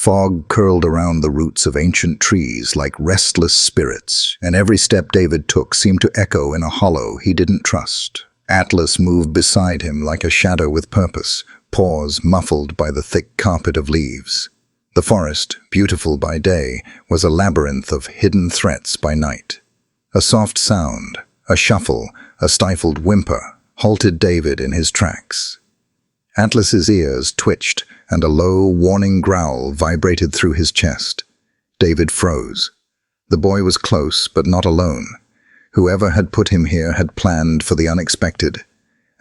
Fog curled around the roots of ancient trees like restless spirits, and every step David took seemed to echo in a hollow he didn't trust. Atlas moved beside him like a shadow with purpose, paws muffled by the thick carpet of leaves. The forest, beautiful by day, was a labyrinth of hidden threats by night. A soft sound, a shuffle, a stifled whimper, halted David in his tracks. Atlas's ears twitched, and a low, warning growl vibrated through his chest. David froze. The boy was close, but not alone. Whoever had put him here had planned for the unexpected.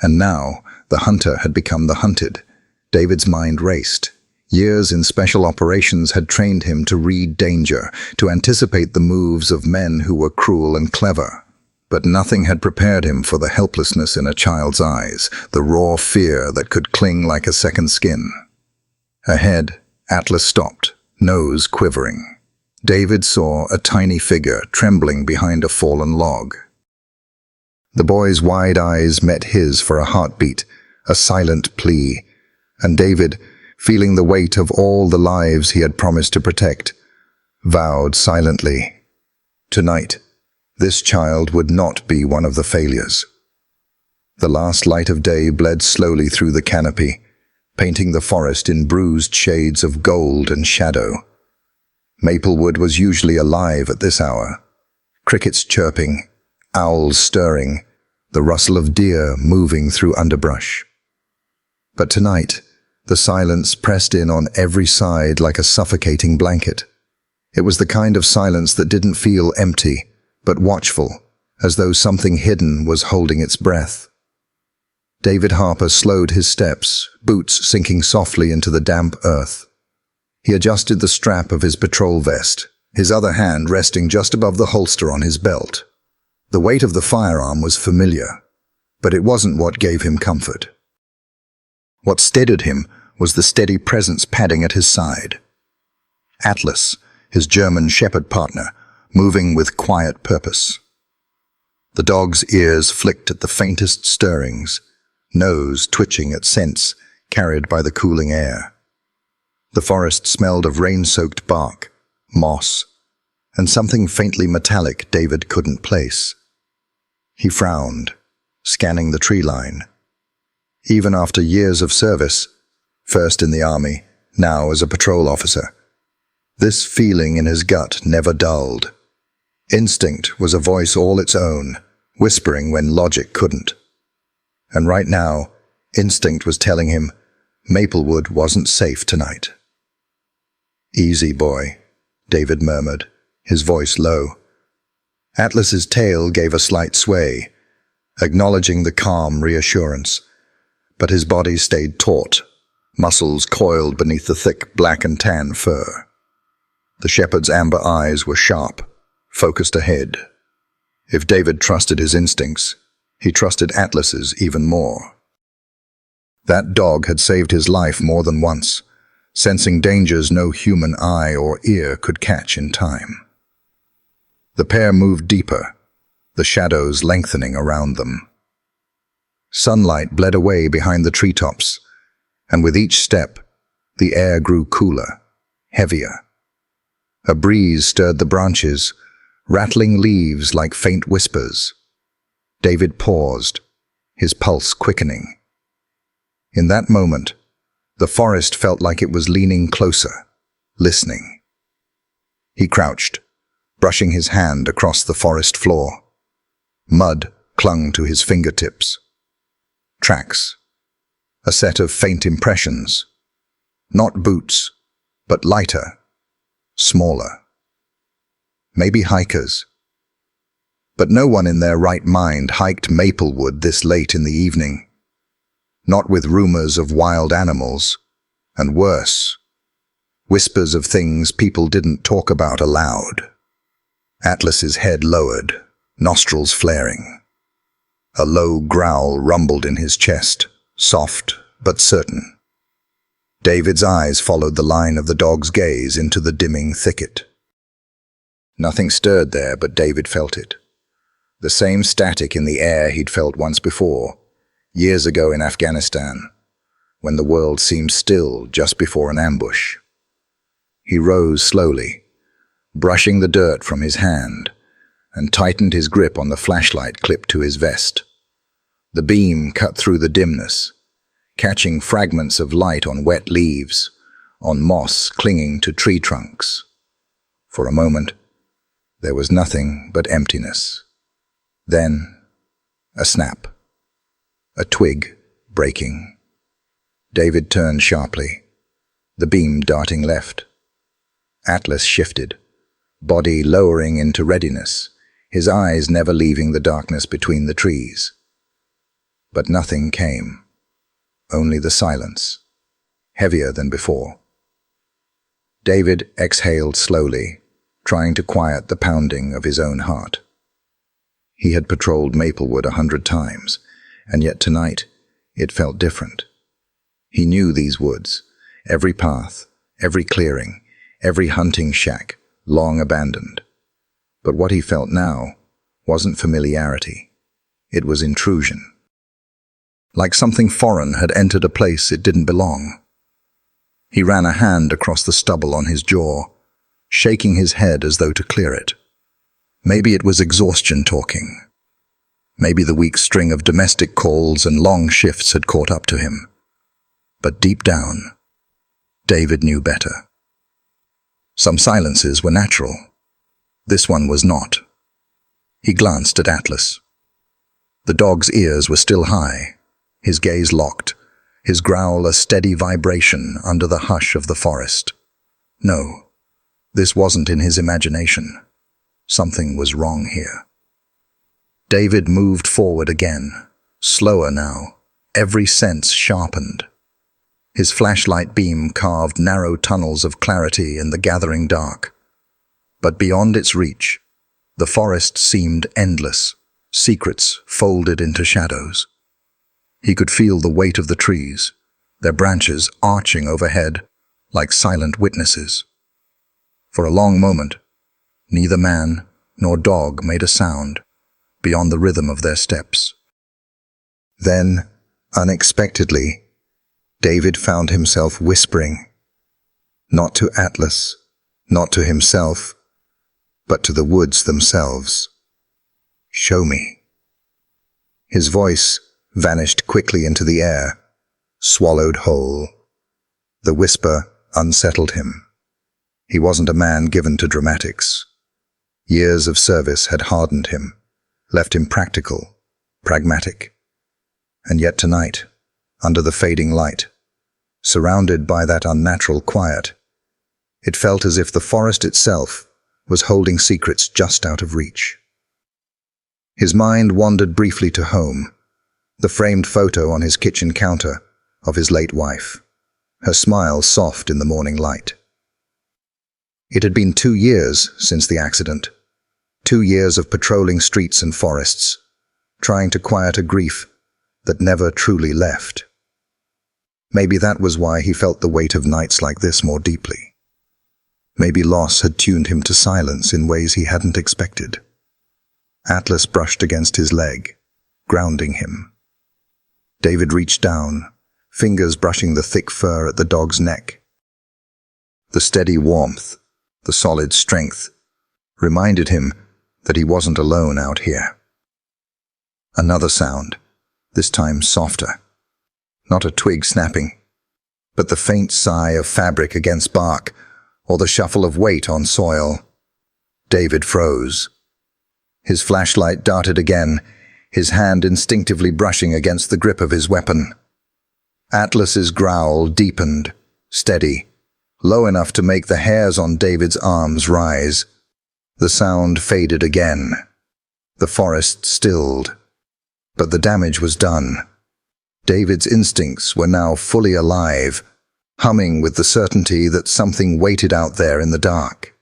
And now, the hunter had become the hunted. David's mind raced. Years in special operations had trained him to read danger, to anticipate the moves of men who were cruel and clever. But nothing had prepared him for the helplessness in a child's eyes, the raw fear that could cling like a second skin. Ahead, Atlas stopped, nose quivering. David saw a tiny figure trembling behind a fallen log. The boy's wide eyes met his for a heartbeat, a silent plea, and David, feeling the weight of all the lives he had promised to protect, vowed silently, tonight, this child would not be one of the failures. The last light of day bled slowly through the canopy, painting the forest in bruised shades of gold and shadow. Maplewood was usually alive at this hour. Crickets chirping, owls stirring, the rustle of deer moving through underbrush. But tonight, the silence pressed in on every side like a suffocating blanket. It was the kind of silence that didn't feel empty, but watchful, as though something hidden was holding its breath. David Harper slowed his steps, boots sinking softly into the damp earth. He adjusted the strap of his patrol vest, his other hand resting just above the holster on his belt. The weight of the firearm was familiar, but it wasn't what gave him comfort. What steadied him was the steady presence padding at his side. Atlas, his German shepherd partner, moving with quiet purpose. The dog's ears flicked at the faintest stirrings, nose twitching at scents carried by the cooling air. The forest smelled of rain-soaked bark, moss, and something faintly metallic David couldn't place. He frowned, scanning the tree line. Even after years of service, first in the army, now as a patrol officer, this feeling in his gut never dulled. Instinct was a voice all its own, whispering when logic couldn't. And right now, instinct was telling him Maplewood wasn't safe tonight. "Easy, boy," David murmured, his voice low. Atlas's tail gave a slight sway, acknowledging the calm reassurance, but his body stayed taut, muscles coiled beneath the thick black and tan fur. The shepherd's amber eyes were sharp, focused ahead. If David trusted his instincts, he trusted Atlas's even more. That dog had saved his life more than once, sensing dangers no human eye or ear could catch in time. The pair moved deeper, the shadows lengthening around them. Sunlight bled away behind the treetops, and with each step, the air grew cooler, heavier. A breeze stirred the branches, rattling leaves like faint whispers. David paused, his pulse quickening. In that moment, the forest felt like it was leaning closer, listening. He crouched, brushing his hand across the forest floor. Mud clung to his fingertips. Tracks. A set of faint impressions. Not boots, but lighter, smaller. Maybe hikers. But no one in their right mind hiked Maplewood this late in the evening. Not with rumors of wild animals, and worse, whispers of things people didn't talk about aloud. Atlas's head lowered, nostrils flaring. A low growl rumbled in his chest, soft but certain. David's eyes followed the line of the dog's gaze into the dimming thicket. Nothing stirred there, but David felt it. The same static in the air he'd felt once before, years ago in Afghanistan, when the world seemed still just before an ambush. He rose slowly, brushing the dirt from his hand, and tightened his grip on the flashlight clipped to his vest. The beam cut through the dimness, catching fragments of light on wet leaves, on moss clinging to tree trunks. For a moment, there was nothing but emptiness. Then, a snap. A twig breaking. David turned sharply, the beam darting left. Atlas shifted, body lowering into readiness, his eyes never leaving the darkness between the trees. But nothing came, only the silence, heavier than before. David exhaled slowly, trying to quiet the pounding of his own heart. He had patrolled Maplewood 100 times, and yet tonight it felt different. He knew these woods, every path, every clearing, every hunting shack, long abandoned. But what he felt now wasn't familiarity. It was intrusion. Like something foreign had entered a place it didn't belong. He ran a hand across the stubble on his jaw, shaking his head as though to clear it. Maybe it was exhaustion talking. Maybe the weak string of domestic calls and long shifts had caught up to him. But deep down, David knew better. Some silences were natural. This one was not. He glanced at Atlas. The dog's ears were still high, his gaze locked, his growl a steady vibration under the hush of the forest. No, this wasn't in his imagination. Something was wrong here. David moved forward again, slower now, every sense sharpened. His flashlight beam carved narrow tunnels of clarity in the gathering dark. But beyond its reach, the forest seemed endless, secrets folded into shadows. He could feel the weight of the trees, their branches arching overhead like silent witnesses. For a long moment, neither man nor dog made a sound beyond the rhythm of their steps. Then, unexpectedly, David found himself whispering, not to Atlas, not to himself, but to the woods themselves. "Show me." His voice vanished quickly into the air, swallowed whole. The whisper unsettled him. He wasn't a man given to dramatics. Years of service had hardened him, left him practical, pragmatic. And yet tonight, under the fading light, surrounded by that unnatural quiet, it felt as if the forest itself was holding secrets just out of reach. His mind wandered briefly to home, the framed photo on his kitchen counter of his late wife, her smile soft in the morning light. It had been 2 years since the accident, 2 years of patrolling streets and forests, trying to quiet a grief that never truly left. Maybe that was why he felt the weight of nights like this more deeply. Maybe loss had tuned him to silence in ways he hadn't expected. Atlas brushed against his leg, grounding him. David reached down, fingers brushing the thick fur at the dog's neck. The steady warmth, the solid strength, reminded him that he wasn't alone out here. Another sound, this time softer. Not a twig snapping, but the faint sigh of fabric against bark, or the shuffle of weight on soil. David froze. His flashlight darted again, his hand instinctively brushing against the grip of his weapon. Atlas's growl deepened, steady, low enough to make the hairs on David's arms rise. The sound faded again. The forest stilled. But the damage was done. David's instincts were now fully alive, humming with the certainty that something waited out there in the dark.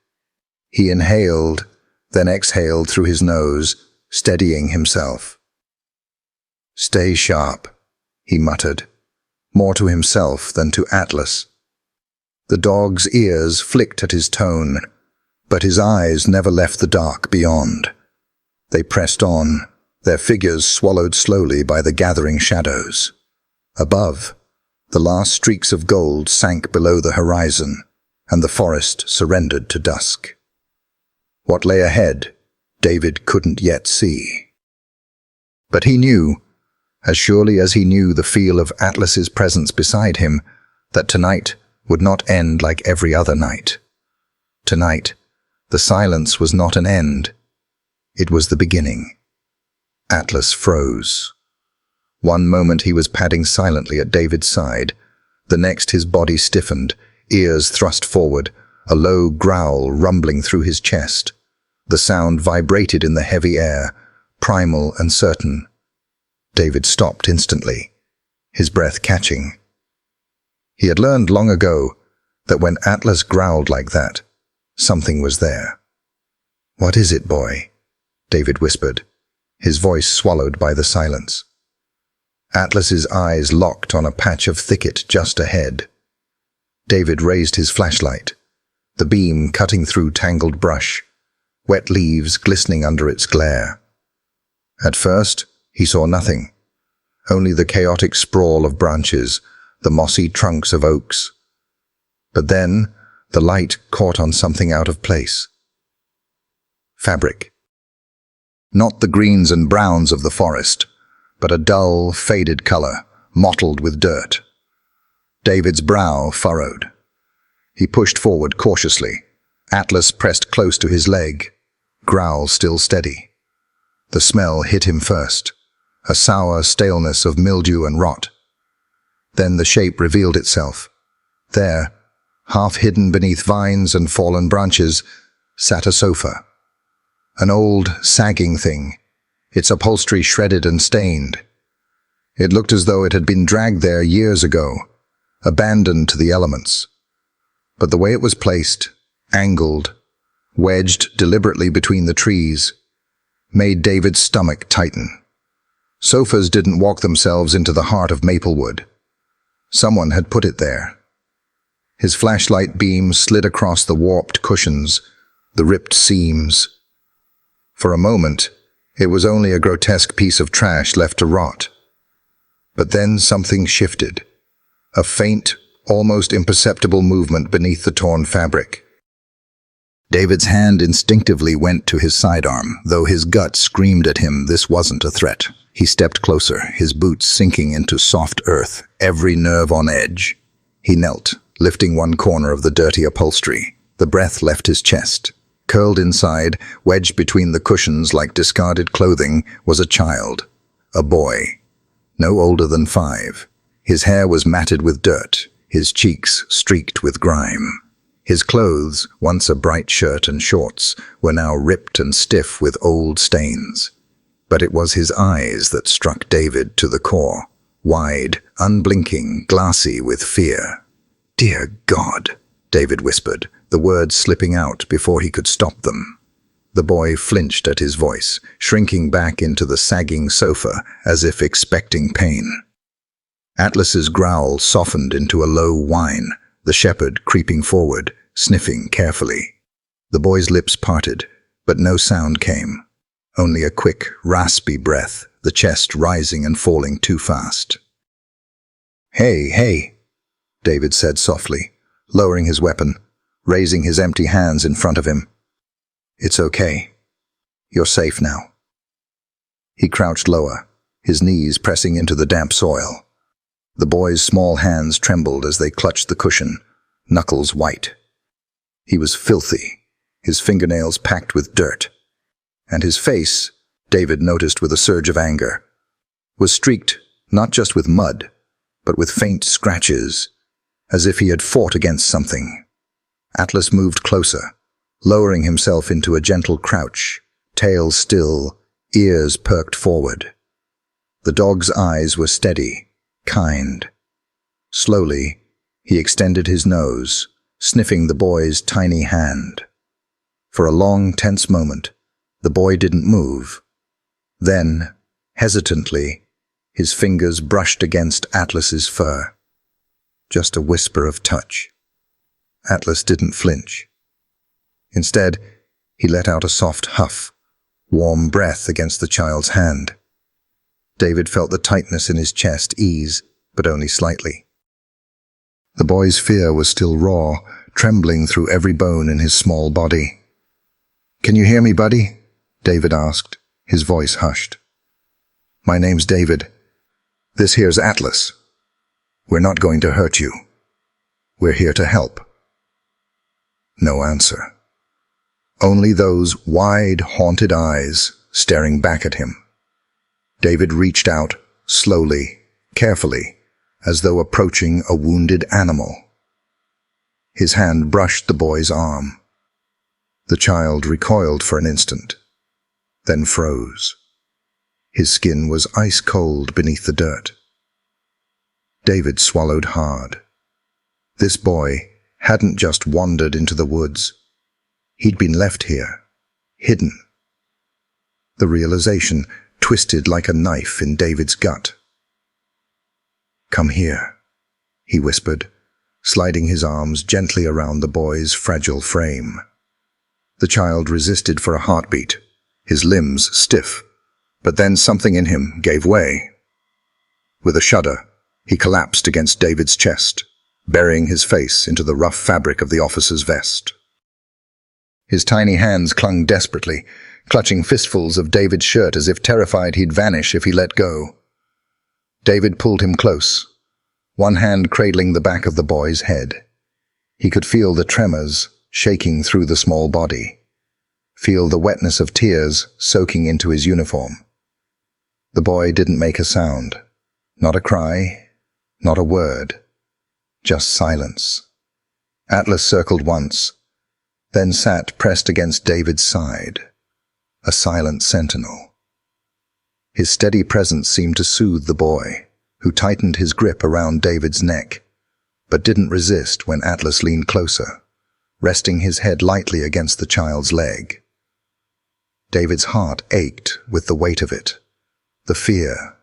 He inhaled, then exhaled through his nose, steadying himself. "Stay sharp," he muttered, more to himself than to Atlas. The dog's ears flicked at his tone, but his eyes never left the dark beyond. They pressed on, their figures swallowed slowly by the gathering shadows. Above, the last streaks of gold sank below the horizon, and the forest surrendered to dusk. What lay ahead, David couldn't yet see. But he knew, as surely as he knew the feel of Atlas's presence beside him, that tonight would not end like every other night. Tonight, the silence was not an end. It was the beginning. Atlas froze. One moment he was padding silently at David's side. The next his body stiffened, ears thrust forward, a low growl rumbling through his chest. The sound vibrated in the heavy air, primal and certain. David stopped instantly, his breath catching. He had learned long ago that when Atlas growled like that, something was there. "What is it, boy?" David whispered, his voice swallowed by the silence. Atlas's eyes locked on a patch of thicket just ahead. David raised his flashlight, the beam cutting through tangled brush, wet leaves glistening under its glare. At first, he saw nothing, only the chaotic sprawl of branches, the mossy trunks of oaks. But then, the light caught on something out of place. Fabric. Not the greens and browns of the forest, but a dull, faded color, mottled with dirt. David's brow furrowed. He pushed forward cautiously. Atlas pressed close to his leg, growl still steady. The smell hit him first, a sour staleness of mildew and rot. Then the shape revealed itself. There, half hidden beneath vines and fallen branches, sat a sofa. An old, sagging thing, its upholstery shredded and stained. It looked as though it had been dragged there years ago, abandoned to the elements. But the way it was placed, angled, wedged deliberately between the trees, made David's stomach tighten. Sofas didn't walk themselves into the heart of Maplewood. Someone had put it there. His flashlight beam slid across the warped cushions, the ripped seams. For a moment, it was only a grotesque piece of trash left to rot. But then something shifted. A faint, almost imperceptible movement beneath the torn fabric. David's hand instinctively went to his sidearm, though his gut screamed at him this wasn't a threat. He stepped closer, his boots sinking into soft earth, every nerve on edge. He knelt, lifting one corner of the dirty upholstery. The breath left his chest. Curled inside, wedged between the cushions like discarded clothing, was a child. A boy. No older than 5. His hair was matted with dirt, his cheeks streaked with grime. His clothes, once a bright shirt and shorts, were now ripped and stiff with old stains. But it was his eyes that struck David to the core, wide, unblinking, glassy with fear. "Dear God," David whispered, the words slipping out before he could stop them. The boy flinched at his voice, shrinking back into the sagging sofa as if expecting pain. Atlas's growl softened into a low whine, the shepherd creeping forward, sniffing carefully. The boy's lips parted, but no sound came. Only a quick, raspy breath, the chest rising and falling too fast. Hey, David said softly, lowering his weapon, raising his empty hands in front of him. "It's okay. You're safe now." He crouched lower, his knees pressing into the damp soil. The boy's small hands trembled as they clutched the cushion, knuckles white. He was filthy, his fingernails packed with dirt. And his face, David noticed with a surge of anger, was streaked not just with mud, but with faint scratches, as if he had fought against something. Atlas moved closer, lowering himself into a gentle crouch, tail still, ears perked forward. The dog's eyes were steady, kind. Slowly, he extended his nose, sniffing the boy's tiny hand. For a long, tense moment, the boy didn't move. Then, hesitantly, his fingers brushed against Atlas's fur. Just a whisper of touch. Atlas didn't flinch. Instead, he let out a soft huff, warm breath against the child's hand. David felt the tightness in his chest ease, but only slightly. The boy's fear was still raw, trembling through every bone in his small body. "Can you hear me, buddy?" David asked, his voice hushed. "My name's David. This here's Atlas. We're not going to hurt you. We're here to help." No answer. Only those wide, haunted eyes staring back at him. David reached out, slowly, carefully, as though approaching a wounded animal. His hand brushed the boy's arm. The child recoiled for an instant, then froze. His skin was ice cold beneath the dirt. David swallowed hard. This boy hadn't just wandered into the woods. He'd been left here, hidden. The realization twisted like a knife in David's gut. "Come here," he whispered, sliding his arms gently around the boy's fragile frame. The child resisted for a heartbeat, his limbs stiff, but then something in him gave way. With a shudder, he collapsed against David's chest, burying his face into the rough fabric of the officer's vest. His tiny hands clung desperately, clutching fistfuls of David's shirt as if terrified he'd vanish if he let go. David pulled him close, one hand cradling the back of the boy's head. He could feel the tremors shaking through the small body, feel the wetness of tears soaking into his uniform. The boy didn't make a sound, not a cry, not a word, just silence. Atlas circled once, then sat pressed against David's side, a silent sentinel. His steady presence seemed to soothe the boy, who tightened his grip around David's neck, but didn't resist when Atlas leaned closer, resting his head lightly against the child's leg. David's heart ached with the weight of it, the fear,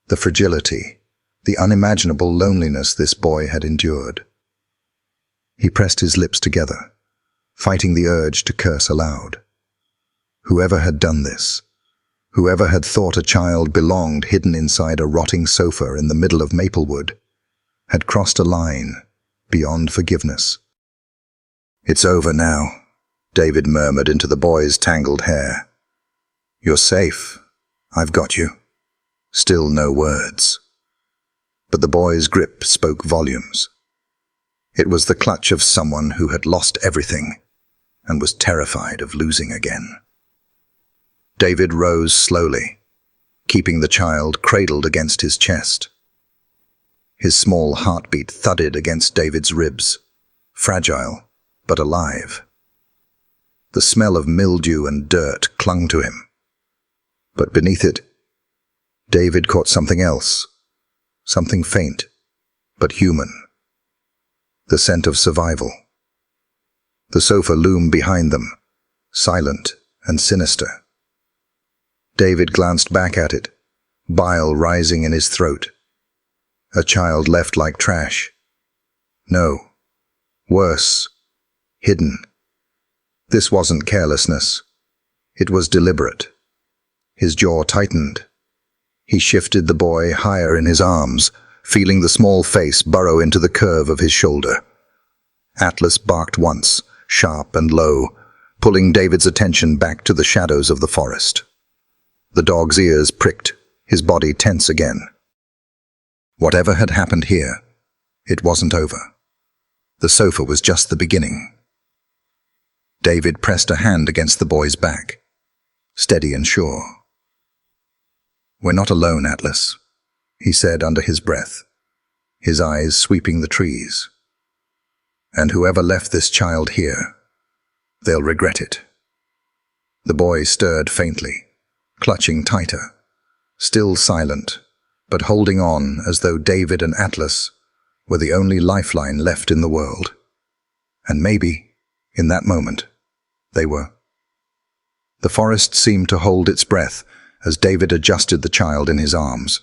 the fragility, the unimaginable loneliness this boy had endured. He pressed his lips together, fighting the urge to curse aloud. Whoever had done this, whoever had thought a child belonged hidden inside a rotting sofa in the middle of Maplewood, had crossed a line beyond forgiveness. "It's over now," David murmured into the boy's tangled hair. "You're safe. I've got you." Still no words. But the boy's grip spoke volumes. It was the clutch of someone who had lost everything and was terrified of losing again. David rose slowly, keeping the child cradled against his chest. His small heartbeat thudded against David's ribs, fragile but alive. The smell of mildew and dirt clung to him. But beneath it, David caught something else, something faint but human. The scent of survival. The sofa loomed behind them, silent and sinister. David glanced back at it, bile rising in his throat. A child left like trash. No, worse, hidden. This wasn't carelessness. It was deliberate. His jaw tightened. He shifted the boy higher in his arms, feeling the small face burrow into the curve of his shoulder. Atlas barked once, sharp and low, pulling David's attention back to the shadows of the forest. The dog's ears pricked, his body tense again. Whatever had happened here, it wasn't over. The sofa was just the beginning. David pressed a hand against the boy's back, steady and sure. "We're not alone, Atlas," he said under his breath, his eyes sweeping the trees. "And whoever left this child here, they'll regret it." The boy stirred faintly, clutching tighter, still silent, but holding on as though David and Atlas were the only lifeline left in the world. And maybe, in that moment, they were. The forest seemed to hold its breath as David adjusted the child in his arms.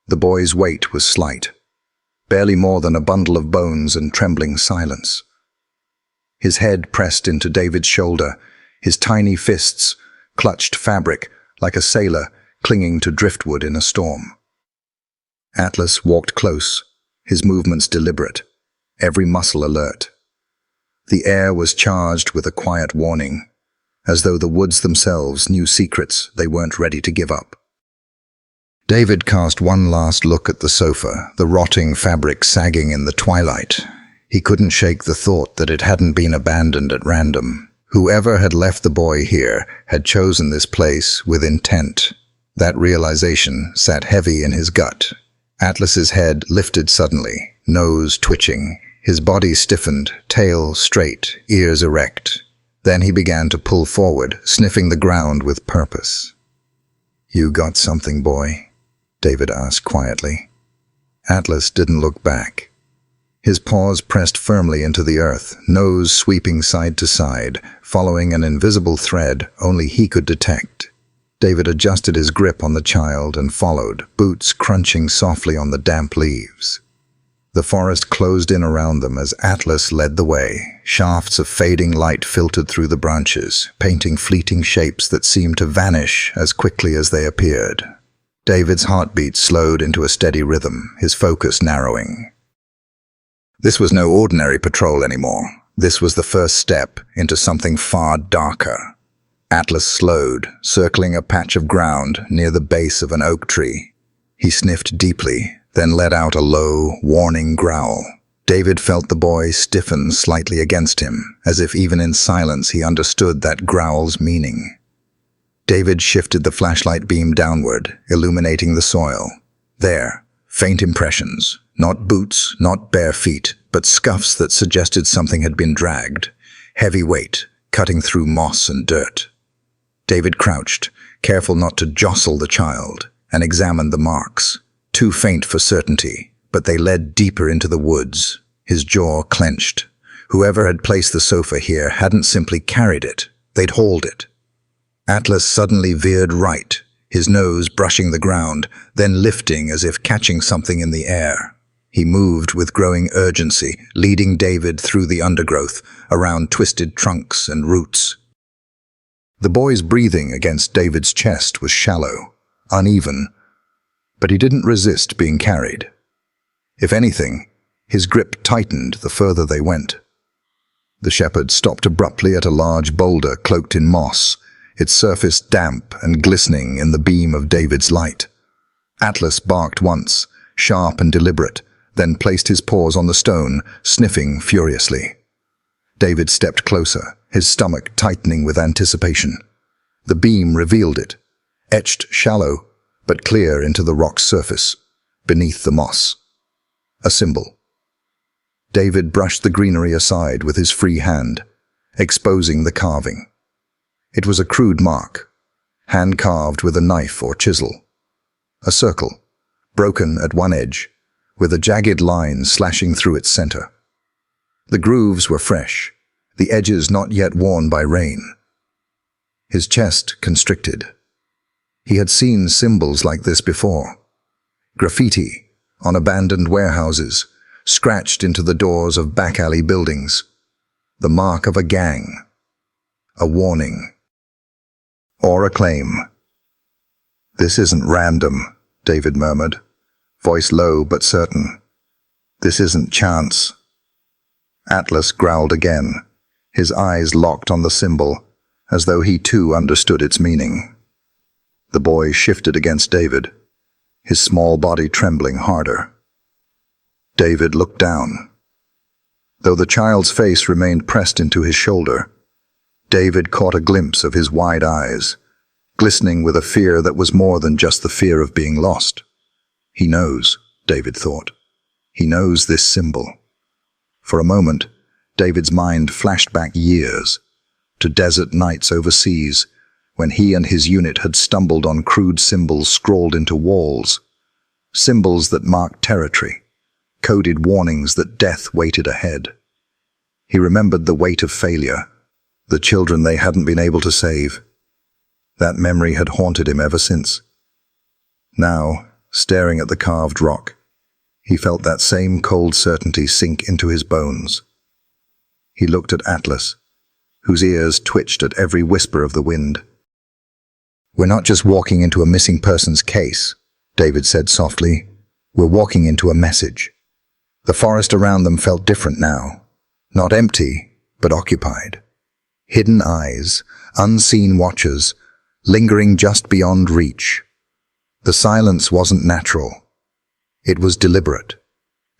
The boy's weight was slight, barely more than a bundle of bones and trembling silence. His head pressed into David's shoulder, his tiny fists clutched fabric like a sailor clinging to driftwood in a storm. Atlas walked close, his movements deliberate, every muscle alert. The air was charged with a quiet warning, as though the woods themselves knew secrets they weren't ready to give up. David cast one last look at the sofa, the rotting fabric sagging in the twilight. He couldn't shake the thought that it hadn't been abandoned at random. Whoever had left the boy here had chosen this place with intent. That realization sat heavy in his gut. Atlas's head lifted suddenly, nose twitching. His body stiffened, tail straight, ears erect. Then he began to pull forward, sniffing the ground with purpose. "You got something, boy?" David asked quietly. Atlas didn't look back. His paws pressed firmly into the earth, nose sweeping side to side, following an invisible thread only he could detect. David adjusted his grip on the child and followed, boots crunching softly on the damp leaves. The forest closed in around them as Atlas led the way. Shafts of fading light filtered through the branches, painting fleeting shapes that seemed to vanish as quickly as they appeared. David's heartbeat slowed into a steady rhythm, his focus narrowing. This was no ordinary patrol anymore. This was the first step into something far darker. Atlas slowed, circling a patch of ground near the base of an oak tree. He sniffed deeply, then let out a low, warning growl. David felt the boy stiffen slightly against him, as if even in silence he understood that growl's meaning. David shifted the flashlight beam downward, illuminating the soil. There, faint impressions. Not boots, not bare feet, but scuffs that suggested something had been dragged. Heavy weight, cutting through moss and dirt. David crouched, careful not to jostle the child, and examined the marks. Too faint for certainty, but they led deeper into the woods. His jaw clenched. Whoever had placed the sofa here hadn't simply carried it, they'd hauled it. Atlas suddenly veered right, his nose brushing the ground, then lifting as if catching something in the air. He moved with growing urgency, leading David through the undergrowth, around twisted trunks and roots. The boy's breathing against David's chest was shallow, uneven, but he didn't resist being carried. If anything, his grip tightened the further they went. The shepherd stopped abruptly at a large boulder cloaked in moss, its surface damp and glistening in the beam of David's light. Atlas barked once, sharp and deliberate, then placed his paws on the stone, sniffing furiously. David stepped closer, his stomach tightening with anticipation. The beam revealed it, etched shallow but clear into the rock's surface, beneath the moss. A symbol. David brushed the greenery aside with his free hand, exposing the carving. It was a crude mark, hand-carved with a knife or chisel. A circle, broken at one edge, with a jagged line slashing through its center. The grooves were fresh, the edges not yet worn by rain. His chest constricted. He had seen symbols like this before. Graffiti on abandoned warehouses, scratched into the doors of back-alley buildings. The mark of a gang. A warning. Or a claim. "This isn't random," David murmured, voice low but certain. "This isn't chance." Atlas growled again, his eyes locked on the symbol, as though he too understood its meaning. The boy shifted against David, his small body trembling harder. David looked down. Though the child's face remained pressed into his shoulder, David caught a glimpse of his wide eyes, glistening with a fear that was more than just the fear of being lost. He knows, David thought. He knows this symbol. For a moment, David's mind flashed back years, to desert nights overseas, when he and his unit had stumbled on crude symbols scrawled into walls, symbols that marked territory, coded warnings that death waited ahead. He remembered the weight of failure, the children they hadn't been able to save. That memory had haunted him ever since. Now, staring at the carved rock, he felt that same cold certainty sink into his bones. He looked at Atlas, whose ears twitched at every whisper of the wind. "We're not just walking into a missing person's case," David said softly. "We're walking into a message." The forest around them felt different now. Not empty, but occupied. Hidden eyes, unseen watchers, lingering just beyond reach. The silence wasn't natural. It was deliberate,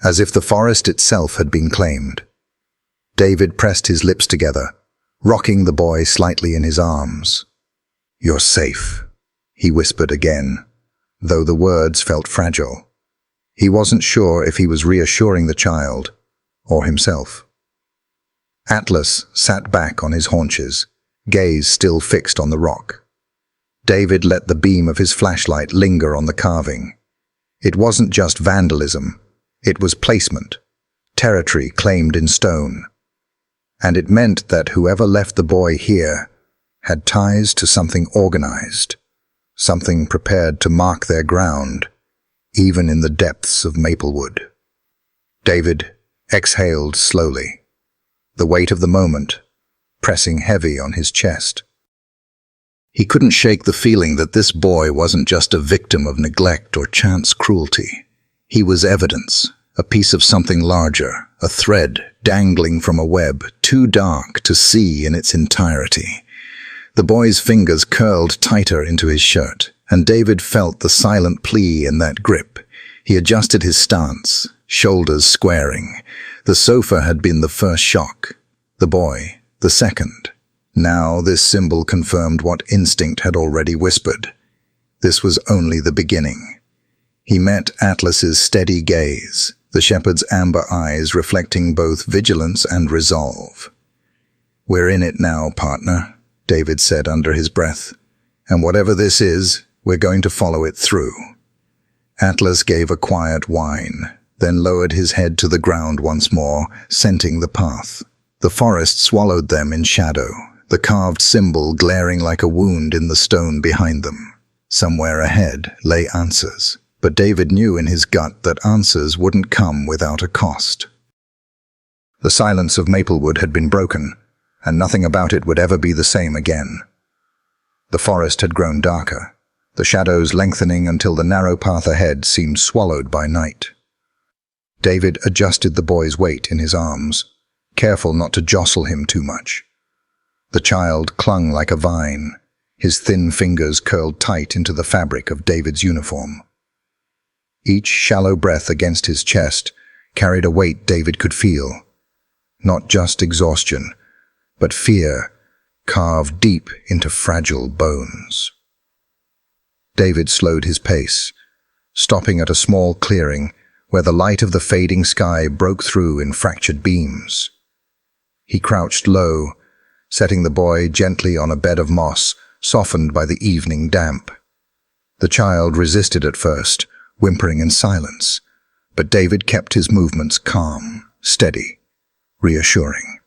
as if the forest itself had been claimed. David pressed his lips together, rocking the boy slightly in his arms. "You're safe," he whispered again, though the words felt fragile. He wasn't sure if he was reassuring the child or himself. Atlas sat back on his haunches, gaze still fixed on the rock. David let the beam of his flashlight linger on the carving. It wasn't just vandalism, it was placement, territory claimed in stone. And it meant that whoever left the boy here had ties to something organized, something prepared to mark their ground, even in the depths of Maplewood. David exhaled slowly, the weight of the moment pressing heavy on his chest. He couldn't shake the feeling that this boy wasn't just a victim of neglect or chance cruelty. He was evidence, a piece of something larger, a thread dangling from a web too dark to see in its entirety. The boy's fingers curled tighter into his shirt, and David felt the silent plea in that grip. He adjusted his stance, shoulders squaring. The sofa had been the first shock, the boy the second. Now this symbol confirmed what instinct had already whispered. This was only the beginning. He met Atlas's steady gaze, the shepherd's amber eyes reflecting both vigilance and resolve. "We're in it now, partner," David said under his breath. "And whatever this is, we're going to follow it through." Atlas gave a quiet whine, then lowered his head to the ground once more, scenting the path. The forest swallowed them in shadow, the carved symbol glaring like a wound in the stone behind them. Somewhere ahead lay answers, but David knew in his gut that answers wouldn't come without a cost. The silence of Maplewood had been broken, and nothing about it would ever be the same again. The forest had grown darker, the shadows lengthening until the narrow path ahead seemed swallowed by night. David adjusted the boy's weight in his arms, careful not to jostle him too much. The child clung like a vine, his thin fingers curled tight into the fabric of David's uniform. Each shallow breath against his chest carried a weight David could feel, not just exhaustion, but fear carved deep into fragile bones. David slowed his pace, stopping at a small clearing where the light of the fading sky broke through in fractured beams. He crouched low, setting the boy gently on a bed of moss, softened by the evening damp. The child resisted at first, whimpering in silence, but David kept his movements calm, steady, reassuring.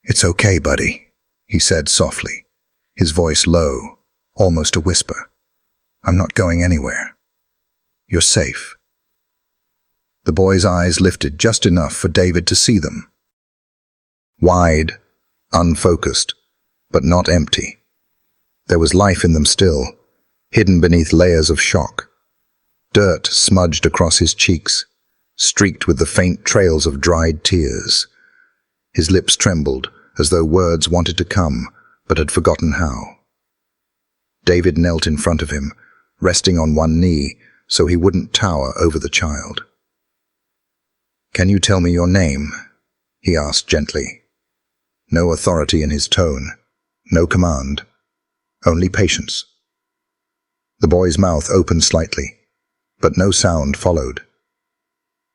"It's okay, buddy," he said softly, his voice low, almost a whisper. "I'm not going anywhere. You're safe." The boy's eyes lifted just enough for David to see them. Wide, unfocused, but not empty. There was life in them still, hidden beneath layers of shock. Dirt smudged across his cheeks, streaked with the faint trails of dried tears. His lips trembled, as though words wanted to come, but had forgotten how. David knelt in front of him, resting on one knee so he wouldn't tower over the child. "Can you tell me your name?" he asked gently. No authority in his tone, no command, only patience. The boy's mouth opened slightly, but no sound followed.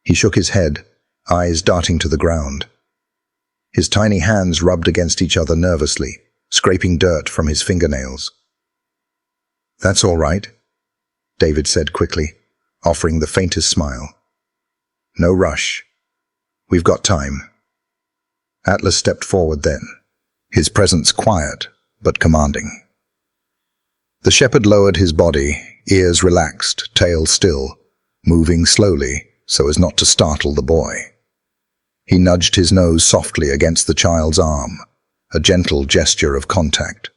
He shook his head, eyes darting to the ground. His tiny hands rubbed against each other nervously, scraping dirt from his fingernails. "That's all right," David said quickly, offering the faintest smile. "No rush. We've got time." Atlas stepped forward then, his presence quiet but commanding. The shepherd lowered his body, ears relaxed, tail still, moving slowly so as not to startle the boy. He nudged his nose softly against the child's arm, a gentle gesture of contact.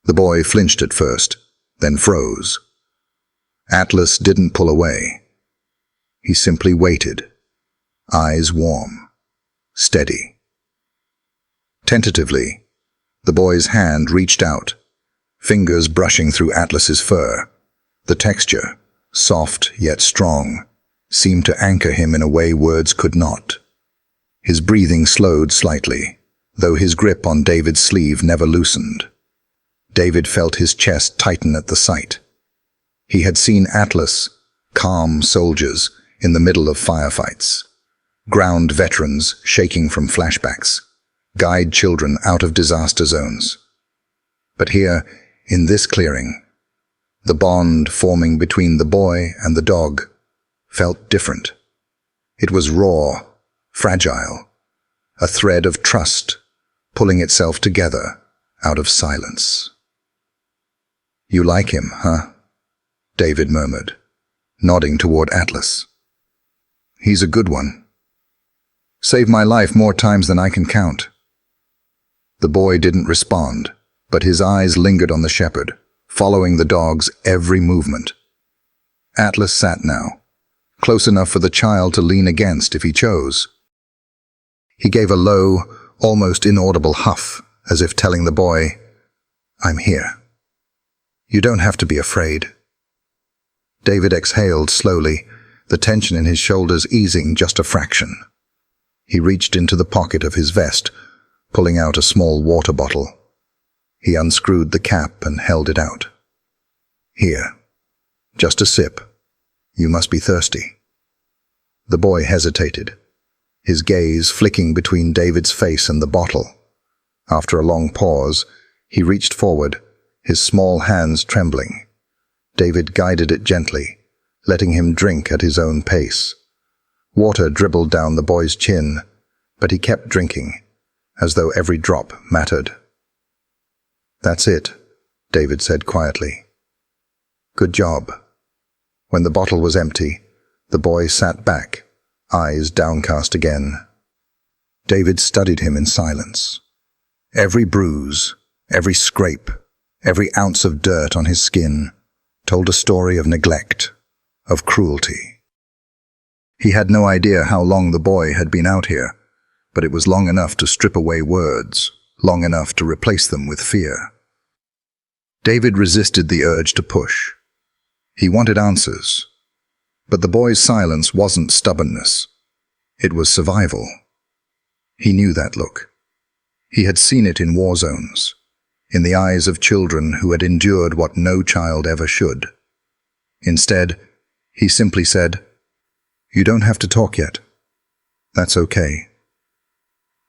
The boy flinched at first, then froze. Atlas didn't pull away. He simply waited, eyes warm, steady. Tentatively, the boy's hand reached out, fingers brushing through Atlas's fur. The texture, soft yet strong, seemed to anchor him in a way words could not. His breathing slowed slightly, though his grip on David's sleeve never loosened. David felt his chest tighten at the sight. He had seen Atlas, calm soldiers in the middle of firefights, ground veterans shaking from flashbacks, guide children out of disaster zones. But here, in this clearing, the bond forming between the boy and the dog felt different. It was raw, fragile, a thread of trust pulling itself together out of silence. "You like him, huh?" David murmured, nodding toward Atlas. "He's a good one. Saved my life more times than I can count." The boy didn't respond, but his eyes lingered on the shepherd, following the dog's every movement. Atlas sat now, close enough for the child to lean against if he chose. He gave a low, almost inaudible huff, as if telling the boy, "I'm here. You don't have to be afraid." David exhaled slowly, the tension in his shoulders easing just a fraction. He reached into the pocket of his vest, pulling out a small water bottle. He unscrewed the cap and held it out. "Here, just a sip. You must be thirsty." The boy hesitated, his gaze flicking between David's face and the bottle. After a long pause, he reached forward, his small hands trembling. David guided it gently, letting him drink at his own pace. Water dribbled down the boy's chin, but he kept drinking, as though every drop mattered. "That's it," David said quietly. "Good job." When the bottle was empty, the boy sat back, eyes downcast again. David studied him in silence. Every bruise, every scrape, every ounce of dirt on his skin told a story of neglect, of cruelty. He had no idea how long the boy had been out here, but it was long enough to strip away words, long enough to replace them with fear. David resisted the urge to push. He wanted answers, but the boy's silence wasn't stubbornness. It was survival. He knew that look. He had seen it in war zones, in the eyes of children who had endured what no child ever should. Instead, he simply said, "You don't have to talk yet. That's okay.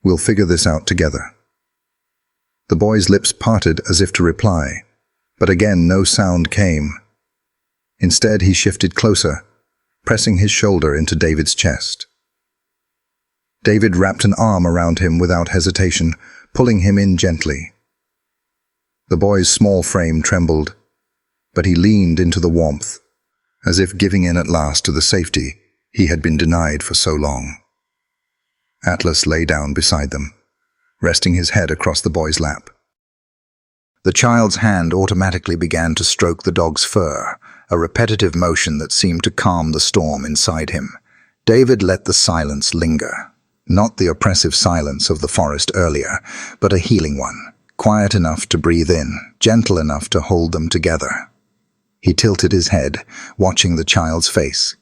We'll figure this out together." The boy's lips parted as if to reply, but again no sound came. Instead, he shifted closer, pressing his shoulder into David's chest. David wrapped an arm around him without hesitation, pulling him in gently. The boy's small frame trembled, but he leaned into the warmth, as if giving in at last to the safety he had been denied for so long. Atlas lay down beside them, resting his head across the boy's lap. The child's hand automatically began to stroke the dog's fur, a repetitive motion that seemed to calm the storm inside him. David let the silence linger. Not the oppressive silence of the forest earlier, but a healing one, quiet enough to breathe in, gentle enough to hold them together. He tilted his head, watching the child's face.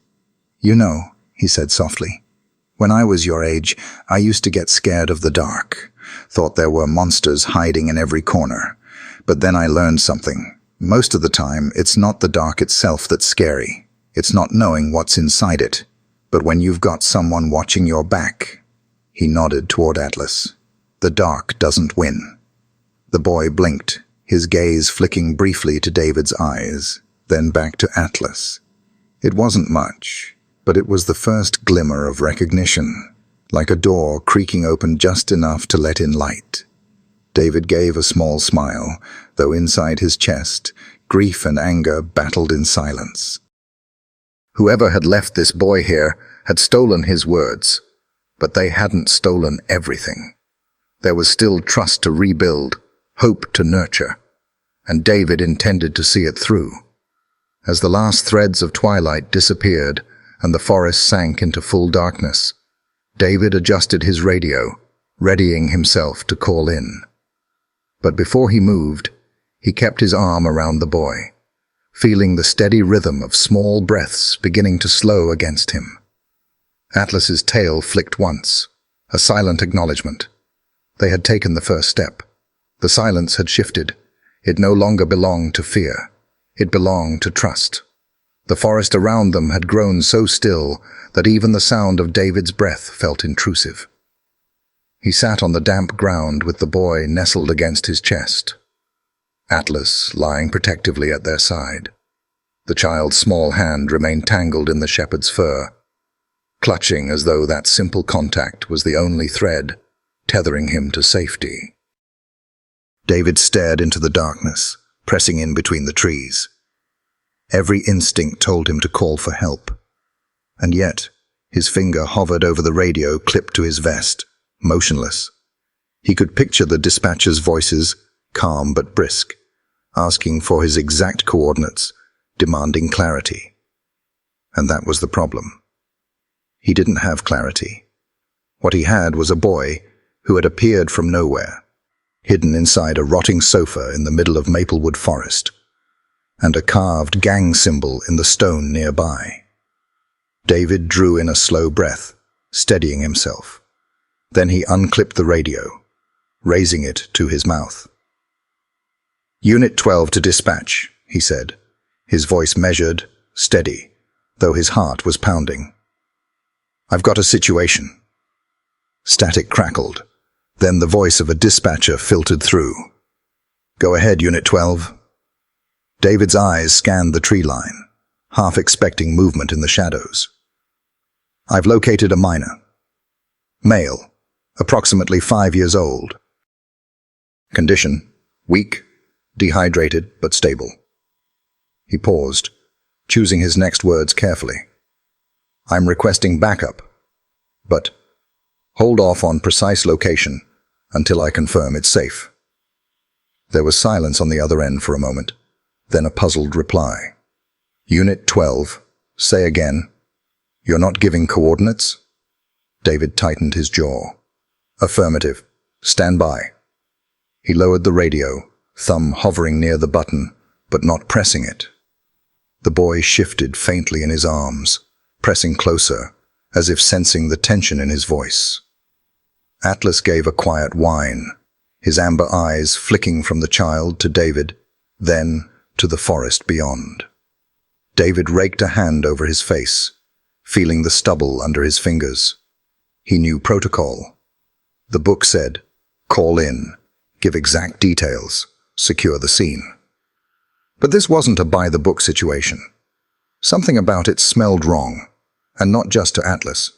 "You know," he said softly, "when I was your age, I used to get scared of the dark, thought there were monsters hiding in every corner. But then I learned something. Most of the time, it's not the dark itself that's scary. It's not knowing what's inside it. But when you've got someone watching your back," he nodded toward Atlas, "the dark doesn't win." The boy blinked, his gaze flicking briefly to David's eyes, then back to Atlas. It wasn't much, but it was the first glimmer of recognition, like a door creaking open just enough to let in light. David gave a small smile, though inside his chest, grief and anger battled in silence. Whoever had left this boy here had stolen his words, but they hadn't stolen everything. There was still trust to rebuild, hope to nurture, and David intended to see it through. As the last threads of twilight disappeared and the forest sank into full darkness, David adjusted his radio, readying himself to call in. But before he moved, he kept his arm around the boy, feeling the steady rhythm of small breaths beginning to slow against him. Atlas's tail flicked once, a silent acknowledgement. They had taken the first step. The silence had shifted. It no longer belonged to fear. It belonged to trust. The forest around them had grown so still that even the sound of David's breath felt intrusive. He sat on the damp ground with the boy nestled against his chest, Atlas lying protectively at their side. The child's small hand remained tangled in the shepherd's fur, clutching as though that simple contact was the only thread tethering him to safety. David stared into the darkness, pressing in between the trees. Every instinct told him to call for help. And yet, his finger hovered over the radio clipped to his vest, motionless. He could picture the dispatcher's voices, calm but brisk, asking for his exact coordinates, demanding clarity. And that was the problem. He didn't have clarity. What he had was a boy who had appeared from nowhere, hidden inside a rotting sofa in the middle of Maplewood Forest, and a carved gang symbol in the stone nearby. David drew in a slow breath, steadying himself. Then he unclipped the radio, raising it to his mouth. "Unit 12 to dispatch," he said, his voice measured, steady, though his heart was pounding. "I've got a situation." Static crackled. Then the voice of a dispatcher filtered through. "Go ahead, Unit 12. David's eyes scanned the tree line, half expecting movement in the shadows. "I've located a minor. Male, approximately 5 years old. Condition: weak, dehydrated, but stable." He paused, choosing his next words carefully. "I'm requesting backup, but hold off on precise location until I confirm it's safe." There was silence on the other end for a moment, then a puzzled reply. "Unit 12, say again. You're not giving coordinates?" David tightened his jaw. "Affirmative. Stand by." He lowered the radio, thumb hovering near the button, but not pressing it. The boy shifted faintly in his arms, pressing closer, as if sensing the tension in his voice. Atlas gave a quiet whine, his amber eyes flicking from the child to David, then to the forest beyond. David raked a hand over his face, feeling the stubble under his fingers. He knew protocol. The book said, call in, give exact details, secure the scene. But this wasn't a by-the-book situation. Something about it smelled wrong, and not just to Atlas.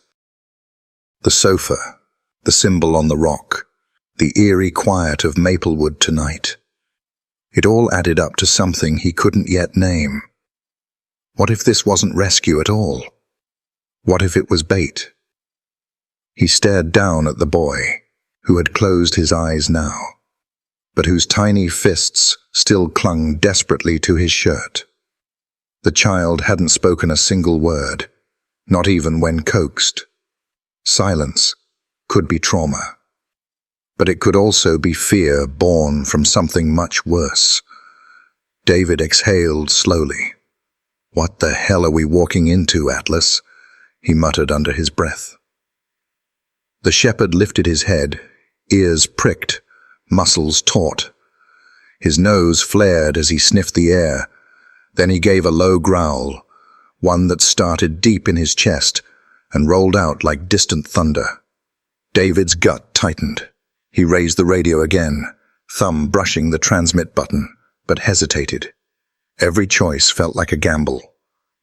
The sofa, the symbol on the rock, the eerie quiet of Maplewood tonight. It all added up to something he couldn't yet name. What if this wasn't rescue at all? What if it was bait? He stared down at the boy, who had closed his eyes now, but whose tiny fists still clung desperately to his shirt. The child hadn't spoken a single word, not even when coaxed. Silence could be trauma, but it could also be fear born from something much worse. David exhaled slowly. "What the hell are we walking into, Atlas?" he muttered under his breath. The shepherd lifted his head, ears pricked, muscles taut. His nose flared as he sniffed the air. Then he gave a low growl, one that started deep in his chest and rolled out like distant thunder. David's gut tightened. He raised the radio again, thumb brushing the transmit button, but hesitated. Every choice felt like a gamble.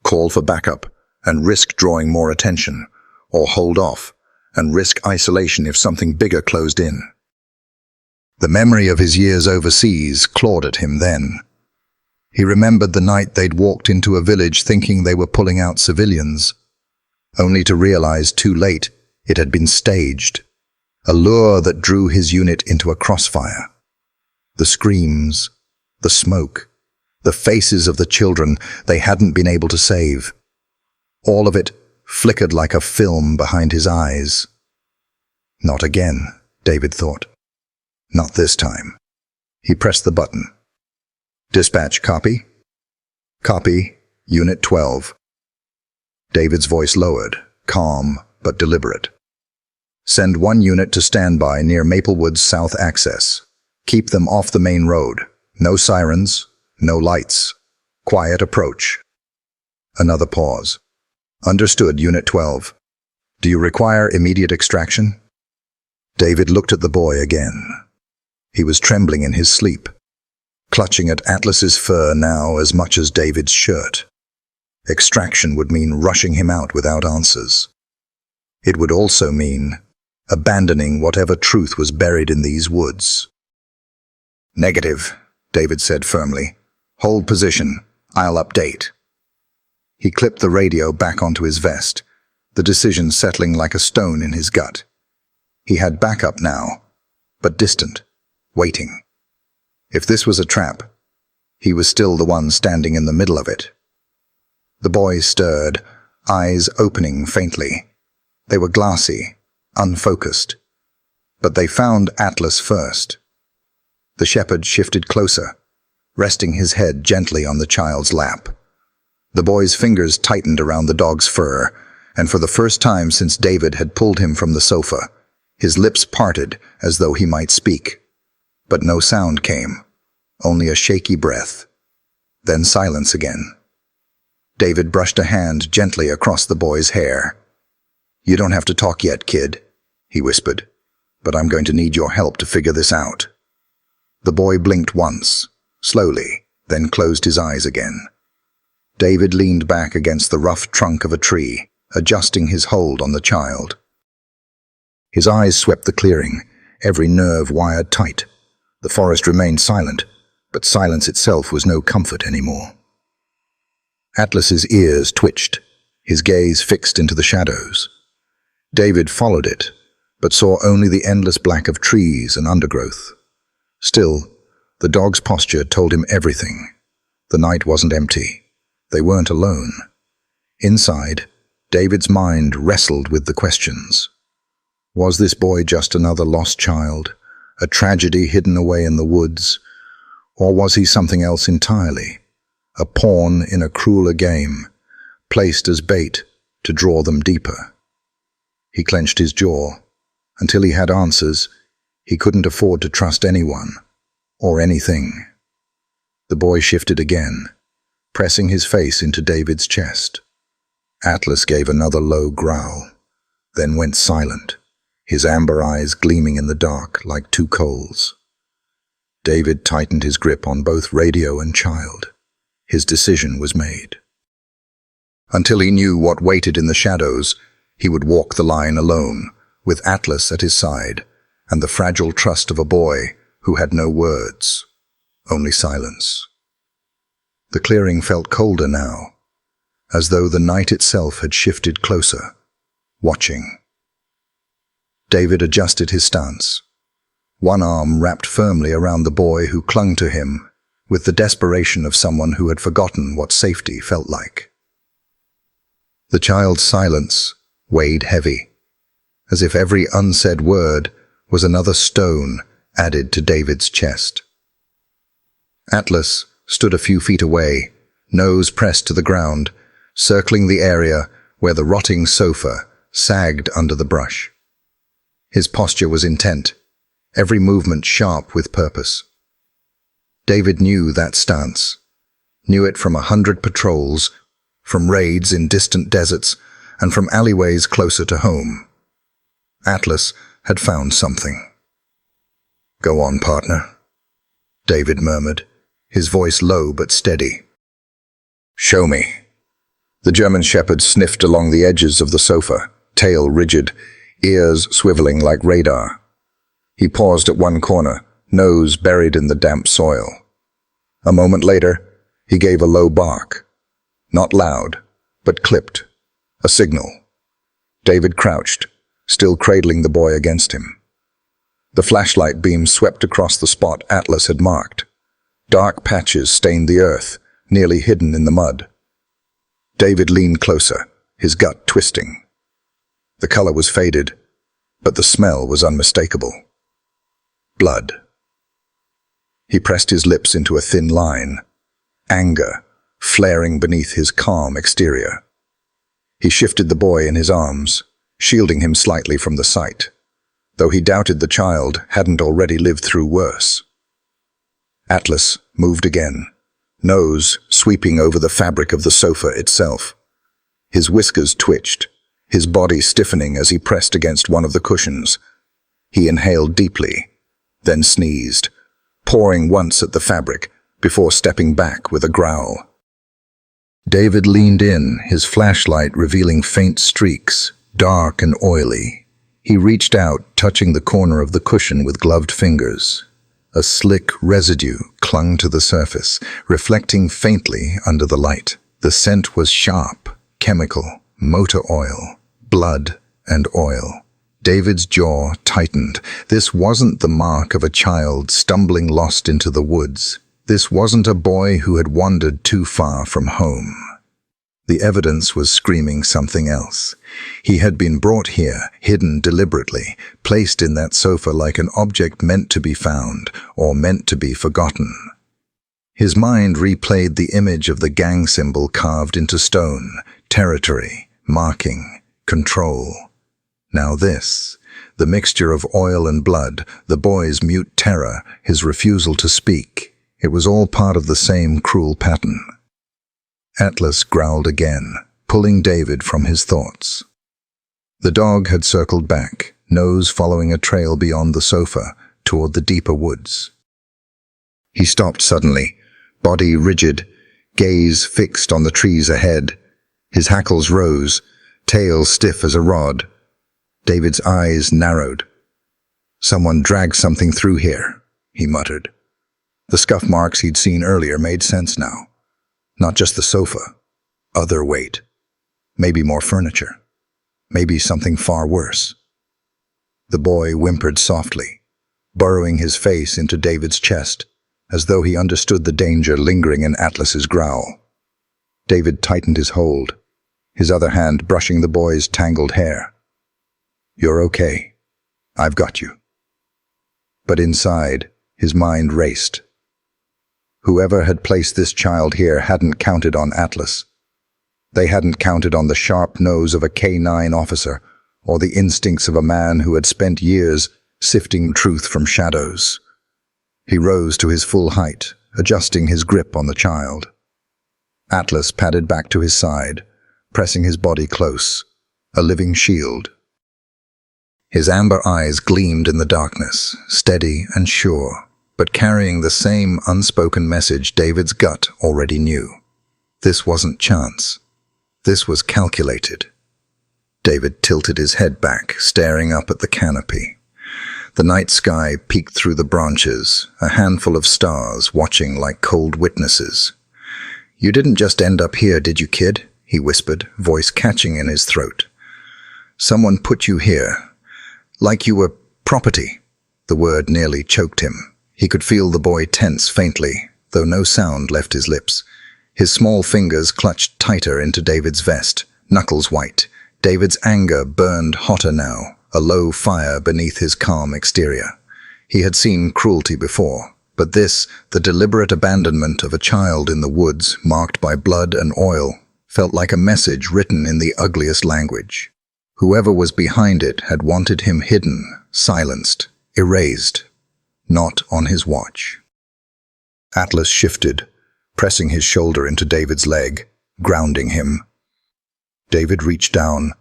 Call for backup and risk drawing more attention, or hold off and risk isolation if something bigger closed in. The memory of his years overseas clawed at him then. He remembered the night they'd walked into a village thinking they were pulling out civilians, only to realize too late it had been staged, a lure that drew his unit into a crossfire. The screams, the smoke, the faces of the children they hadn't been able to save. All of it flickered like a film behind his eyes. Not again, David thought. Not this time. He pressed the button. Dispatch, copy? Copy, Unit 12. David's voice lowered, calm but deliberate. Send one unit to standby near Maplewood's south access. Keep them off the main road. No sirens, no lights. Quiet approach. Another pause. Understood, Unit 12. Do you require immediate extraction? David looked at the boy again. He was trembling in his sleep, clutching at Atlas's fur now as much as David's shirt. Extraction would mean rushing him out without answers. It would also mean abandoning whatever truth was buried in these woods. Negative, David said firmly. Hold position. I'll update. He clipped the radio back onto his vest, the decision settling like a stone in his gut. He had backup now, but distant, waiting. If this was a trap, he was still the one standing in the middle of it. The boy stirred, eyes opening faintly. They were glassy, unfocused, but they found Atlas first. The shepherd shifted closer, resting his head gently on the child's lap. The boy's fingers tightened around the dog's fur, and for the first time since David had pulled him from the sofa, his lips parted as though he might speak. But no sound came, only a shaky breath. Then silence again. David brushed a hand gently across the boy's hair. You don't have to talk yet, kid, he whispered, but I'm going to need your help to figure this out. The boy blinked once, slowly, then closed his eyes again. David leaned back against the rough trunk of a tree, adjusting his hold on the child. His eyes swept the clearing, every nerve wired tight. The forest remained silent, but silence itself was no comfort anymore. Atlas's ears twitched, his gaze fixed into the shadows. David followed it, but saw only the endless black of trees and undergrowth. Still, the dog's posture told him everything. The night wasn't empty. They weren't alone. Inside, David's mind wrestled with the questions. Was this boy just another lost child, a tragedy hidden away in the woods, or was he something else entirely, a pawn in a crueler game, placed as bait to draw them deeper? He clenched his jaw. Until he had answers, he couldn't afford to trust anyone, or anything. The boy shifted again, pressing his face into David's chest. Atlas gave another low growl, then went silent, his amber eyes gleaming in the dark like two coals. David tightened his grip on both radio and child. His decision was made. Until he knew what waited in the shadows, he would walk the line alone, with Atlas at his side, and the fragile trust of a boy who had no words, only silence. The clearing felt colder now, as though the night itself had shifted closer, watching. David adjusted his stance, one arm wrapped firmly around the boy who clung to him with the desperation of someone who had forgotten what safety felt like. The child's silence weighed heavy, as if every unsaid word was another stone added to David's chest. Atlas stood a few feet away, nose pressed to the ground, circling the area where the rotting sofa sagged under the brush. His posture was intent, every movement sharp with purpose. David knew that stance, knew it from 100 patrols, from raids in distant deserts, and from alleyways closer to home. Atlas had found something. Go on, partner, David murmured, his voice low but steady. Show me. The German shepherd sniffed along the edges of the sofa, tail rigid, ears swiveling like radar. He paused at one corner, nose buried in the damp soil. A moment later, he gave a low bark. Not loud, but clipped. A signal. David crouched, still cradling the boy against him. The flashlight beam swept across the spot Atlas had marked. Dark patches stained the earth, nearly hidden in the mud. David leaned closer, his gut twisting. The color was faded, but the smell was unmistakable. blood. He pressed his lips into a thin line, anger flaring beneath his calm exterior. He shifted the boy in his arms, shielding him slightly from the sight, though he doubted the child hadn't already lived through worse. Atlas moved again, nose sweeping over the fabric of the sofa itself. His whiskers twitched, his body stiffening as he pressed against one of the cushions. He inhaled deeply, then sneezed, pawing once at the fabric before stepping back with a growl. David leaned in, his flashlight revealing faint streaks, dark and oily. He reached out, touching the corner of the cushion with gloved fingers. A slick residue clung to the surface, reflecting faintly under the light. The scent was sharp, chemical, motor oil, blood and oil. David's jaw tightened. This wasn't the mark of a child stumbling lost into the woods. This wasn't a boy who had wandered too far from home. The evidence was screaming something else. He had been brought here, hidden deliberately, placed in that sofa like an object meant to be found or meant to be forgotten. His mind replayed the image of the gang symbol carved into stone, territory, marking, control. Now this, the mixture of oil and blood, the boy's mute terror, his refusal to speak. It was all part of the same cruel pattern. Atlas growled again, pulling David from his thoughts. The dog had circled back, nose following a trail beyond the sofa, toward the deeper woods. He stopped suddenly, body rigid, gaze fixed on the trees ahead. His hackles rose, tail stiff as a rod. David's eyes narrowed. "Someone dragged something through here," he muttered. The scuff marks he'd seen earlier made sense now. Not just the sofa. Other weight. Maybe more furniture. Maybe something far worse. The boy whimpered softly, burrowing his face into David's chest, as though he understood the danger lingering in Atlas's growl. David tightened his hold, his other hand brushing the boy's tangled hair. "You're okay. I've got you." But inside, his mind raced. Whoever had placed this child here hadn't counted on Atlas. They hadn't counted on the sharp nose of a K-9 officer or the instincts of a man who had spent years sifting truth from shadows. He rose to his full height, adjusting his grip on the child. Atlas padded back to his side, pressing his body close, a living shield. His amber eyes gleamed in the darkness, steady and sure, but carrying the same unspoken message David's gut already knew. This wasn't chance. This was calculated. David tilted his head back, staring up at the canopy. The night sky peeked through the branches, a handful of stars watching like cold witnesses. "You didn't just end up here, did you, kid?" he whispered, voice catching in his throat. "Someone put you here, like you were property." The word nearly choked him. He could feel the boy tense faintly, though no sound left his lips. His small fingers clutched tighter into David's vest, knuckles white. David's anger burned hotter now, a low fire beneath his calm exterior. He had seen cruelty before, but this, the deliberate abandonment of a child in the woods marked by blood and oil, felt like a message written in the ugliest language. Whoever was behind it had wanted him hidden, silenced, erased. Not on his watch. Atlas shifted, pressing his shoulder into David's leg, grounding him. David reached down,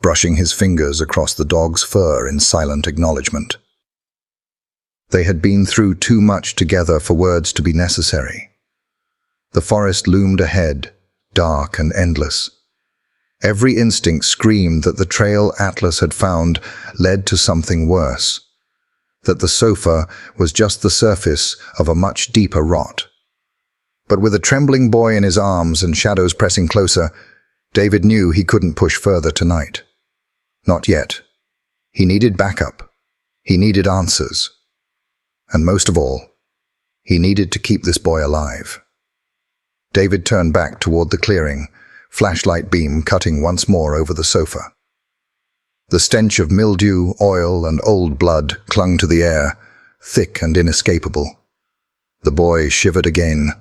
brushing his fingers across the dog's fur in silent acknowledgement. They had been through too much together for words to be necessary. The forest loomed ahead, dark and endless. Every instinct screamed that the trail Atlas had found led to something worse, that the sofa was just the surface of a much deeper rot. But with a trembling boy in his arms and shadows pressing closer, David knew he couldn't push further tonight. Not yet. He needed backup. He needed answers. And most of all, he needed to keep this boy alive. David turned back toward the clearing, flashlight beam cutting once more over the sofa. The stench of mildew, oil, and old blood clung to the air, thick and inescapable. The boy shivered again,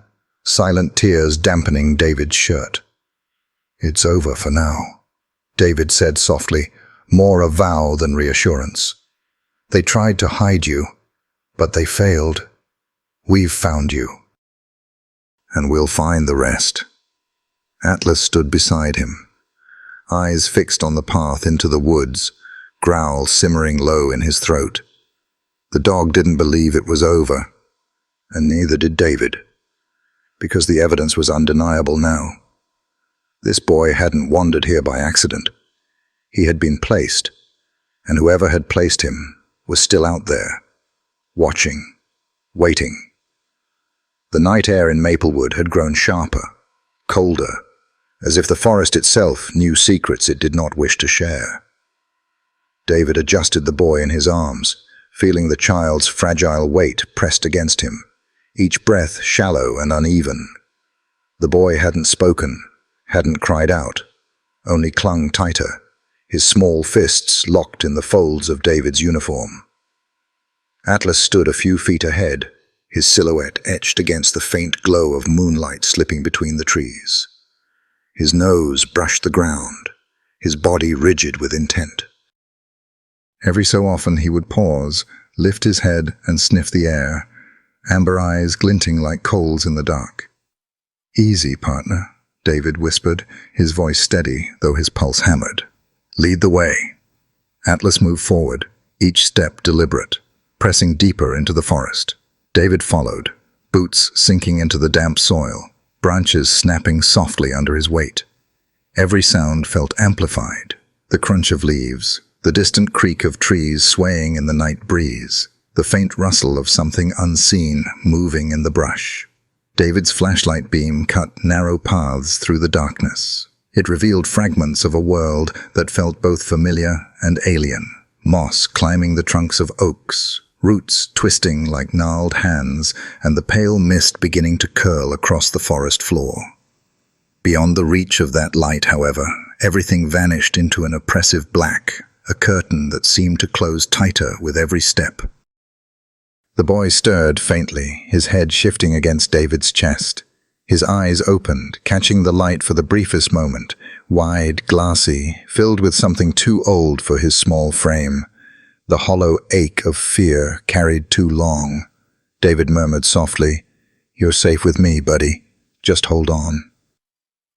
silent tears dampening David's shirt. "It's over for now," David said softly, more a vow than reassurance. "They tried to hide you, but they failed. We've found you. And we'll find the rest." Atlas stood beside him, eyes fixed on the path into the woods, growl simmering low in his throat. The dog didn't believe it was over, and neither did David, because the evidence was undeniable now. This boy hadn't wandered here by accident. He had been placed, and whoever had placed him was still out there, watching, waiting. The night air in Maplewood had grown sharper, colder, as if the forest itself knew secrets it did not wish to share. David adjusted the boy in his arms, feeling the child's fragile weight pressed against him, each breath shallow and uneven. The boy hadn't spoken, hadn't cried out, only clung tighter, his small fists locked in the folds of David's uniform. Atlas stood a few feet ahead, his silhouette etched against the faint glow of moonlight slipping between the trees. His nose brushed the ground, his body rigid with intent. Every so often he would pause, lift his head and sniff the air, amber eyes glinting like coals in the dark. "Easy, partner," David whispered, his voice steady, though his pulse hammered. "Lead the way." Atlas moved forward, each step deliberate, pressing deeper into the forest. David followed, boots sinking into the damp soil, branches snapping softly under his weight. Every sound felt amplified, the crunch of leaves, the distant creak of trees swaying in the night breeze, the faint rustle of something unseen moving in the brush. David's flashlight beam cut narrow paths through the darkness. It revealed fragments of a world that felt both familiar and alien. Moss climbing the trunks of oaks, roots twisting like gnarled hands, and the pale mist beginning to curl across the forest floor. Beyond the reach of that light, however, everything vanished into an oppressive black, a curtain that seemed to close tighter with every step. The boy stirred faintly, his head shifting against David's chest. His eyes opened, catching the light for the briefest moment, wide, glassy, filled with something too old for his small frame. The hollow ache of fear carried too long. David murmured softly, "You're safe with me, buddy. Just hold on."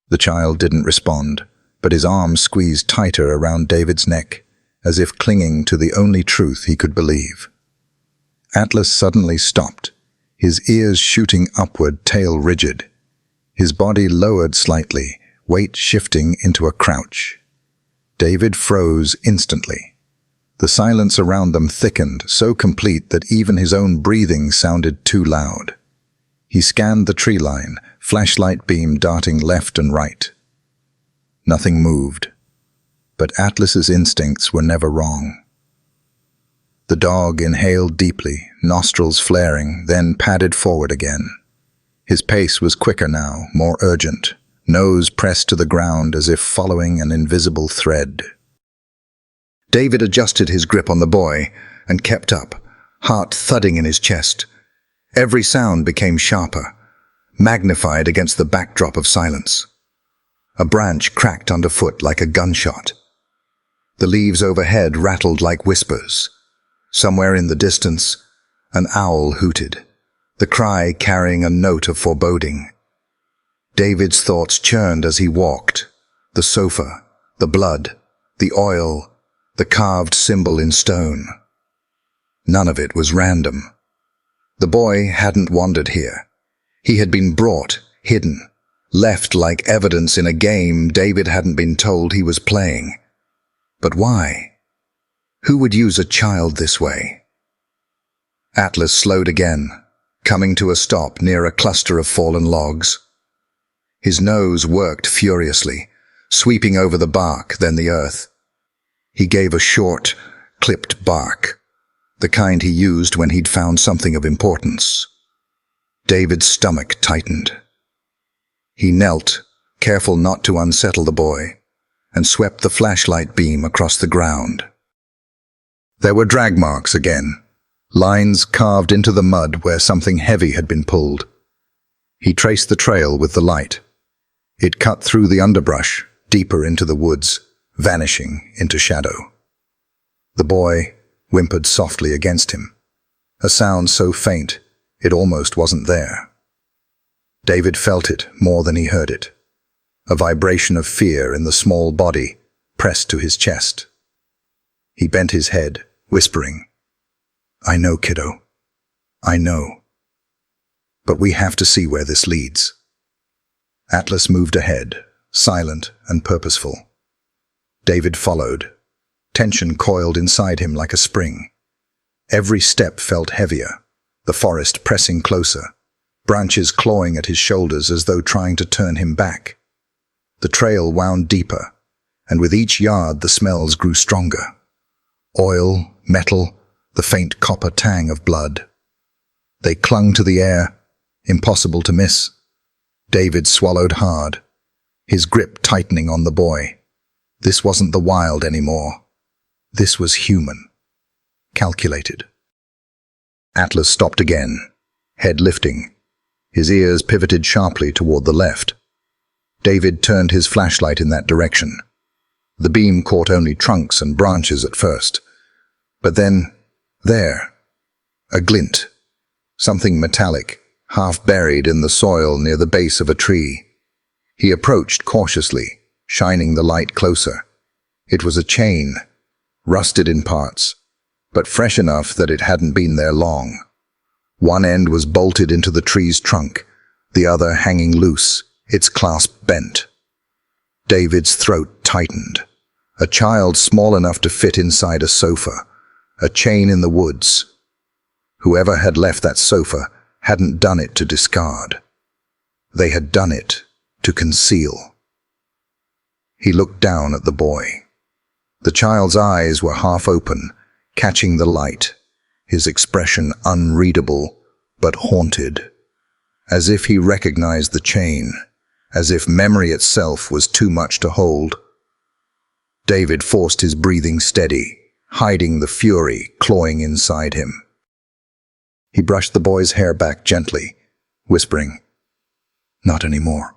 The child didn't respond, but his arms squeezed tighter around David's neck, as if clinging to the only truth he could believe. Atlas suddenly stopped, his ears shooting upward, tail rigid. His body lowered slightly, weight shifting into a crouch. David froze instantly. The silence around them thickened, so complete that even his own breathing sounded too loud. He scanned the tree line, flashlight beam darting left and right. Nothing moved, but Atlas's instincts were never wrong. The dog inhaled deeply, nostrils flaring, then padded forward again. His pace was quicker now, more urgent, nose pressed to the ground as if following an invisible thread. David adjusted his grip on the boy and kept up, heart thudding in his chest. Every sound became sharper, magnified against the backdrop of silence. A branch cracked underfoot like a gunshot. The leaves overhead rattled like whispers. Somewhere in the distance, an owl hooted, the cry carrying a note of foreboding. David's thoughts churned as he walked. The sofa, the blood, the oil, the carved symbol in stone. None of it was random. The boy hadn't wandered here. He had been brought, hidden, left like evidence in a game David hadn't been told he was playing. But why? Who would use a child this way? Atlas slowed again, coming to a stop near a cluster of fallen logs. His nose worked furiously, sweeping over the bark, then the earth. He gave a short, clipped bark, the kind he used when he'd found something of importance. David's stomach tightened. He knelt, careful not to unsettle the boy, and swept the flashlight beam across the ground. There were drag marks again, lines carved into the mud where something heavy had been pulled. He traced the trail with the light. It cut through the underbrush, deeper into the woods, vanishing into shadow. The boy whimpered softly against him, a sound so faint it almost wasn't there. David felt it more than he heard it, a vibration of fear in the small body pressed to his chest. He bent his head, whispering, "I know, kiddo. I know. But we have to see where this leads." Atlas moved ahead, silent and purposeful. David followed. Tension coiled inside him like a spring. Every step felt heavier, the forest pressing closer, branches clawing at his shoulders as though trying to turn him back. The trail wound deeper, and with each yard the smells grew stronger. Oil, metal, the faint copper tang of blood. They clung to the air, impossible to miss. David swallowed hard, his grip tightening on the boy. This wasn't the wild anymore. This was human, calculated. Atlas stopped again, head lifting. His ears pivoted sharply toward the left. David turned his flashlight in that direction. The beam caught only trunks and branches at first. But then, there, a glint, something metallic, half buried in the soil near the base of a tree. He approached cautiously, shining the light closer. It was a chain, rusted in parts, but fresh enough that it hadn't been there long. One end was bolted into the tree's trunk, the other hanging loose, its clasp bent. David's throat tightened. A child small enough to fit inside a sofa, a chain in the woods. Whoever had left that sofa hadn't done it to discard. They had done it to conceal. He looked down at the boy. The child's eyes were half open, catching the light, his expression unreadable but haunted, as if he recognized the chain, as if memory itself was too much to hold. David forced his breathing steady, hiding the fury clawing inside him. He brushed the boy's hair back gently, whispering, "Not anymore.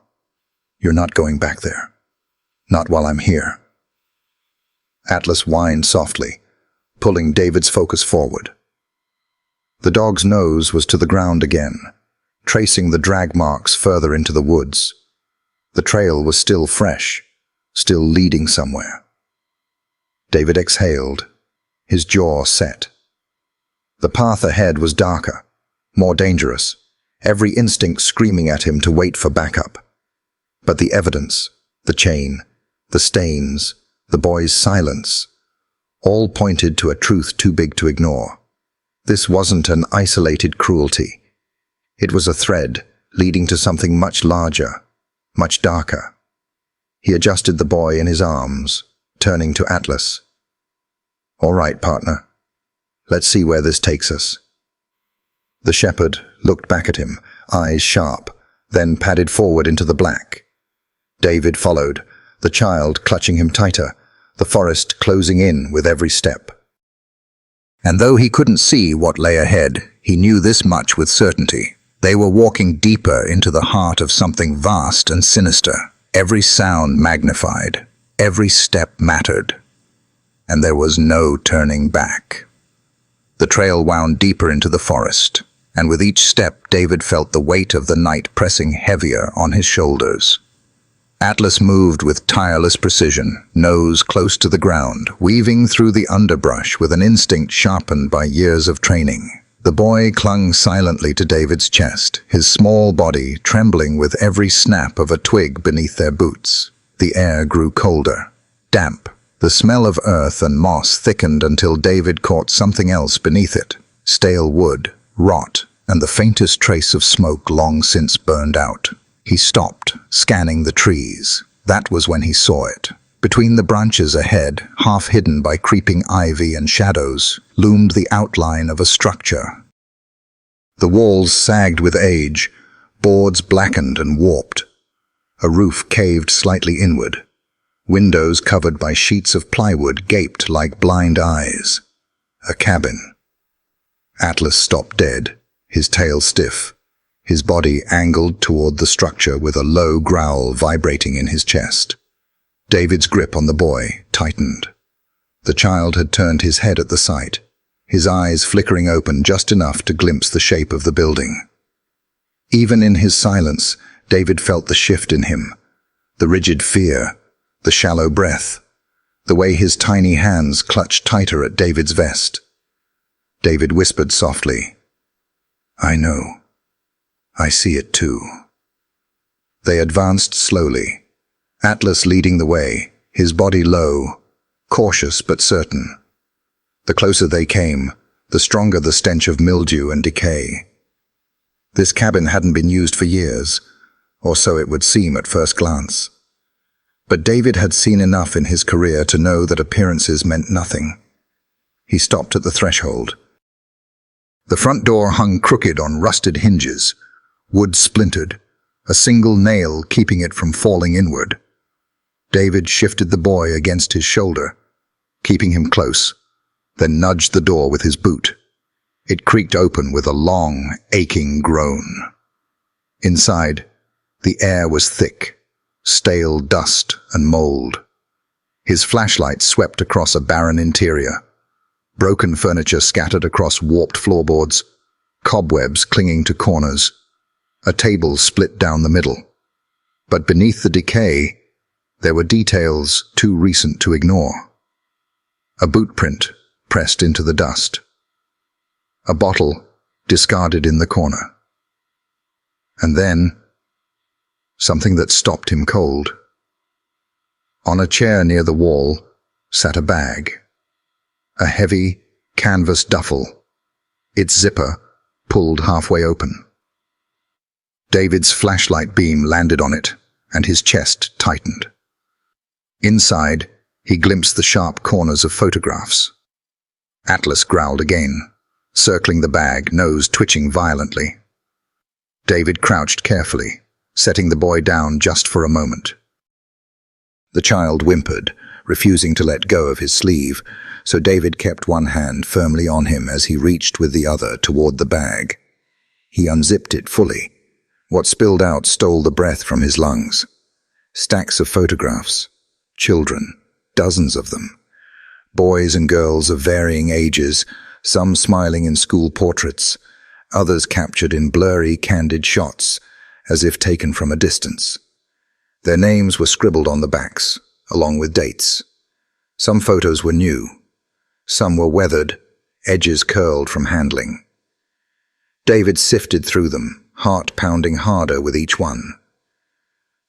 You're not going back there. Not while I'm here." Atlas whined softly, pulling David's focus forward. The dog's nose was to the ground again, tracing the drag marks further into the woods. The trail was still fresh, still leading somewhere. David exhaled, his jaw set. The path ahead was darker, more dangerous, every instinct screaming at him to wait for backup. But the evidence, the chain, the stains, the boy's silence, all pointed to a truth too big to ignore. This wasn't an isolated cruelty. It was a thread leading to something much larger, much darker. He adjusted the boy in his arms, turning to Atlas. "All right, partner. Let's see where this takes us." The shepherd looked back at him, eyes sharp, then padded forward into the black. David followed, the child clutching him tighter, the forest closing in with every step. And though he couldn't see what lay ahead, he knew this much with certainty. They were walking deeper into the heart of something vast and sinister. Every sound magnified, every step mattered, and there was no turning back. The trail wound deeper into the forest, and with each step David felt the weight of the night pressing heavier on his shoulders. Atlas moved with tireless precision, nose close to the ground, weaving through the underbrush with an instinct sharpened by years of training. The boy clung silently to David's chest, his small body trembling with every snap of a twig beneath their boots. The air grew colder, damp. The smell of earth and moss thickened until David caught something else beneath it: stale wood, rot, and the faintest trace of smoke long since burned out. He stopped, scanning the trees. That was when he saw it. Between the branches ahead, half hidden by creeping ivy and shadows, loomed the outline of a structure. The walls sagged with age, boards blackened and warped. A roof caved slightly inward. Windows covered by sheets of plywood gaped like blind eyes. A cabin. Atlas stopped dead, his tail stiff, his body angled toward the structure with a low growl vibrating in his chest. David's grip on the boy tightened. The child had turned his head at the sight, his eyes flickering open just enough to glimpse the shape of the building. Even in his silence, David felt the shift in him, the rigid fear, the shallow breath, the way his tiny hands clutched tighter at David's vest. David whispered softly, "I know. I see it too." They advanced slowly, Atlas leading the way, his body low, cautious but certain. The closer they came, the stronger the stench of mildew and decay. This cabin hadn't been used for years, or so it would seem at first glance. But David had seen enough in his career to know that appearances meant nothing. He stopped at the threshold. The front door hung crooked on rusted hinges, wood splintered, a single nail keeping it from falling inward. David shifted the boy against his shoulder, keeping him close, then nudged the door with his boot. It creaked open with a long, aching groan. Inside, the air was thick, stale dust and mold. His flashlight swept across a barren interior, broken furniture scattered across warped floorboards, cobwebs clinging to corners, a table split down the middle. But beneath the decay, there were details too recent to ignore. A boot print pressed into the dust. A bottle discarded in the corner. And then, something that stopped him cold. On a chair near the wall sat a bag. A heavy, canvas duffel, its zipper pulled halfway open. David's flashlight beam landed on it, and his chest tightened. Inside, he glimpsed the sharp corners of photographs. Atlas growled again, circling the bag, nose twitching violently. David crouched carefully, setting the boy down just for a moment. The child whimpered, refusing to let go of his sleeve, so David kept one hand firmly on him as he reached with the other toward the bag. He unzipped it fully. What spilled out stole the breath from his lungs. Stacks of photographs. Children, dozens of them. Boys and girls of varying ages, some smiling in school portraits, others captured in blurry, candid shots, as if taken from a distance. Their names were scribbled on the backs, along with dates. Some photos were new. Some were weathered, edges curled from handling. David sifted through them, heart pounding harder with each one.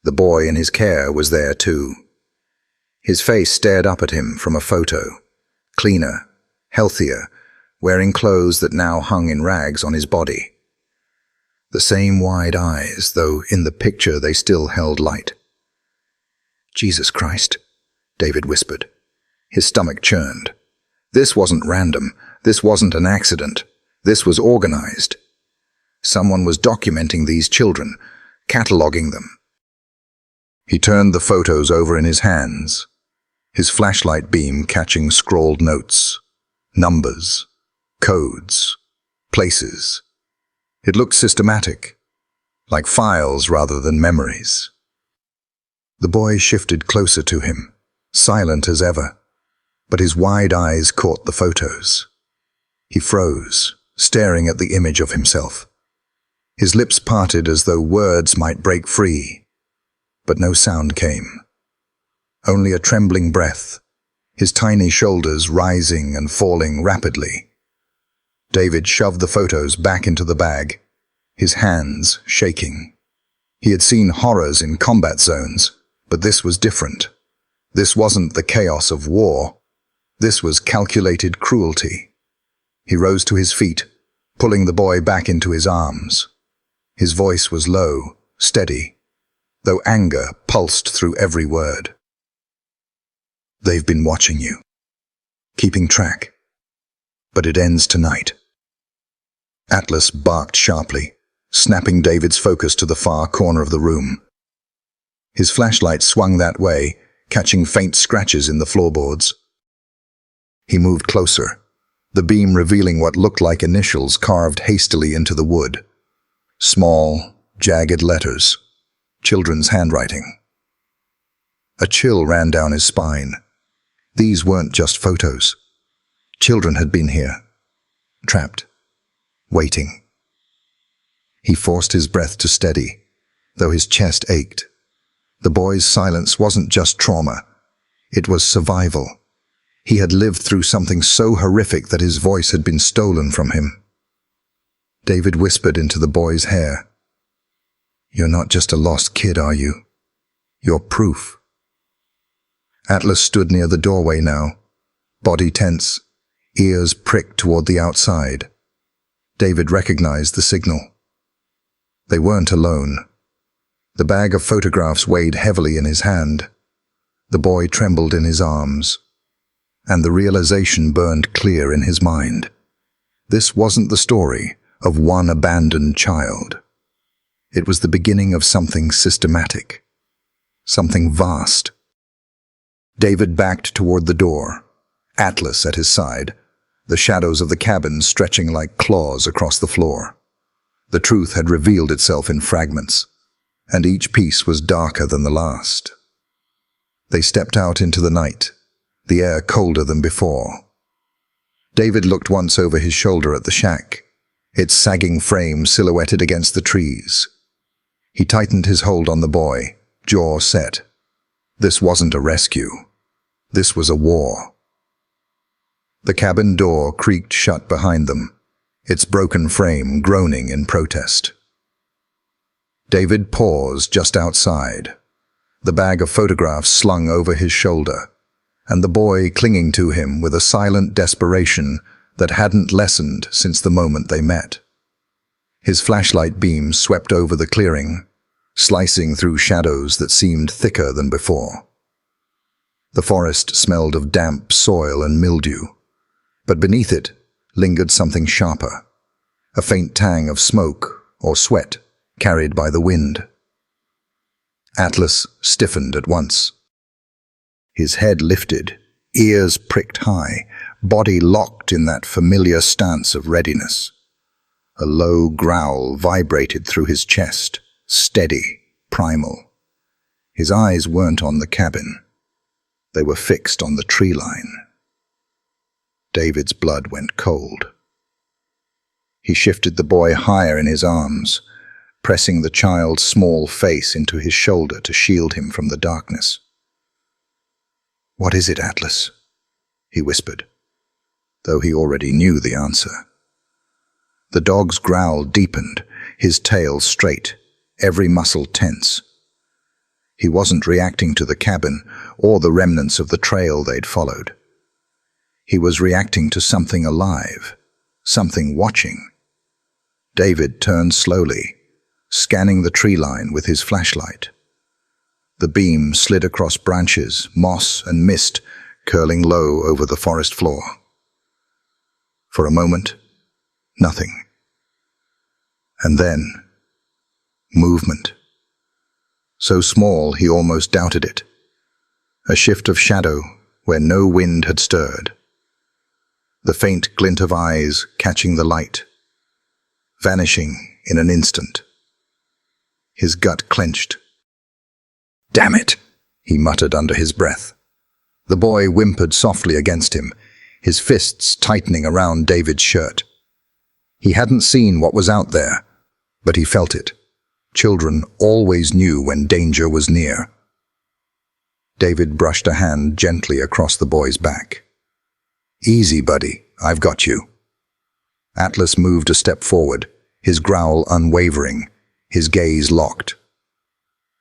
The boy in his care was there too. His face stared up at him from a photo, cleaner, healthier, wearing clothes that now hung in rags on his body. The same wide eyes, though in the picture they still held light. "Jesus Christ," David whispered. His stomach churned. This wasn't random. This wasn't an accident. This was organized. Someone was documenting these children, cataloging them. He turned the photos over in his hands, his flashlight beam catching scrawled notes, numbers, codes, places. It looked systematic, like files rather than memories. The boy shifted closer to him, silent as ever, but his wide eyes caught the photos. He froze, staring at the image of himself. His lips parted as though words might break free, but no sound came. Only a trembling breath, his tiny shoulders rising and falling rapidly. David shoved the photos back into the bag, his hands shaking. He had seen horrors in combat zones, but this was different. This wasn't the chaos of war. This was calculated cruelty. He rose to his feet, pulling the boy back into his arms. His voice was low, steady, though anger pulsed through every word. "They've been watching you, keeping track, but it ends tonight." Atlas barked sharply, snapping David's focus to the far corner of the room. His flashlight swung that way, catching faint scratches in the floorboards. He moved closer, the beam revealing what looked like initials carved hastily into the wood. Small, jagged letters. Children's handwriting. A chill ran down his spine. These weren't just photos. Children had been here. Trapped. Waiting. He forced his breath to steady, though his chest ached. The boy's silence wasn't just trauma. It was survival. He had lived through something so horrific that his voice had been stolen from him. David whispered into the boy's hair. "You're not just a lost kid, are you? You're proof." Atlas stood near the doorway now, body tense, ears pricked toward the outside. David recognized the signal. They weren't alone. The bag of photographs weighed heavily in his hand. The boy trembled in his arms, and the realization burned clear in his mind. This wasn't the story of one abandoned child. It was the beginning of something systematic, something vast. David backed toward the door, Atlas at his side, the shadows of the cabin stretching like claws across the floor. The truth had revealed itself in fragments, and each piece was darker than the last. They stepped out into the night, the air colder than before. David looked once over his shoulder at the shack, its sagging frame silhouetted against the trees. He tightened his hold on the boy, jaw set. This wasn't a rescue. This was a war. The cabin door creaked shut behind them, its broken frame groaning in protest. David paused just outside, the bag of photographs slung over his shoulder, and the boy clinging to him with a silent desperation that hadn't lessened since the moment they met. His flashlight beam swept over the clearing, slicing through shadows that seemed thicker than before. The forest smelled of damp soil and mildew, but beneath it lingered something sharper, a faint tang of smoke or sweat carried by the wind. Atlas stiffened at once. His head lifted, ears pricked high, body locked in that familiar stance of readiness. A low growl vibrated through his chest, steady, primal. His eyes weren't on the cabin. They were fixed on the tree line. David's blood went cold. He shifted the boy higher in his arms, pressing the child's small face into his shoulder to shield him from the darkness. "What is it, Atlas?" he whispered, though he already knew the answer. The dog's growl deepened, his tail straight, every muscle tense. He wasn't reacting to the cabin or the remnants of the trail they'd followed. He was reacting to something alive, something watching. David turned slowly, scanning the tree line with his flashlight. The beam slid across branches, moss and mist curling low over the forest floor. For a moment, nothing. And then, movement. So small he almost doubted it. A shift of shadow where no wind had stirred. The faint glint of eyes catching the light, vanishing in an instant. His gut clenched. "Damn it," he muttered under his breath. The boy whimpered softly against him, his fists tightening around David's shirt. He hadn't seen what was out there, but he felt it. Children always knew when danger was near. David brushed a hand gently across the boy's back. "Easy, buddy, I've got you." Atlas moved a step forward, his growl unwavering, his gaze locked.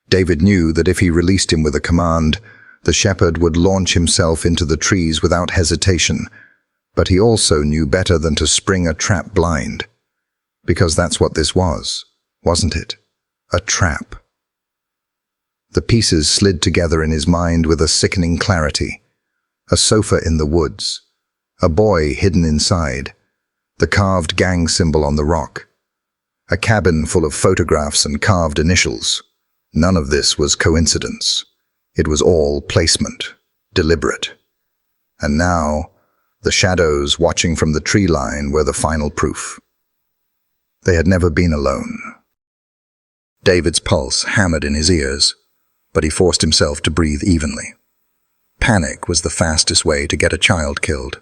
David knew that if he released him with a command, the shepherd would launch himself into the trees without hesitation, but he also knew better than to spring a trap blind. Because that's what this was, wasn't it? A trap. The pieces slid together in his mind with a sickening clarity. A sofa in the woods, a boy hidden inside, the carved gang symbol on the rock, a cabin full of photographs and carved initials. None of this was coincidence. It was all placement, deliberate. And now, The shadows watching from the tree line were the final proof. They had never been alone. David's pulse hammered in his ears, but he forced himself to breathe evenly. Panic was the fastest way to get a child killed.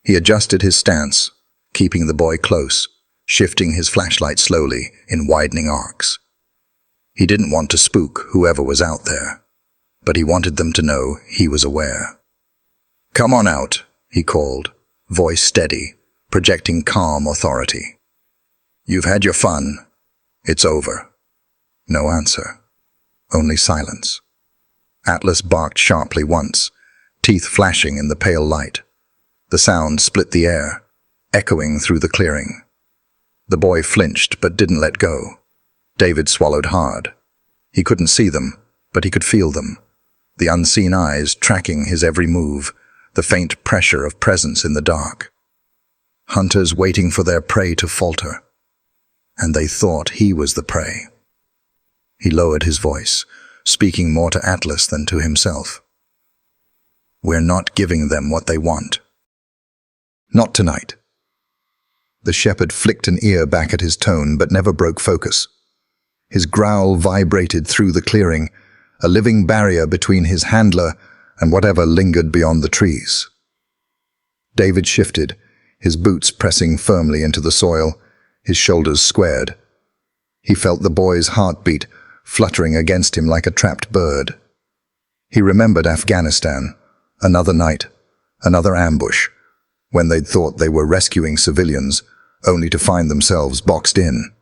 He adjusted his stance, keeping the boy close, shifting his flashlight slowly in widening arcs. He didn't want to spook whoever was out there, but he wanted them to know he was aware. "Come on out," he called, voice steady, projecting calm authority. "You've had your fun. It's over." No answer. Only silence. Atlas barked sharply once, teeth flashing in the pale light. The sound split the air, echoing through the clearing. The boy flinched but didn't let go. David swallowed hard. He couldn't see them, but he could feel them. The unseen eyes tracking his every move, the faint pressure of presence in the dark. Hunters waiting for their prey to falter. And they thought he was the prey. He lowered his voice, speaking more to Atlas than to himself. "We're not giving them what they want. Not tonight." The shepherd flicked an ear back at his tone, but never broke focus. His growl vibrated through the clearing, a living barrier between his handler and whatever lingered beyond the trees. David shifted, his boots pressing firmly into the soil, his shoulders squared. He felt the boy's heartbeat fluttering against him like a trapped bird. He remembered Afghanistan, another night, another ambush, when they'd thought they were rescuing civilians, only to find themselves boxed in.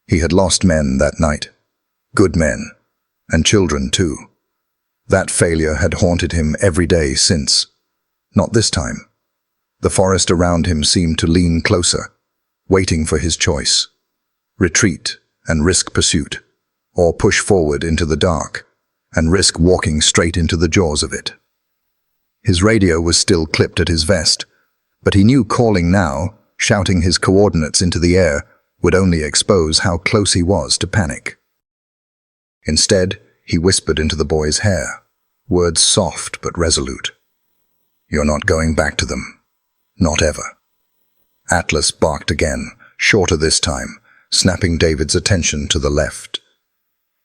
He had lost men that night, good men, and children too. That failure had haunted him every day since. Not this time. The forest around him seemed to lean closer, waiting for his choice. Retreat and risk pursuit, or push forward into the dark and risk walking straight into the jaws of it. His radio was still clipped at his vest, but he knew calling now, shouting his coordinates into the air, would only expose how close he was to panic. Instead, he whispered into the boy's hair, words soft but resolute. "You're not going back to them. Not ever." Atlas barked again, shorter this time, snapping David's attention to the left.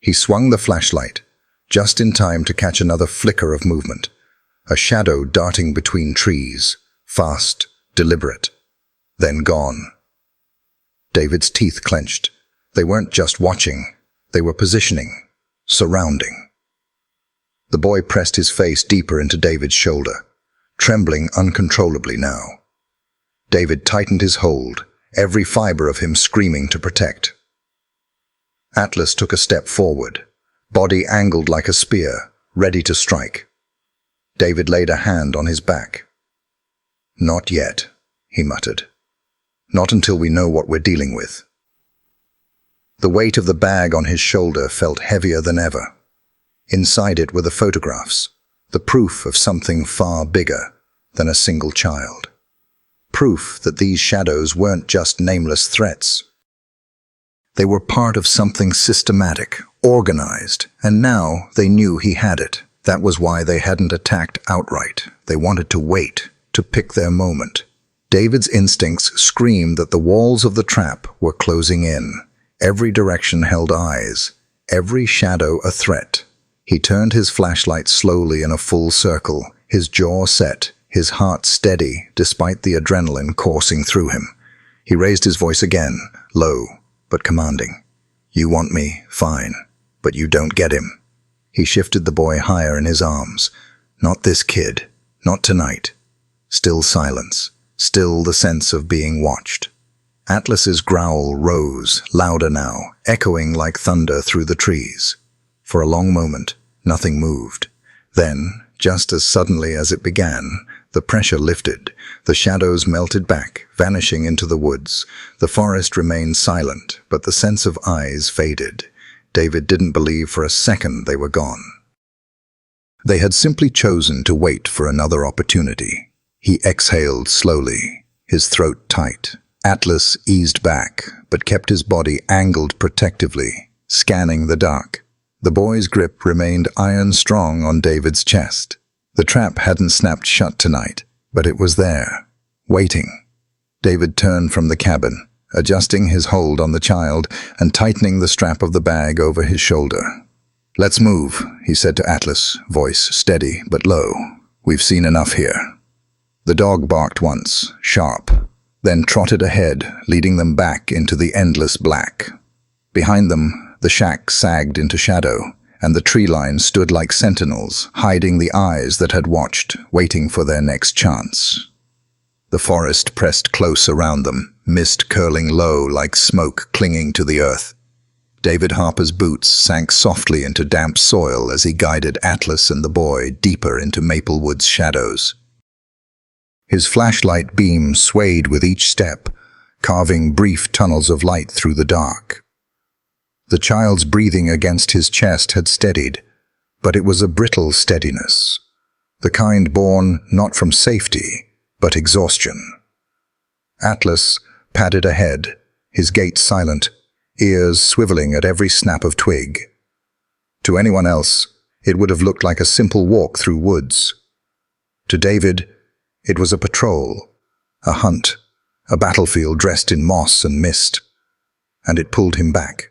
He swung the flashlight, just in time to catch another flicker of movement, a shadow darting between trees, fast, deliberate, then gone. David's teeth clenched. They weren't just watching, they were positioning, surrounding. The boy pressed his face deeper into David's shoulder, trembling uncontrollably now. David tightened his hold, every fiber of him screaming to protect. Atlas took a step forward, body angled like a spear, ready to strike. David laid a hand on his back. "Not yet," he muttered. "Not until we know what we're dealing with." The weight of the bag on his shoulder felt heavier than ever. Inside it were the photographs, the proof of something far bigger than a single child. Proof that these shadows weren't just nameless threats. They were part of something systematic, organized, and now they knew he had it. That was why they hadn't attacked outright. They wanted to wait, to pick their moment. David's instincts screamed that the walls of the trap were closing in. Every direction held eyes, every shadow a threat. He turned his flashlight slowly in a full circle, his jaw set, his heart steady despite the adrenaline coursing through him. He raised his voice again, low but commanding. "You want me, fine, but you don't get him." He shifted the boy higher in his arms. "Not this kid, not tonight." Still silence, still the sense of being watched. Atlas's growl rose, louder now, echoing like thunder through the trees. For a long moment, nothing moved. Then, just as suddenly as it began, the pressure lifted. The shadows melted back, vanishing into the woods. The forest remained silent, but the sense of eyes faded. David didn't believe for a second they were gone. They had simply chosen to wait for another opportunity. He exhaled slowly, his throat tight. Atlas eased back, but kept his body angled protectively, scanning the dark. The boy's grip remained iron-strong on David's chest. The trap hadn't snapped shut tonight, But it was there, waiting. David turned from the cabin, adjusting his hold on the child and tightening the strap of the bag over his shoulder. "Let's move," he said to Atlas, voice steady but low. "We've seen enough here." The dog barked once, sharp, then trotted ahead, leading them back into the endless black. Behind them, the shack sagged into shadow, and the tree lines stood like sentinels, hiding the eyes that had watched, waiting for their next chance. The forest pressed close around them, mist curling low like smoke clinging to the earth. David Harper's boots sank softly into damp soil as he guided Atlas and the boy deeper into Maplewood's shadows. His flashlight beam swayed with each step, carving brief tunnels of light through the dark. The child's breathing against his chest had steadied, but it was a brittle steadiness, the kind born not from safety, but exhaustion. Atlas padded ahead, his gait silent, ears swiveling at every snap of twig. To anyone else, it would have looked like a simple walk through woods. To David, it was a patrol, a hunt, a battlefield dressed in moss and mist, and it pulled him back.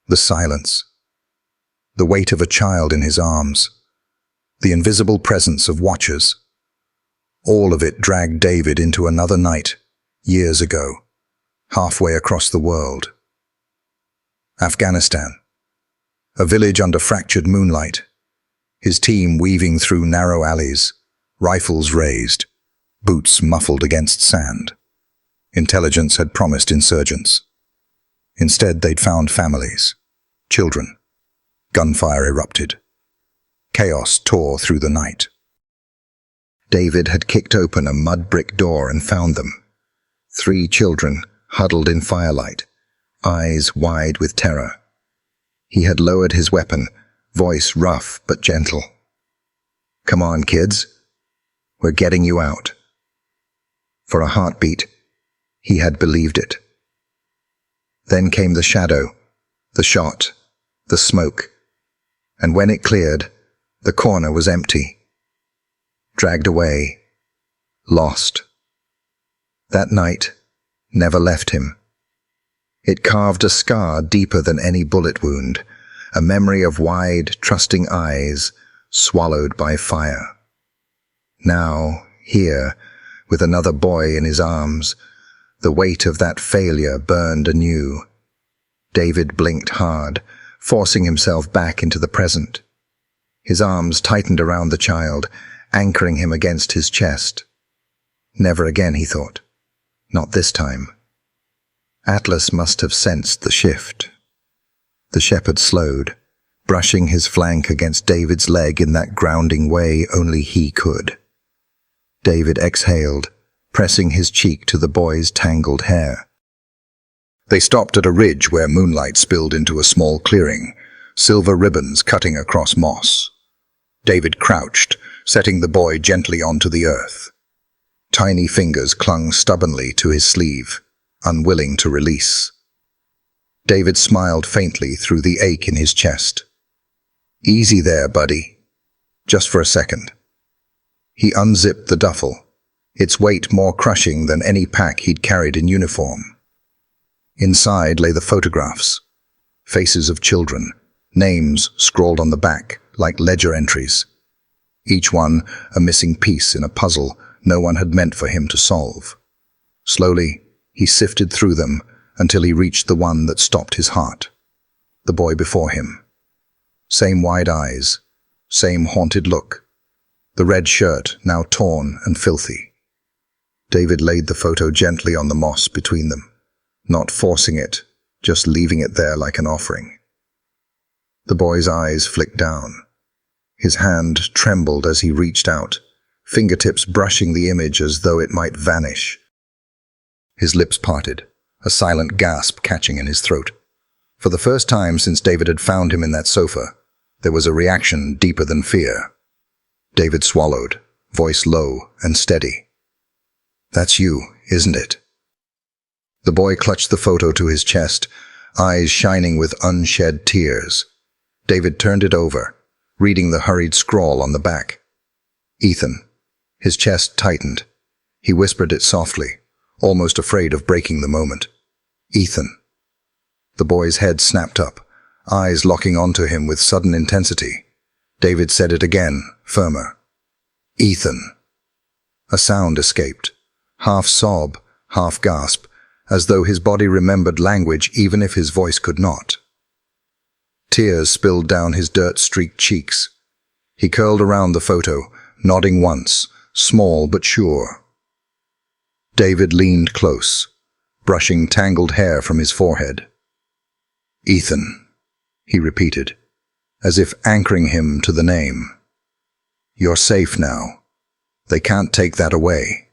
The silence, the weight of a child in his arms, the invisible presence of watchers. All of it dragged David into another night, years ago, halfway across the world. Afghanistan, a village under fractured moonlight, his team weaving through narrow alleys, rifles raised, boots muffled against sand. Intelligence had promised insurgents. Instead, they'd found families, children. Gunfire erupted. Chaos tore through the night. David had kicked open a mud brick door and found them. 3 children huddled in firelight, eyes wide with terror. He had lowered his weapon, voice rough but gentle. "Come on, kids. We're getting you out." For a heartbeat, he had believed it. Then came the shadow, the shot, the smoke, and when it cleared, the corner was empty. Dragged away, lost. That night never left him. It carved a scar deeper than any bullet wound, a memory of wide, trusting eyes swallowed by fire. Now, here, with another boy in his arms, the weight of that failure burned anew. David blinked hard, forcing himself back into the present. His arms tightened around the child, anchoring him against his chest. Never again, he thought. Not this time. Atlas must have sensed the shift. The shepherd slowed, brushing his flank against David's leg in that grounding way only he could. David exhaled, pressing his cheek to the boy's tangled hair. They stopped at a ridge where moonlight spilled into a small clearing, silver ribbons cutting across moss. David crouched, setting the boy gently onto the earth. Tiny fingers clung stubbornly to his sleeve, unwilling to release. David smiled faintly through the ache in his chest. "Easy there, buddy. Just for a second." He unzipped the duffel, its weight more crushing than any pack he'd carried in uniform. Inside lay the photographs, faces of children, names scrawled on the back like ledger entries. Each one a missing piece in a puzzle no one had meant for him to solve. Slowly, he sifted through them until he reached the one that stopped his heart. The boy before him. Same wide eyes, same haunted look. The red shirt now torn and filthy. David laid the photo gently on the moss between them, not forcing it, just leaving it there like an offering. The boy's eyes flicked down. His hand trembled as he reached out, fingertips brushing the image as though it might vanish. His lips parted, a silent gasp catching in his throat. For the first time since David had found him in that sofa, there was a reaction deeper than fear. David swallowed, voice low and steady. "That's you, isn't it?" The boy clutched the photo to his chest, eyes shining with unshed tears. David turned it over, reading the hurried scrawl on the back. "Ethan." His chest tightened. He whispered it softly, almost afraid of breaking the moment. "Ethan." The boy's head snapped up, eyes locking onto him with sudden intensity. David said it again, firmer. "Ethan." A sound escaped, half sob, half gasp, as though his body remembered language even if his voice could not. Tears spilled down his dirt-streaked cheeks. He curled around the photo, nodding once, small but sure. David leaned close, brushing tangled hair from his forehead. "Ethan," he repeated, as if anchoring him to the name. "You're safe now. They can't take that away."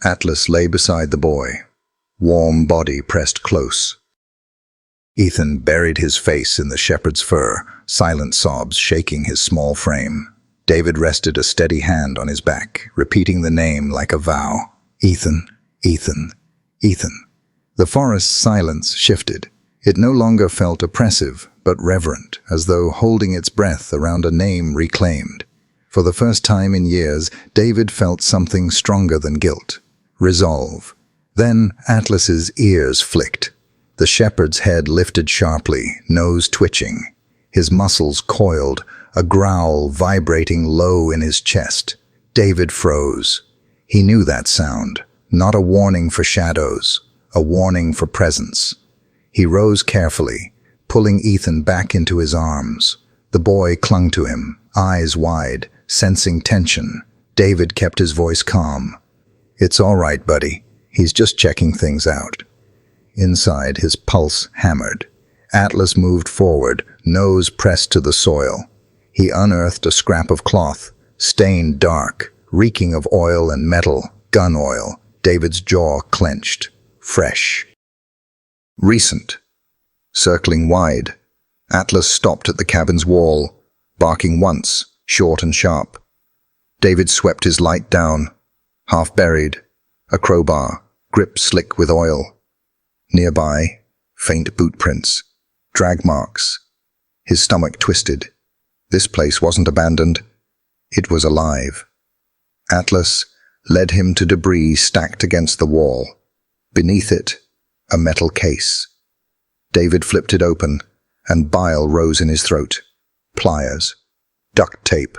Atlas lay beside the boy, warm body pressed close. Ethan buried his face in the shepherd's fur, silent sobs shaking his small frame. David rested a steady hand on his back, repeating the name like a vow. "Ethan, Ethan, Ethan." The forest's silence shifted. It no longer felt oppressive, but reverent, as though holding its breath around a name reclaimed. For the first time in years, David felt something stronger than guilt. Resolve. Then Atlas's ears flicked. The shepherd's head lifted sharply, nose twitching. His muscles coiled, a growl vibrating low in his chest. David froze. He knew that sound, not a warning for shadows, a warning for presence. He rose carefully, pulling Ethan back into his arms. The boy clung to him, eyes wide, sensing tension. David kept his voice calm. "It's all right, buddy. He's just checking things out." Inside, his pulse hammered. Atlas moved forward, nose pressed to the soil. He unearthed a scrap of cloth, stained dark, reeking of oil and metal, gun oil. David's jaw clenched. Fresh. Recent. Circling wide. Atlas stopped at the cabin's wall, barking once, short and sharp. David swept his light down, half buried, a crowbar, grip slick with oil. Nearby, faint boot prints, drag marks. His stomach twisted. This place wasn't abandoned. It was alive. Atlas led him to debris stacked against the wall. Beneath it, a metal case. David flipped it open, and bile rose in his throat. Pliers. Duct tape.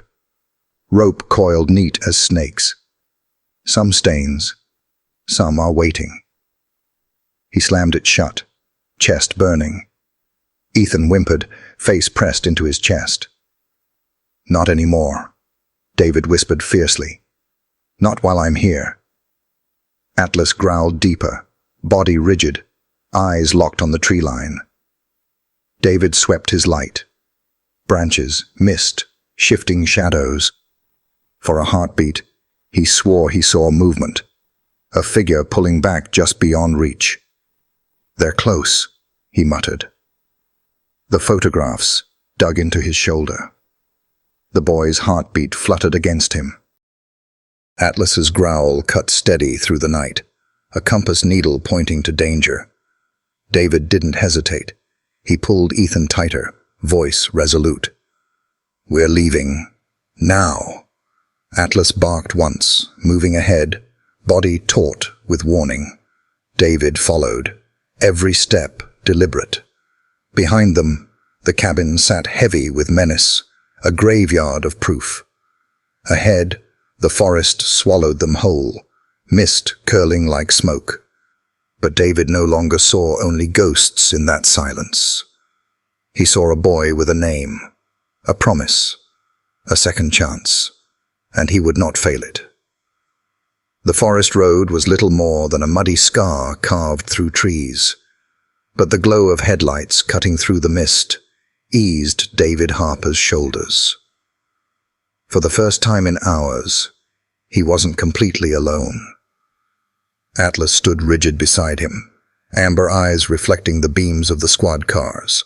Rope coiled neat as snakes. Some stains. Some are waiting. He slammed it shut, chest burning. Ethan whimpered, face pressed into his chest. "Not anymore," David whispered fiercely. "Not while I'm here." Atlas growled deeper, body rigid, eyes locked on the tree line. David swept his light. Branches, mist, shifting shadows. For a heartbeat, he swore he saw movement, a figure pulling back just beyond reach. "They're close," he muttered. The photographs dug into his shoulder. The boy's heartbeat fluttered against him. Atlas's growl cut steady through the night, a compass needle pointing to danger. David didn't hesitate. He pulled Ethan tighter, voice resolute. "We're leaving. Now." Atlas barked once, moving ahead, body taut with warning. David followed, every step deliberate. Behind them, the cabin sat heavy with menace, a graveyard of proof. Ahead, the forest swallowed them whole, mist curling like smoke. But David no longer saw only ghosts in that silence. He saw a boy with a name, a promise, a second chance, and he would not fail it. The forest road was little more than a muddy scar carved through trees, but the glow of headlights cutting through the mist eased David Harper's shoulders. For the first time in hours, he wasn't completely alone. Atlas stood rigid beside him, amber eyes reflecting the beams of the squad cars.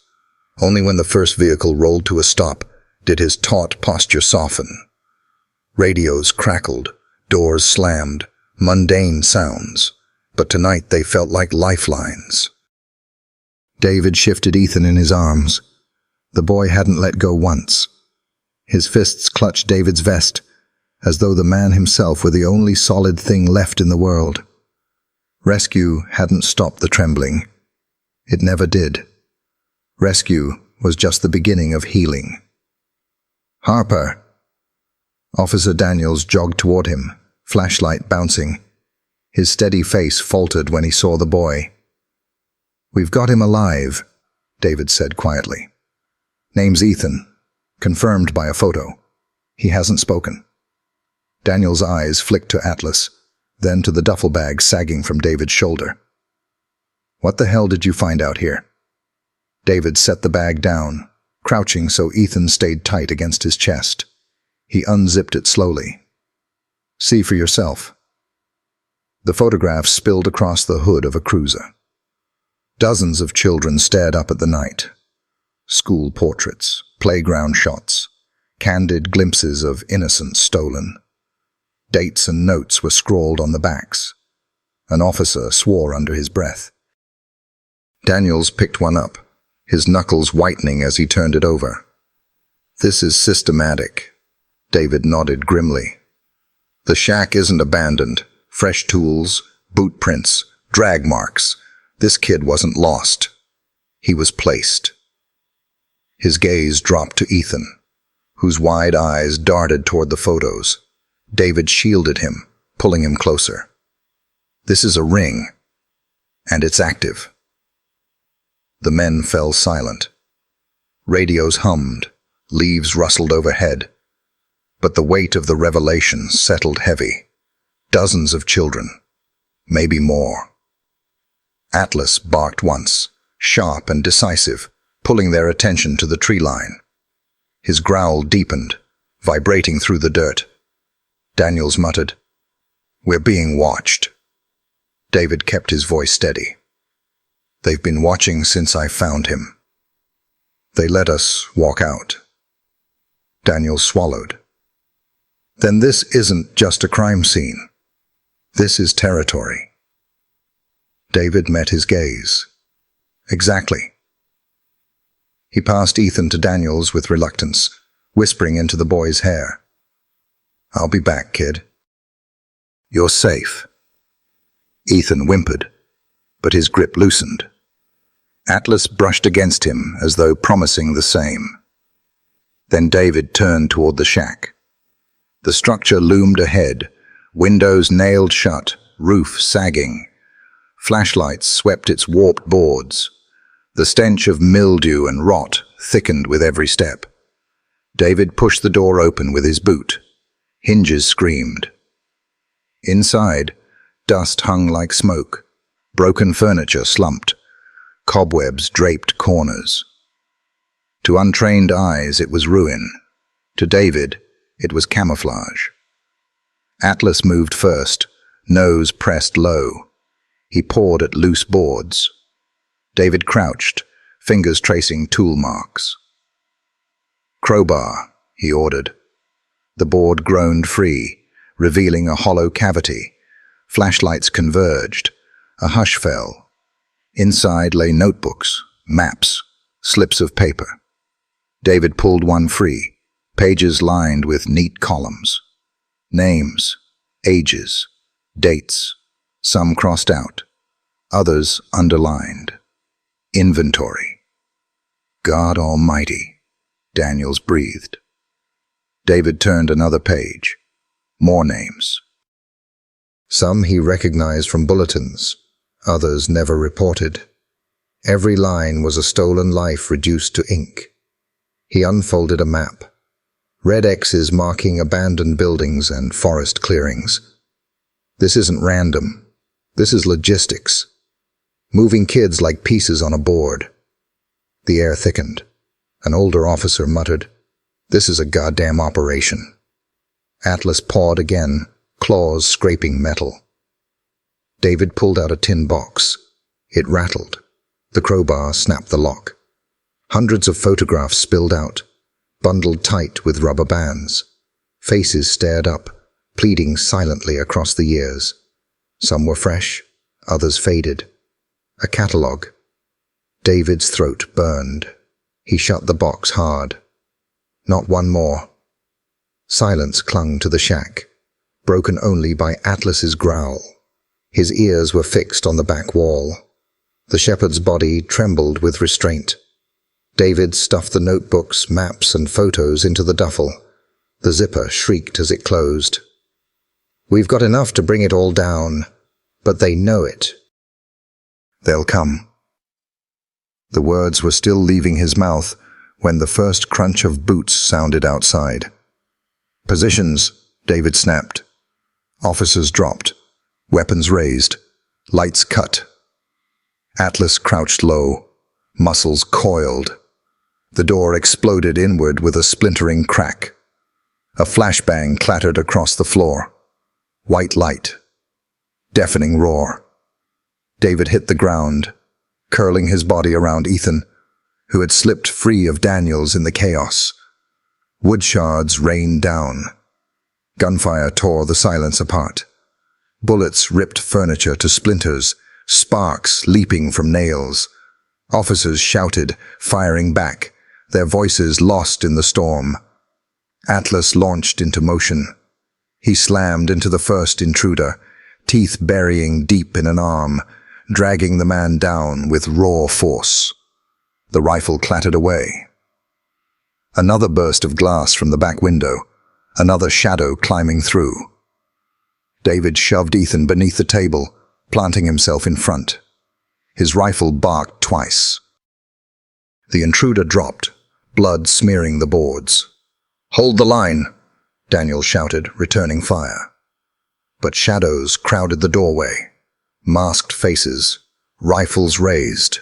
Only when the first vehicle rolled to a stop did his taut posture soften. Radios crackled, doors slammed, mundane sounds, but tonight they felt like lifelines. David shifted Ethan in his arms. The boy hadn't let go once. His fists clutched David's vest, as though the man himself were the only solid thing left in the world. Rescue hadn't stopped the trembling. It never did. Rescue was just the beginning of healing. "Harper!" Officer Daniels jogged toward him, flashlight bouncing. His steady face faltered when he saw the boy. "We've got him alive," David said quietly. "Name's Ethan, confirmed by a photo. He hasn't spoken." Daniel's eyes flicked to Atlas, then to the duffel bag sagging from David's shoulder. "What the hell did you find out here?" David set the bag down, crouching so Ethan stayed tight against his chest. He unzipped it slowly. "See for yourself." The photograph spilled across the hood of a cruiser. Dozens of children stared up at the night. School portraits, playground shots, candid glimpses of innocence stolen. Dates and notes were scrawled on the backs. An officer swore under his breath. Daniels picked one up, his knuckles whitening as he turned it over. "This is systematic," David nodded grimly. "The shack isn't abandoned. Fresh tools, boot prints, drag marks. This kid wasn't lost. He was placed." His gaze dropped to Ethan, whose wide eyes darted toward the photos. David shielded him, pulling him closer. "This is a ring, and it's active." The men fell silent. Radios hummed, leaves rustled overhead. But the weight of the revelation settled heavy. Dozens of children, maybe more. Atlas barked once, sharp and decisive, pulling their attention to the tree line. His growl deepened, vibrating through the dirt. Daniels muttered, "We're being watched." David kept his voice steady. "They've been watching since I found him. They let us walk out." Daniels swallowed. "Then this isn't just a crime scene. This is territory." David met his gaze. "Exactly." He passed Ethan to Daniels with reluctance, whispering into the boy's hair. "I'll be back, kid." "You're safe." Ethan whimpered, but his grip loosened. Atlas brushed against him as though promising the same. Then David turned toward the shack. The structure loomed ahead, windows nailed shut, roof sagging. Flashlights swept its warped boards. The stench of mildew and rot thickened with every step. David pushed the door open with his boot. Hinges screamed. Inside, dust hung like smoke. Broken furniture slumped. Cobwebs draped corners. To untrained eyes, it was ruin. To David, it was camouflage. Atlas moved first, nose pressed low. He pawed at loose boards. David crouched, fingers tracing tool marks. "Crowbar," he ordered. The board groaned free, revealing a hollow cavity. Flashlights converged. A hush fell. Inside lay notebooks, maps, slips of paper. David pulled one free, pages lined with neat columns. Names, ages, dates, some crossed out, others underlined. Inventory. "God Almighty," Daniels breathed. David turned another page. More names. Some he recognized from bulletins, others never reported. Every line was a stolen life reduced to ink. He unfolded a map. Red X's marking abandoned buildings and forest clearings. This isn't random. This is logistics. Moving kids like pieces on a board. The air thickened. An older officer muttered, "This is a goddamn operation." Atlas pawed again, claws scraping metal. David pulled out a tin box. It rattled. The crowbar snapped the lock. Hundreds of photographs spilled out, bundled tight with rubber bands. Faces stared up, pleading silently across the years. Some were fresh, others faded. A catalogue. David's throat burned. He shut the box hard. Not one more. Silence clung to the shack, broken only by Atlas's growl. His ears were fixed on the back wall. The shepherd's body trembled with restraint. David stuffed the notebooks, maps, and photos into the duffel. The zipper shrieked as it closed. "We've got enough to bring it all down, but they know it. They'll come." The words were still leaving his mouth when the first crunch of boots sounded outside. "Positions," David snapped. Officers dropped, weapons raised, lights cut. Atlas crouched low, muscles coiled. The door exploded inward with a splintering crack. A flashbang clattered across the floor. White light. Deafening roar. David hit the ground, curling his body around Ethan, who had slipped free of Daniels in the chaos. Wood shards rained down. Gunfire tore the silence apart. Bullets ripped furniture to splinters, sparks leaping from nails. Officers shouted, firing back, their voices lost in the storm. Atlas launched into motion. He slammed into the first intruder, teeth burying deep in an arm, dragging the man down with raw force. The rifle clattered away. Another burst of glass from the back window, another shadow climbing through. David shoved Ethan beneath the table, planting himself in front. His rifle barked twice. The intruder dropped, blood smearing the boards. "Hold the line," Daniel shouted, returning fire. But shadows crowded the doorway. Masked faces, rifles raised.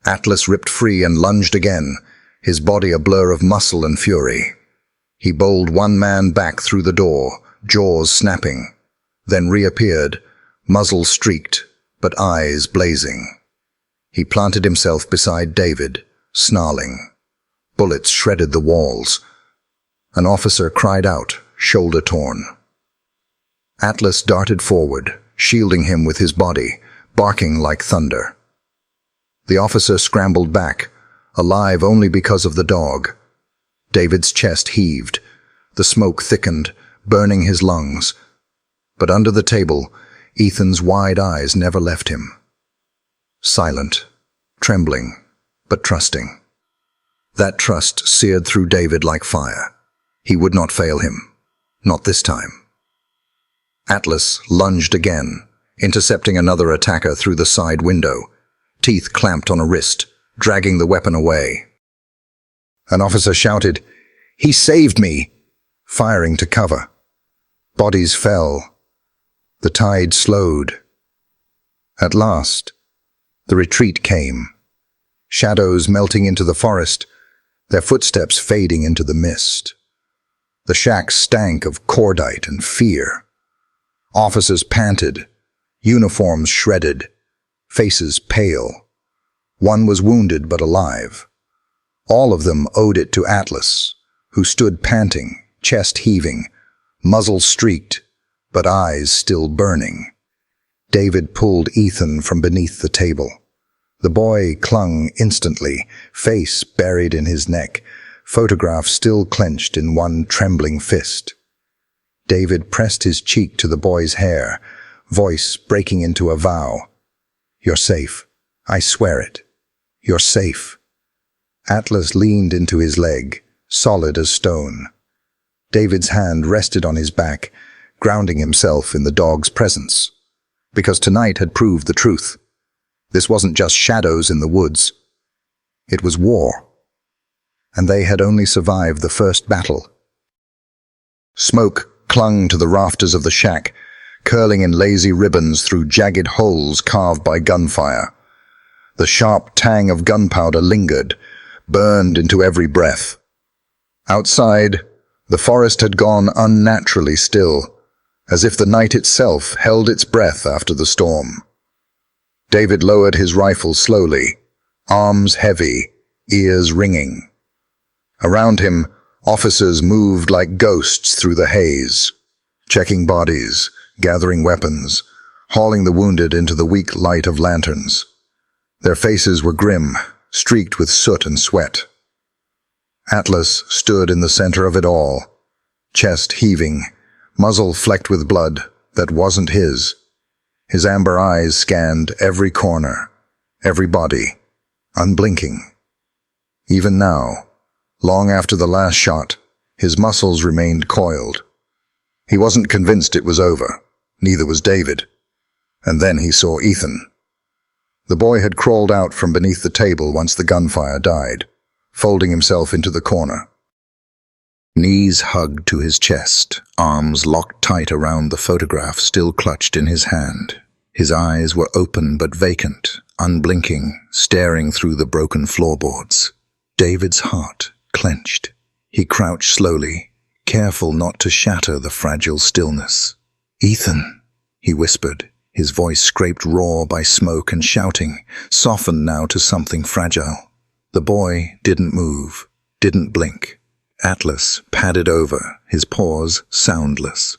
Atlas ripped free and lunged again, his body a blur of muscle and fury. He bowled one man back through the door, jaws snapping, then reappeared, muzzle streaked, but eyes blazing. He planted himself beside David, snarling. Bullets shredded the walls. An officer cried out, shoulder torn. Atlas darted forward, shielding him with his body, barking like thunder. The officer scrambled back, alive only because of the dog. David's chest heaved. The smoke thickened, burning his lungs. But under the table, Ethan's wide eyes never left him. Silent, trembling, but trusting. That trust seared through David like fire. He would not fail him. Not this time. Atlas lunged again, intercepting another attacker through the side window, teeth clamped on a wrist, dragging the weapon away. An officer shouted, "He saved me!" firing to cover. Bodies fell. The tide slowed. At last, the retreat came. Shadows melting into the forest, their footsteps fading into the mist. The shack stank of cordite and fear. Officers panted, uniforms shredded, faces pale. One was wounded but alive. All of them owed it to Atlas, who stood panting, chest heaving, muzzle streaked, but eyes still burning. David pulled Ethan from beneath the table. The boy clung instantly, face buried in his neck, photograph still clenched in one trembling fist. David pressed his cheek to the boy's hair, voice breaking into a vow. "You're safe. I swear it. You're safe." Atlas leaned into his leg, solid as stone. David's hand rested on his back, grounding himself in the dog's presence. Because tonight had proved the truth. This wasn't just shadows in the woods. It was war. And they had only survived the first battle. Smoke clung to the rafters of the shack, curling in lazy ribbons through jagged holes carved by gunfire. The sharp tang of gunpowder lingered, burned into every breath. Outside, the forest had gone unnaturally still, as if the night itself held its breath after the storm. David lowered his rifle slowly, arms heavy, ears ringing. Around him, officers moved like ghosts through the haze, checking bodies, gathering weapons, hauling the wounded into the weak light of lanterns. Their faces were grim, streaked with soot and sweat. Atlas stood in the center of it all, chest heaving, muzzle flecked with blood that wasn't his. His amber eyes scanned every corner, every body, unblinking. Even now, long after the last shot, his muscles remained coiled. He wasn't convinced it was over, neither was David. And then he saw Ethan. The boy had crawled out from beneath the table once the gunfire died, folding himself into the corner. Knees hugged to his chest, arms locked tight around the photograph still clutched in his hand. His eyes were open but vacant, unblinking, staring through the broken floorboards. David's heart clenched. He crouched slowly, careful not to shatter the fragile stillness. "Ethan," he whispered, his voice scraped raw by smoke and shouting, softened now to something fragile. The boy didn't move, didn't blink. Atlas padded over, his paws soundless.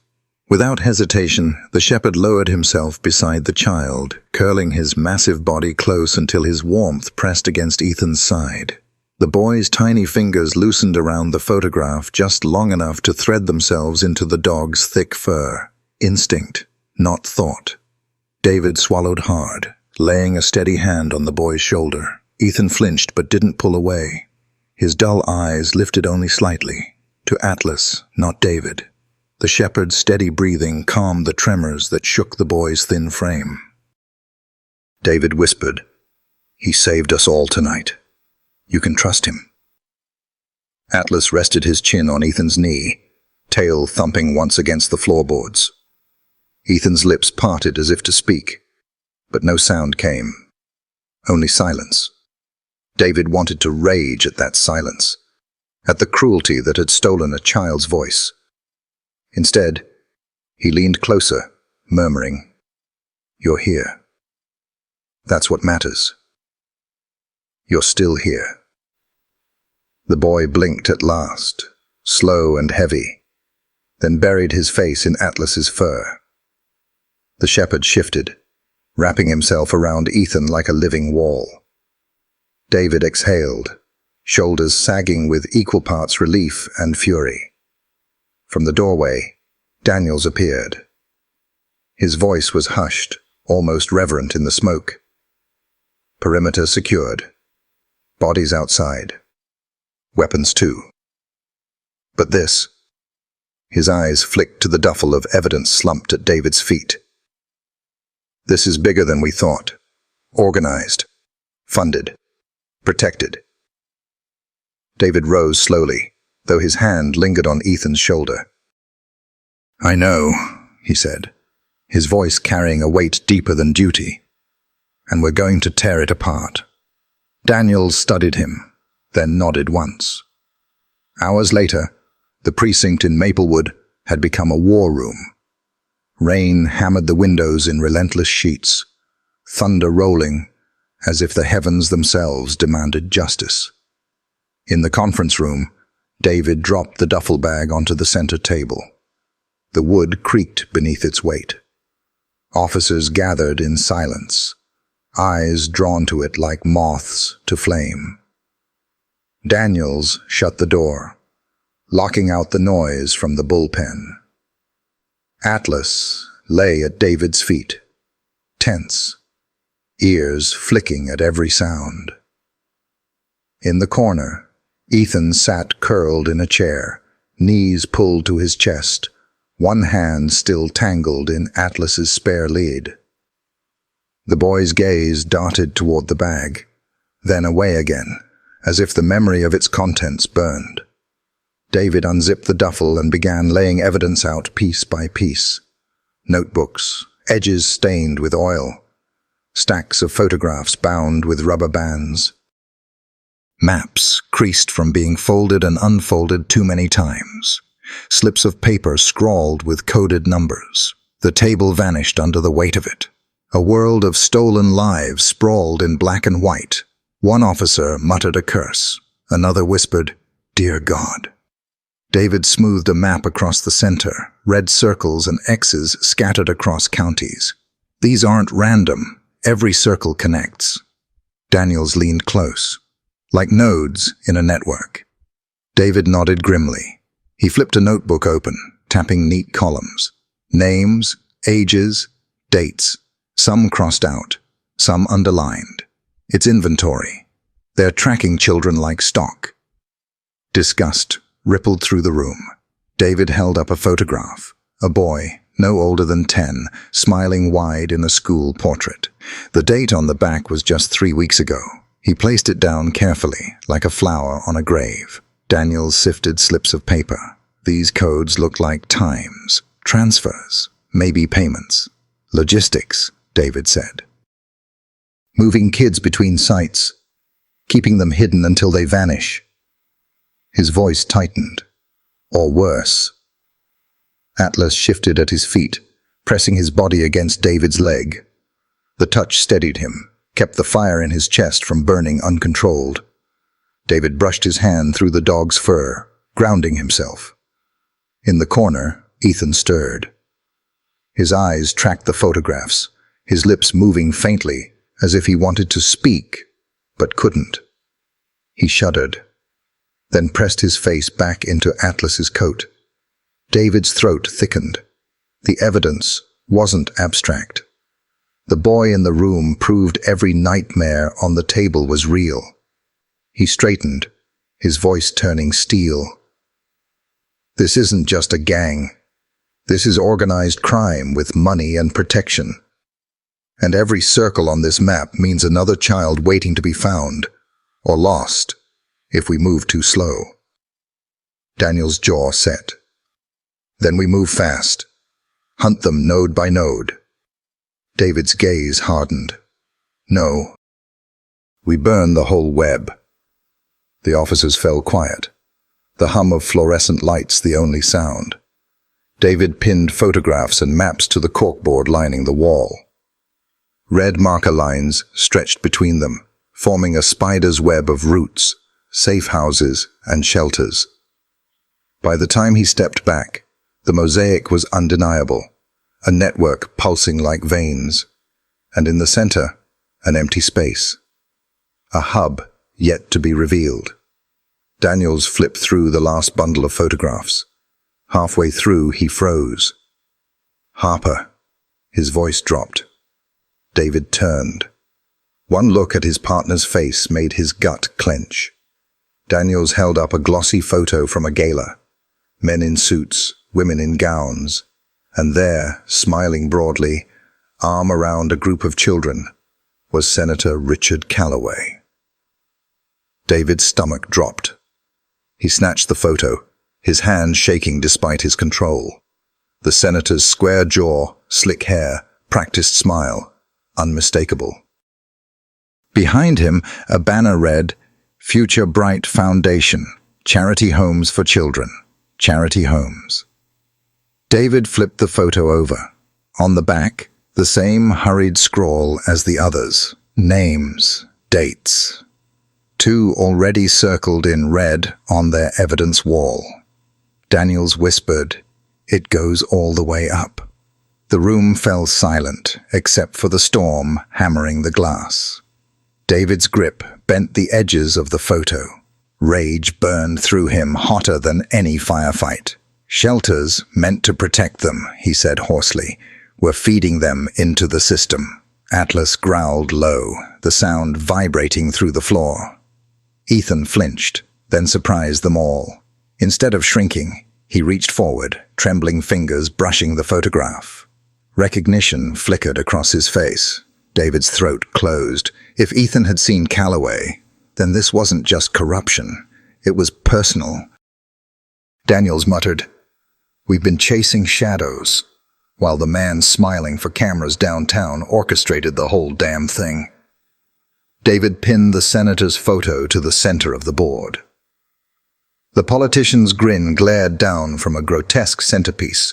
Without hesitation, the shepherd lowered himself beside the child, curling his massive body close until his warmth pressed against Ethan's side. The boy's tiny fingers loosened around the photograph just long enough to thread themselves into the dog's thick fur. Instinct, not thought. David swallowed hard, laying a steady hand on the boy's shoulder. Ethan flinched but didn't pull away. His dull eyes lifted only slightly, to Atlas, not David. The shepherd's steady breathing calmed the tremors that shook the boy's thin frame. David whispered, "He saved us all tonight. You can trust him." Atlas rested his chin on Ethan's knee, tail thumping once against the floorboards. Ethan's lips parted as if to speak, but no sound came. Only silence. David wanted to rage at that silence, at the cruelty that had stolen a child's voice. Instead, he leaned closer, murmuring, "You're here. That's what matters. You're still here." The boy blinked at last, slow and heavy, then buried his face in Atlas's fur. The shepherd shifted, wrapping himself around Ethan like a living wall. David exhaled, shoulders sagging with equal parts relief and fury. From the doorway, Daniels appeared. His voice was hushed, almost reverent in the smoke. Perimeter secured. Bodies outside. Weapons too. But this... His eyes flicked to the duffel of evidence slumped at David's feet. "This is bigger than we thought. Organized. Funded. Protected." David rose slowly, though his hand lingered on Ethan's shoulder. "I know," he said, his voice carrying a weight deeper than duty. "And we're going to tear it apart." Daniels studied him, then nodded once. Hours later, the precinct in Maplewood had become a war room. Rain hammered the windows in relentless sheets, thunder rolling, as if the heavens themselves demanded justice. In the conference room, David dropped the duffel bag onto the center table. The wood creaked beneath its weight. Officers gathered in silence, eyes drawn to it like moths to flame. Daniels shut the door, locking out the noise from the bullpen. Atlas lay at David's feet, tense, ears flicking at every sound. In the corner, Ethan sat curled in a chair, knees pulled to his chest, one hand still tangled in Atlas's spare lead. The boy's gaze darted toward the bag, then away again, as if the memory of its contents burned. David unzipped the duffel and began laying evidence out piece by piece. Notebooks, edges stained with oil, stacks of photographs bound with rubber bands. Maps creased from being folded and unfolded too many times. Slips of paper scrawled with coded numbers. The table vanished under the weight of it. A world of stolen lives sprawled in black and white. One officer muttered a curse. Another whispered, "Dear God." David smoothed a map across the center, red circles and X's scattered across counties. "These aren't random. Every circle connects." Daniels leaned close, like nodes in a network. David nodded grimly. He flipped a notebook open, tapping neat columns. Names, ages, dates. Some crossed out, some underlined. It's inventory. They're tracking children like stock. Disgust rippled through the room. David held up a photograph. A boy, no older than 10, smiling wide in a school portrait. The date on the back was just 3 weeks ago. He placed it down carefully, like a flower on a grave. Daniels sifted slips of paper. These codes looked like times, transfers, maybe payments. Logistics, David said. Moving kids between sites, keeping them hidden until they vanish. His voice tightened. Or worse. Atlas shifted at his feet, pressing his body against David's leg. The touch steadied him, kept the fire in his chest from burning uncontrolled. David brushed his hand through the dog's fur, grounding himself. In the corner, Ethan stirred. His eyes tracked the photographs, his lips moving faintly, as if he wanted to speak, but couldn't. He shuddered, then pressed his face back into Atlas's coat. David's throat thickened. The evidence wasn't abstract. The boy in the room proved every nightmare on the table was real. He straightened, his voice turning steel. This isn't just a gang. This is organized crime with money and protection. And every circle on this map means another child waiting to be found, or lost, if we move too slow. Daniel's jaw set. Then we move fast. Hunt them node by node. David's gaze hardened. No. We burn the whole web. The officers fell quiet. The hum of fluorescent lights the only sound. David pinned photographs and maps to the corkboard lining the wall. Red marker lines stretched between them, forming a spider's web of routes, safe houses, and shelters. By the time he stepped back, the mosaic was undeniable, a network pulsing like veins, and in the center, an empty space. A hub yet to be revealed. Daniels flipped through the last bundle of photographs. Halfway through, he froze. Harper. His voice dropped. David turned. One look at his partner's face made his gut clench. Daniels held up a glossy photo from a gala. Men in suits, women in gowns, and there, smiling broadly, arm around a group of children, was Senator Richard Calloway. David's stomach dropped. He snatched the photo, his hand shaking despite his control. The senator's square jaw, slick hair, practiced smile, unmistakable. Behind him, a banner read, "Future Bright Foundation, Charity Homes for Children, Charity Homes." David flipped the photo over. On the back, the same hurried scrawl as the others. Names, dates. 2 already circled in red on their evidence wall. Daniels whispered, "It goes all the way up." The room fell silent, except for the storm hammering the glass. David's grip bent the edges of the photo. Rage burned through him hotter than any firefight. Shelters meant to protect them, he said hoarsely, were feeding them into the system. Atlas growled low, the sound vibrating through the floor. Ethan flinched, then surprised them all. Instead of shrinking, he reached forward, trembling fingers brushing the photograph. Recognition flickered across his face. David's throat closed. If Ethan had seen Calloway, then this wasn't just corruption. It was personal. Daniels muttered, "We've been chasing shadows," while the man smiling for cameras downtown orchestrated the whole damn thing. David pinned the senator's photo to the center of the board. The politician's grin glared down from a grotesque centerpiece,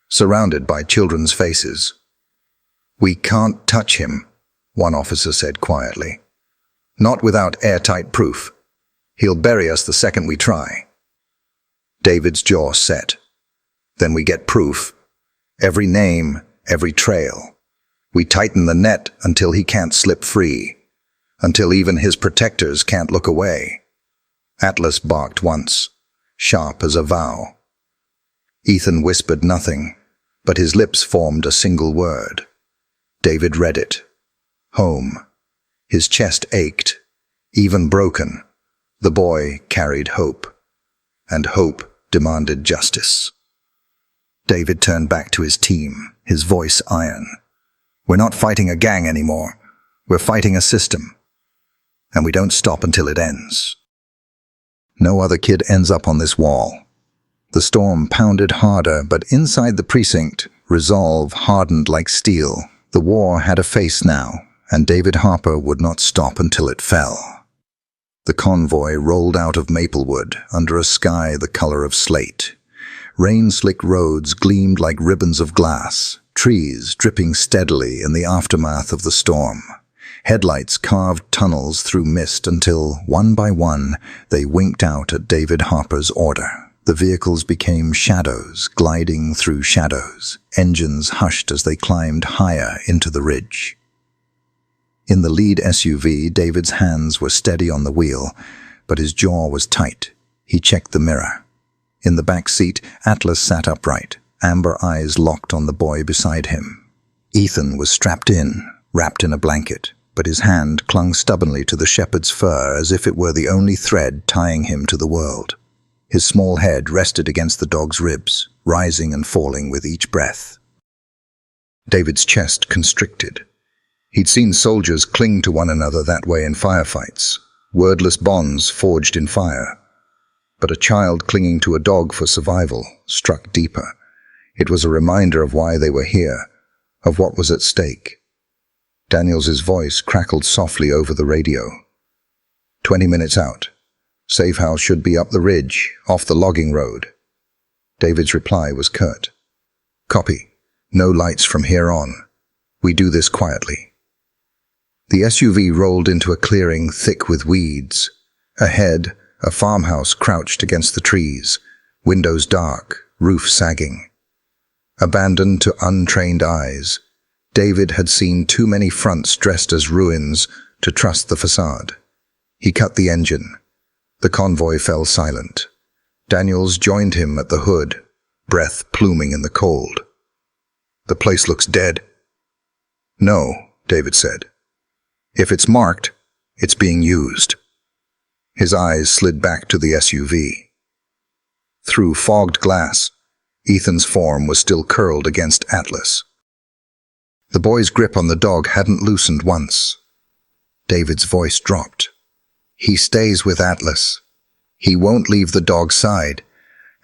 surrounded by children's faces. "We can't touch him," one officer said quietly. "Not without airtight proof. He'll bury us the second we try." David's jaw set. "Then we get proof. Every name, every trail. We tighten the net until he can't slip free. Until even his protectors can't look away." Atlas barked once, sharp as a vow. Ethan whispered nothing, but his lips formed a single word. David read it. Home. His chest ached. Even broken, the boy carried hope, and hope demanded justice. David turned back to his team, his voice iron. We're not fighting a gang anymore. We're fighting a system. And we don't stop until it ends. No other kid ends up on this wall. The storm pounded harder, but inside the precinct, resolve hardened like steel. The war had a face now, and David Harper would not stop until it fell. The convoy rolled out of Maplewood under a sky the color of slate. Rain-slicked roads gleamed like ribbons of glass, trees dripping steadily in the aftermath of the storm. Headlights carved tunnels through mist until, one by one, they winked out at David Harper's order. The vehicles became shadows, gliding through shadows. Engines hushed as they climbed higher into the ridge. In the lead SUV, David's hands were steady on the wheel, but his jaw was tight. He checked the mirror. In the back seat, Atlas sat upright, amber eyes locked on the boy beside him. Ethan was strapped in, wrapped in a blanket, but his hand clung stubbornly to the shepherd's fur as if it were the only thread tying him to the world. His small head rested against the dog's ribs, rising and falling with each breath. David's chest constricted. He'd seen soldiers cling to one another that way in firefights, wordless bonds forged in fire. But a child clinging to a dog for survival struck deeper. It was a reminder of why they were here, of what was at stake. Daniels's voice crackled softly over the radio. 20 minutes out. Safe house should be up the ridge, off the logging road. David's reply was curt. Copy. No lights from here on. We do this quietly. The SUV rolled into a clearing thick with weeds. Ahead, a farmhouse crouched against the trees, windows dark, roof sagging. Abandoned to untrained eyes, David had seen too many fronts dressed as ruins to trust the facade. He cut the engine. The convoy fell silent. Daniels joined him at the hood, breath pluming in the cold. The place looks dead. No, David said. If it's marked, it's being used. His eyes slid back to the SUV. Through fogged glass, Ethan's form was still curled against Atlas. The boy's grip on the dog hadn't loosened once. David's voice dropped. He stays with Atlas. He won't leave the dog's side,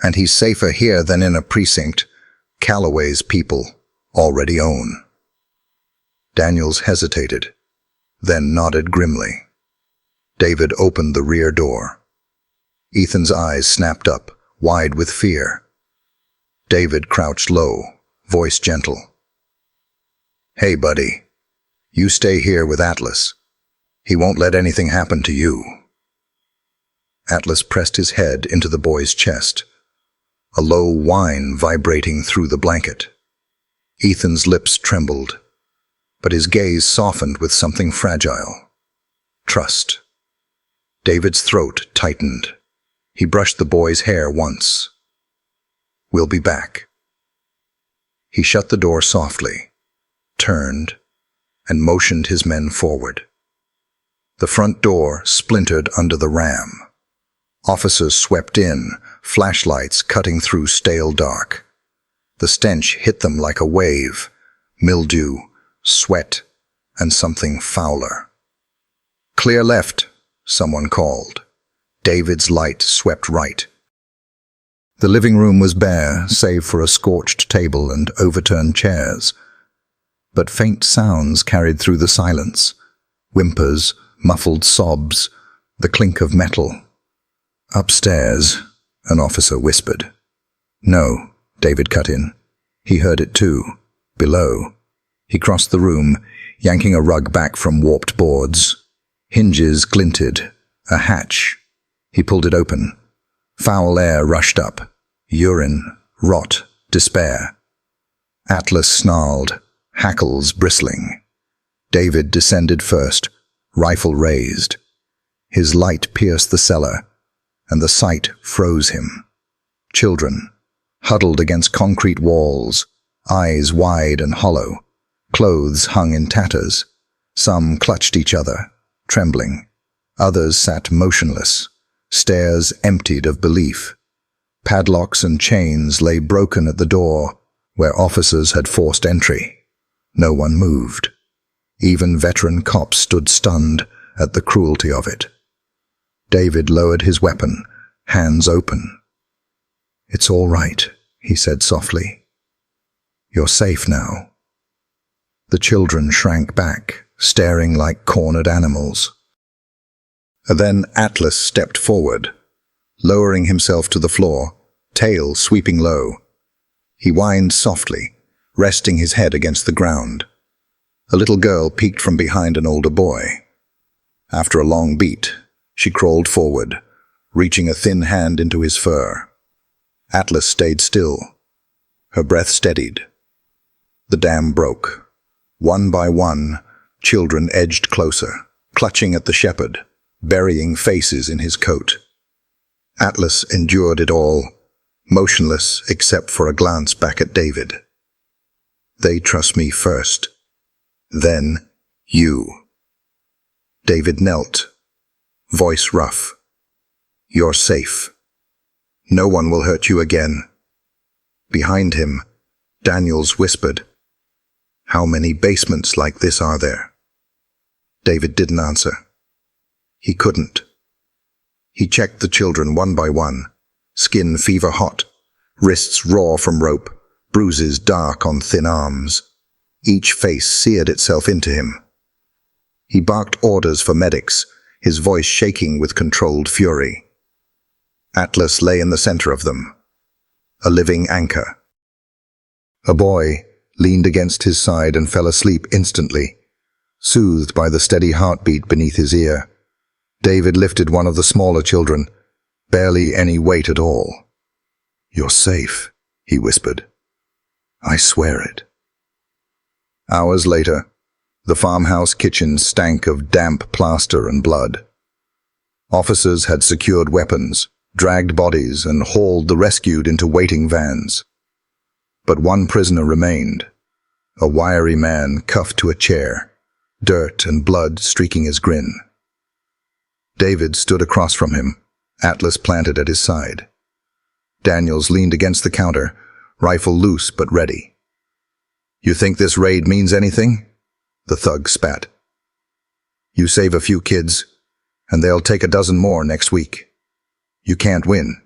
and he's safer here than in a precinct Calloway's people already own. Daniels hesitated, then nodded grimly. David opened the rear door. Ethan's eyes snapped up, wide with fear. David crouched low, voice gentle. Hey, buddy. You stay here with Atlas. He won't let anything happen to you. Atlas pressed his head into the boy's chest, a low whine vibrating through the blanket. Ethan's lips trembled, but his gaze softened with something fragile. Trust. David's throat tightened. He brushed the boy's hair once. We'll be back. He shut the door softly, turned, and motioned his men forward. The front door splintered under the ram. Officers swept in, flashlights cutting through stale dark. The stench hit them like a wave, mildew, sweat, and something fouler. Clear left, someone called. David's light swept right. The living room was bare, save for a scorched table and overturned chairs. But faint sounds carried through the silence. Whimpers, muffled sobs, the clink of metal. Upstairs, an officer whispered. No, David cut in. He heard it too. Below. He crossed the room, yanking a rug back from warped boards. Hinges glinted. A hatch. He pulled it open. Foul air rushed up. Urine, rot, despair. Atlas snarled, hackles bristling. David descended first, rifle raised. His light pierced the cellar, and the sight froze him. Children, huddled against concrete walls, eyes wide and hollow, clothes hung in tatters. Some clutched each other, trembling. Others sat motionless, stares emptied of belief. Padlocks and chains lay broken at the door, where officers had forced entry. No one moved. Even veteran cops stood stunned at the cruelty of it. David lowered his weapon, hands open. "It's all right," he said softly. "You're safe now." The children shrank back, staring like cornered animals. Then Atlas stepped forward, lowering himself to the floor, tail sweeping low. He whined softly, resting his head against the ground. A little girl peeked from behind an older boy. After a long beat, she crawled forward, reaching a thin hand into his fur. Atlas stayed still. Her breath steadied. The dam broke. One by one, children edged closer, clutching at the shepherd, burying faces in his coat. Atlas endured it all, motionless except for a glance back at David. "They trust me first. Then you." David knelt, voice rough. "You're safe. No one will hurt you again." Behind him, Daniels whispered, "How many basements like this are there?" David didn't answer. He couldn't. He checked the children one by one, skin fever-hot, wrists raw from rope, bruises dark on thin arms. Each face seared itself into him. He barked orders for medics, his voice shaking with controlled fury. Atlas lay in the center of them, a living anchor. A boy leaned against his side and fell asleep instantly, soothed by the steady heartbeat beneath his ear. David lifted one of the smaller children, barely any weight at all. "You're safe," he whispered. "I swear it." Hours later, the farmhouse kitchen stank of damp plaster and blood. Officers had secured weapons, dragged bodies, and hauled the rescued into waiting vans. But one prisoner remained, a wiry man cuffed to a chair, dirt and blood streaking his grin. David stood across from him, Atlas planted at his side. Daniels leaned against the counter, rifle loose but ready. "You think this raid means anything?" The thug spat. "You save a few kids, and they'll take a dozen more next week. You can't win.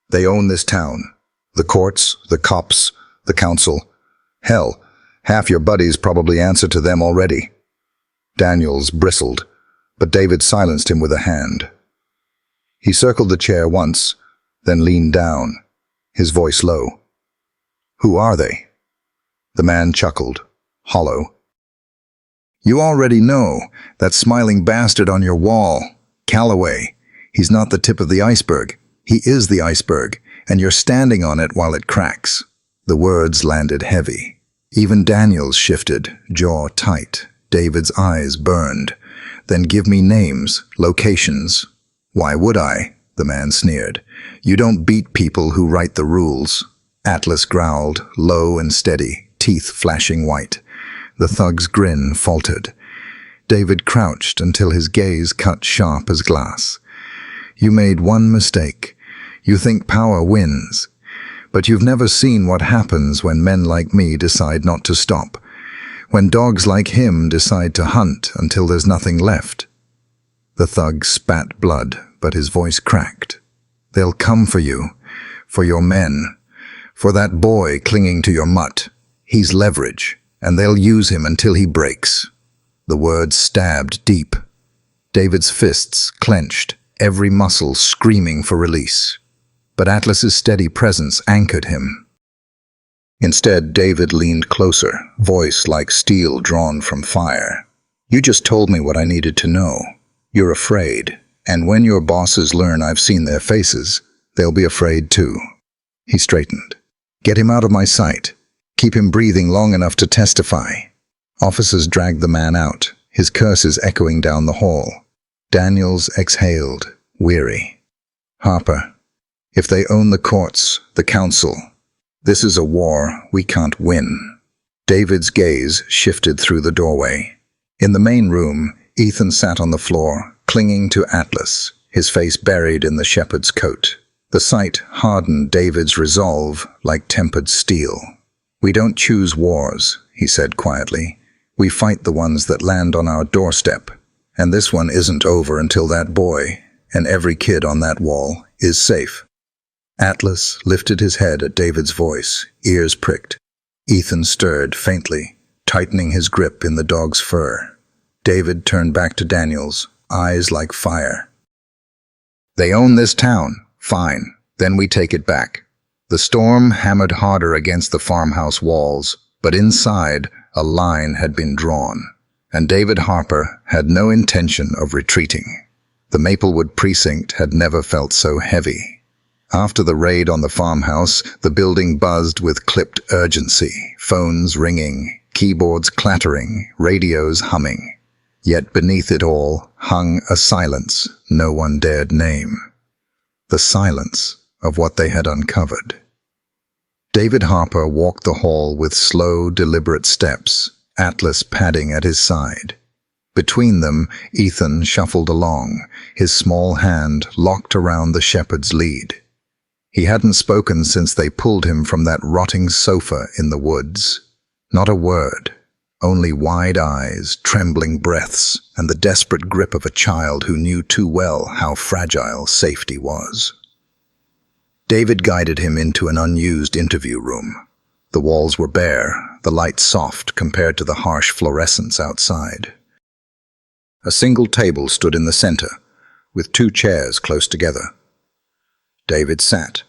They own this town. The courts, the cops, the council. Hell, half your buddies probably answer to them already." Daniels bristled, but David silenced him with a hand. He circled the chair once, then leaned down, his voice low. "Who are they?" The man chuckled, hollow. "You already know, that smiling bastard on your wall, Calloway. He's not the tip of the iceberg. He is the iceberg, and you're standing on it while it cracks." The words landed heavy. Even Daniels shifted, jaw tight. David's eyes burned. "Then give me names, locations." "Why would I?" the man sneered. "You don't beat people who write the rules." Atlas growled, low and steady, teeth flashing white. The thug's grin faltered. David crouched until his gaze cut sharp as glass. "You made one mistake. You think power wins. But you've never seen what happens when men like me decide not to stop. When dogs like him decide to hunt until there's nothing left." The thug spat blood, but his voice cracked. "They'll come for you, for your men, for that boy clinging to your mutt. He's leverage, and they'll use him until he breaks." The words stabbed deep. David's fists clenched, every muscle screaming for release. But Atlas's steady presence anchored him. Instead, David leaned closer, voice like steel drawn from fire. "You just told me what I needed to know. You're afraid, and when your bosses learn I've seen their faces, they'll be afraid too." He straightened. "Get him out of my sight. Keep him breathing long enough to testify." Officers dragged the man out, his curses echoing down the hall. Daniels exhaled, weary. "Harper, If they own the courts, the council, this is a war we can't win. David's gaze shifted through the doorway. In the main room, Ethan sat on the floor, clinging to Atlas, his face buried in the shepherd's coat. The sight hardened David's resolve like tempered steel. "We don't choose wars," he said quietly. "We fight the ones that land on our doorstep. And this one isn't over until that boy, and every kid on that wall, is safe." Atlas lifted his head at David's voice, ears pricked. Ethan stirred faintly, tightening his grip in the dog's fur. David turned back to Daniels, eyes like fire. "They own this town. Fine. Then we take it back." The storm hammered harder against the farmhouse walls, but inside, a line had been drawn, and David Harper had no intention of retreating. The Maplewood precinct had never felt so heavy. After the raid on the farmhouse, the building buzzed with clipped urgency, phones ringing, keyboards clattering, radios humming. Yet beneath it all hung a silence no one dared name. The silence of what they had uncovered. David Harper walked the hall with slow, deliberate steps, Atlas padding at his side. Between them, Ethan shuffled along, his small hand locked around the shepherd's lead. He hadn't spoken since they pulled him from that rotting sofa in the woods. Not a word, only wide eyes, trembling breaths, and the desperate grip of a child who knew too well how fragile safety was. David guided him into an unused interview room. The walls were bare, the light soft compared to the harsh fluorescence outside. A single table stood in the center, with 2 chairs close together. David sat,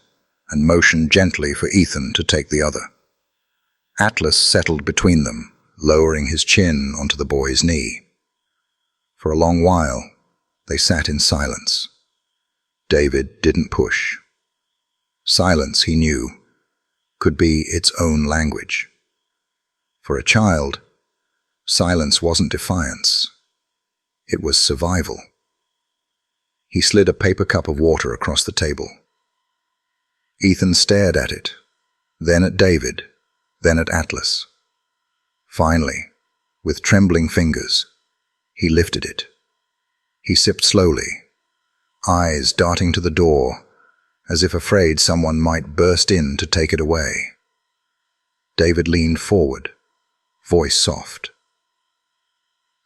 and motioned gently for Ethan to take the other. Atlas settled between them, lowering his chin onto the boy's knee. For a long while, they sat in silence. David didn't push. Silence, he knew, could be its own language. For a child, silence wasn't defiance. It was survival. He slid a paper cup of water across the table. Ethan stared at it, then at David, then at Atlas. Finally, with trembling fingers, he lifted it. He sipped slowly, eyes darting to the door, as if afraid someone might burst in to take it away. David leaned forward, voice soft.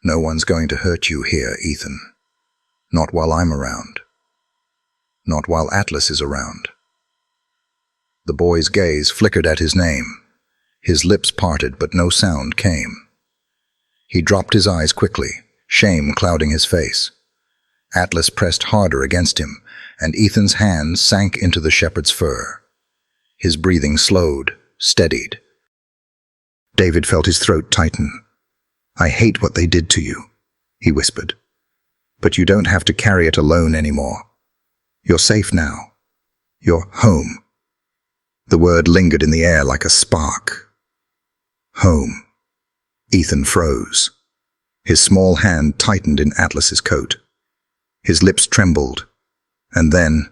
"No one's going to hurt you here, Ethan. Not while I'm around. Not while Atlas is around." The boy's gaze flickered at his name. His lips parted, but no sound came. He dropped his eyes quickly, shame clouding his face. Atlas pressed harder against him, and Ethan's hand sank into the shepherd's fur. His breathing slowed, steadied. David felt his throat tighten. "I hate what they did to you," he whispered. "But you don't have to carry it alone anymore. You're safe now. You're home." The word lingered in the air like a spark. Home. Ethan froze. His small hand tightened in Atlas's coat. His lips trembled. And then,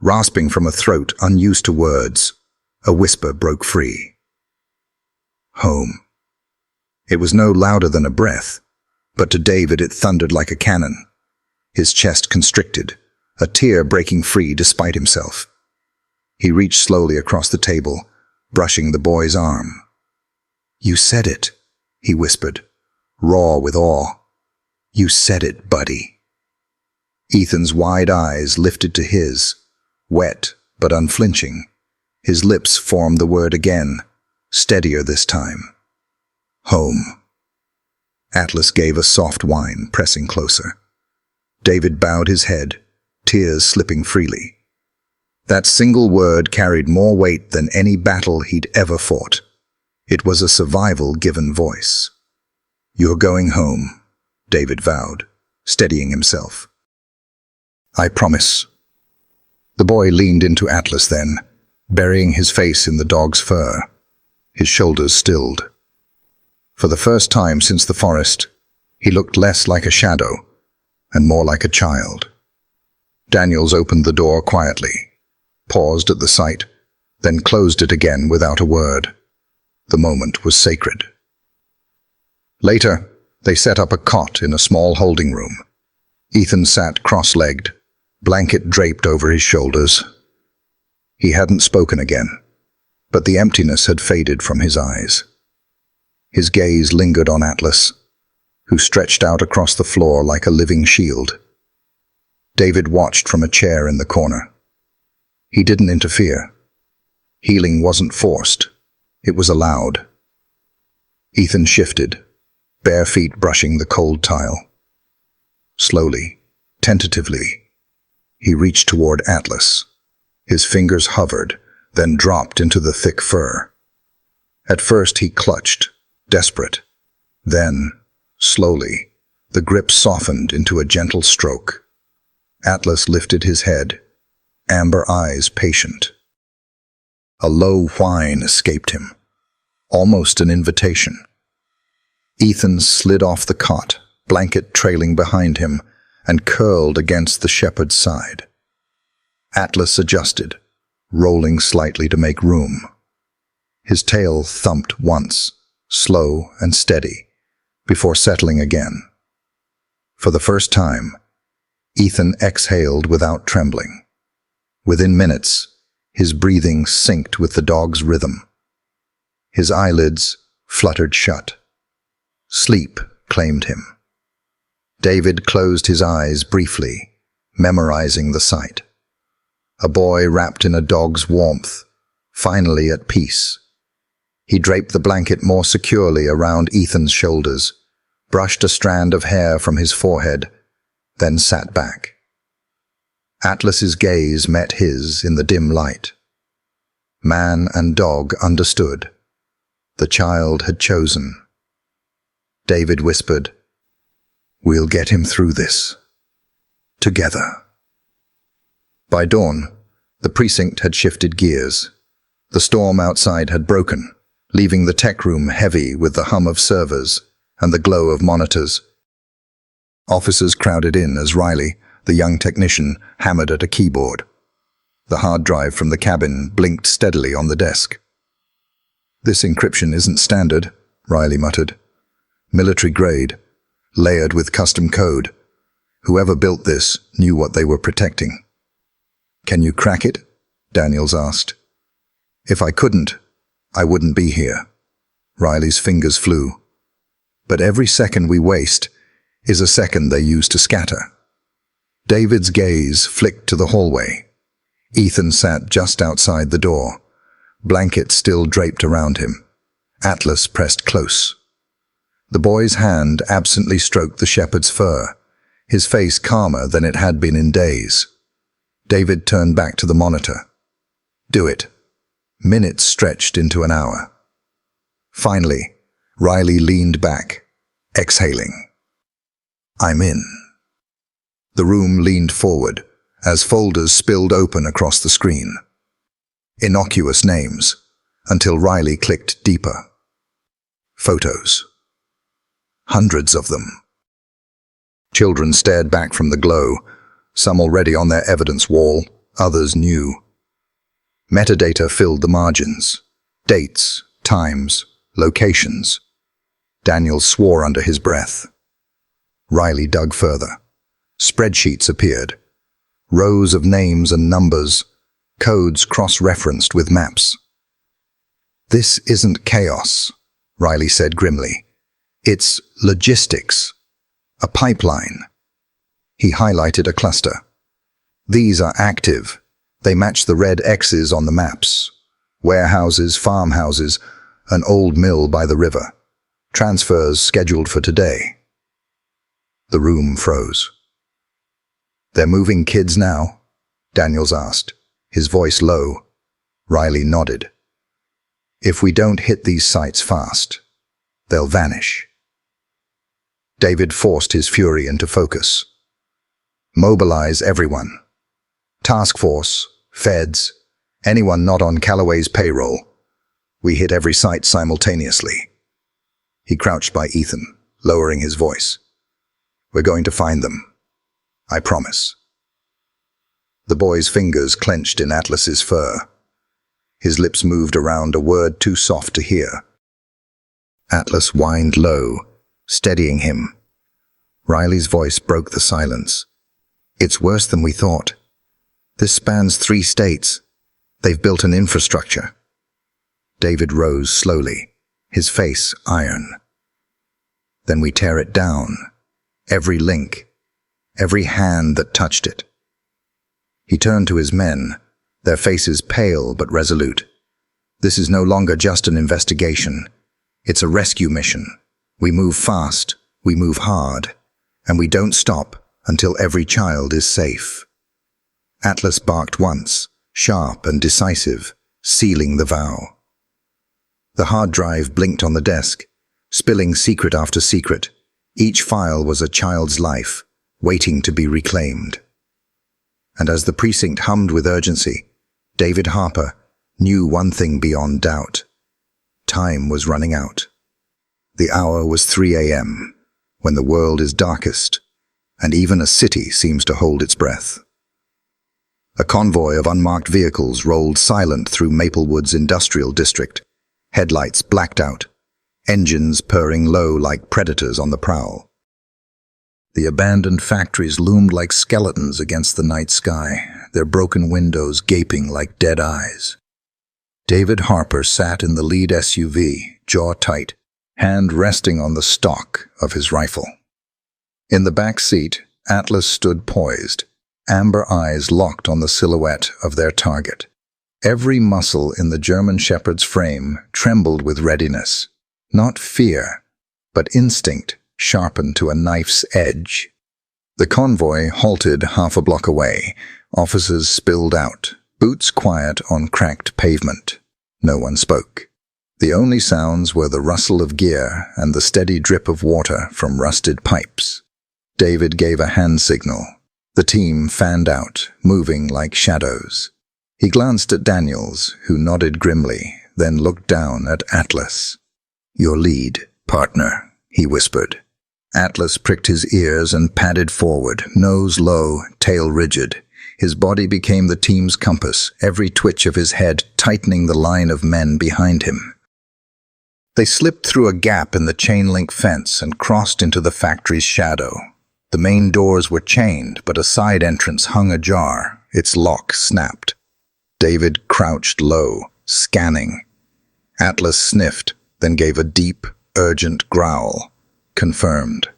rasping from a throat unused to words, a whisper broke free. Home. It was no louder than a breath, but to David it thundered like a cannon. His chest constricted, a tear breaking free despite himself. He reached slowly across the table, brushing the boy's arm. "You said it," he whispered, raw with awe. "You said it, buddy." Ethan's wide eyes lifted to his, wet but unflinching. His lips formed the word again, steadier this time. Home. Atlas gave a soft whine, pressing closer. David bowed his head, tears slipping freely. That single word carried more weight than any battle he'd ever fought. It was a survival given voice. "You're going home," David vowed, steadying himself. "I promise." The boy leaned into Atlas then, burying his face in the dog's fur. His shoulders stilled. For the first time since the forest, he looked less like a shadow and more like a child. Daniels opened the door quietly, paused at the sight, then closed it again without a word. The moment was sacred. Later, they set up a cot in a small holding room. Ethan sat cross-legged, blanket draped over his shoulders. He hadn't spoken again, but the emptiness had faded from his eyes. His gaze lingered on Atlas, who stretched out across the floor like a living shield. David watched from a chair in the corner. He didn't interfere. Healing wasn't forced. It was allowed. Ethan shifted, bare feet brushing the cold tile. Slowly, tentatively, he reached toward Atlas. His fingers hovered, then dropped into the thick fur. At first he clutched, desperate. Then, slowly, the grip softened into a gentle stroke. Atlas lifted his head, amber eyes patient. A low whine escaped him, almost an invitation. Ethan slid off the cot, blanket trailing behind him, and curled against the shepherd's side. Atlas adjusted, rolling slightly to make room. His tail thumped once, slow and steady, before settling again. For the first time, Ethan exhaled without trembling. Within minutes, his breathing synced with the dog's rhythm. His eyelids fluttered shut. Sleep claimed him. David closed his eyes briefly, memorizing the sight. A boy wrapped in a dog's warmth, finally at peace. He draped the blanket more securely around Ethan's shoulders, brushed a strand of hair from his forehead, then sat back. Atlas's gaze met his in the dim light. Man and dog understood. The child had chosen. David whispered, "We'll get him through this. Together." By dawn, the precinct had shifted gears. The storm outside had broken, leaving the tech room heavy with the hum of servers and the glow of monitors. Officers crowded in as Riley, the young technician, hammered at a keyboard. The hard drive from the cabin blinked steadily on the desk. "This encryption isn't standard," Riley muttered. "Military grade, layered with custom code. Whoever built this knew what they were protecting." "Can you crack it?" Daniels asked. "If I couldn't, I wouldn't be here." Riley's fingers flew. "But every second we waste is a second they use to scatter." David's gaze flicked to the hallway. Ethan sat just outside the door, blankets still draped around him. Atlas pressed close. The boy's hand absently stroked the shepherd's fur, his face calmer than it had been in days. David turned back to the monitor. "Do it." Minutes stretched into an hour. Finally, Riley leaned back, exhaling. "I'm in." The room leaned forward as folders spilled open across the screen. Innocuous names, until Riley clicked deeper. Photos. Hundreds of them. Children stared back from the glow, some already on their evidence wall, others new. Metadata filled the margins. Dates, times, locations. Daniel swore under his breath. Riley dug further. Spreadsheets appeared. Rows of names and numbers, codes cross-referenced with maps. "This isn't chaos," Riley said grimly. "It's logistics. A pipeline." He highlighted a cluster. "These are active. They match the red X's on the maps. Warehouses, farmhouses, an old mill by the river. Transfers scheduled for today." The room froze. "They're moving kids now?" Daniels asked, his voice low. Riley nodded. "If we don't hit these sites fast, they'll vanish." David forced his fury into focus. "Mobilize everyone. Task force, feds, anyone not on Calloway's payroll. We hit every site simultaneously." He crouched by Ethan, lowering his voice. "We're going to find them. I promise." The boy's fingers clenched in Atlas's fur. His lips moved around a word too soft to hear. Atlas whined low, steadying him. Riley's voice broke the silence. "It's worse than we thought. This spans 3 states. They've built an infrastructure." David rose slowly, his face iron. "Then we tear it down. Every link. Every hand that touched it." He turned to his men, their faces pale but resolute. "This is no longer just an investigation. It's a rescue mission. We move fast, we move hard, and we don't stop until every child is safe." Atlas barked once, sharp and decisive, sealing the vow. The hard drive blinked on the desk, spilling secret after secret. Each file was a child's life, waiting to be reclaimed. And as the precinct hummed with urgency, David Harper knew one thing beyond doubt. Time was running out. The hour was 3 a.m., when the world is darkest, and even a city seems to hold its breath. A convoy of unmarked vehicles rolled silent through Maplewood's industrial district, headlights blacked out, engines purring low like predators on the prowl. The abandoned factories loomed like skeletons against the night sky, their broken windows gaping like dead eyes. David Harper sat in the lead SUV, jaw tight, hand resting on the stock of his rifle. In the back seat, Atlas stood poised, amber eyes locked on the silhouette of their target. Every muscle in the German shepherd's frame trembled with readiness. Not fear, but instinct sharpened to a knife's edge. The convoy halted half a block away. Officers spilled out, boots quiet on cracked pavement. No one spoke. The only sounds were the rustle of gear and the steady drip of water from rusted pipes. David gave a hand signal. The team fanned out, moving like shadows. He glanced at Daniels, who nodded grimly, then looked down at Atlas. "Your lead, partner," he whispered. Atlas pricked his ears and padded forward, nose low, tail rigid. His body became the team's compass, every twitch of his head tightening the line of men behind him. They slipped through a gap in the chain-link fence and crossed into the factory's shadow. The main doors were chained, but a side entrance hung ajar, its lock snapped. David crouched low, scanning. Atlas sniffed, then gave a deep, urgent growl. Confirmed.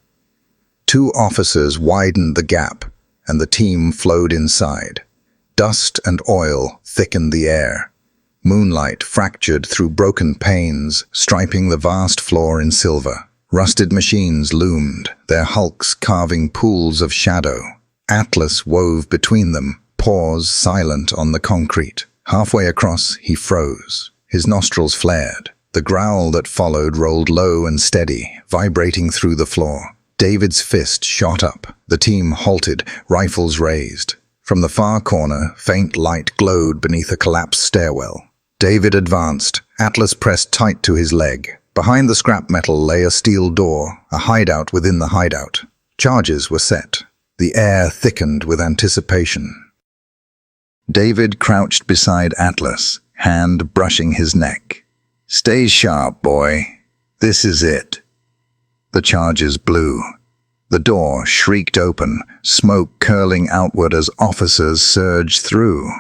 2 officers widened the gap, and the team flowed inside. Dust and oil thickened the air. Moonlight fractured through broken panes, striping the vast floor in silver. Rusted machines loomed, their hulks carving pools of shadow. Atlas wove between them, paws silent on the concrete. Halfway across, he froze. His nostrils flared. The growl that followed rolled low and steady, vibrating through the floor. David's fist shot up. The team halted, rifles raised. From the far corner, faint light glowed beneath a collapsed stairwell. David advanced. Atlas pressed tight to his leg. Behind the scrap metal lay a steel door, a hideout within the hideout. Charges were set. The air thickened with anticipation. David crouched beside Atlas, hand brushing his neck. "Stay sharp, boy. This is it." The charges blew. The door shrieked open, smoke curling outward as officers surged through.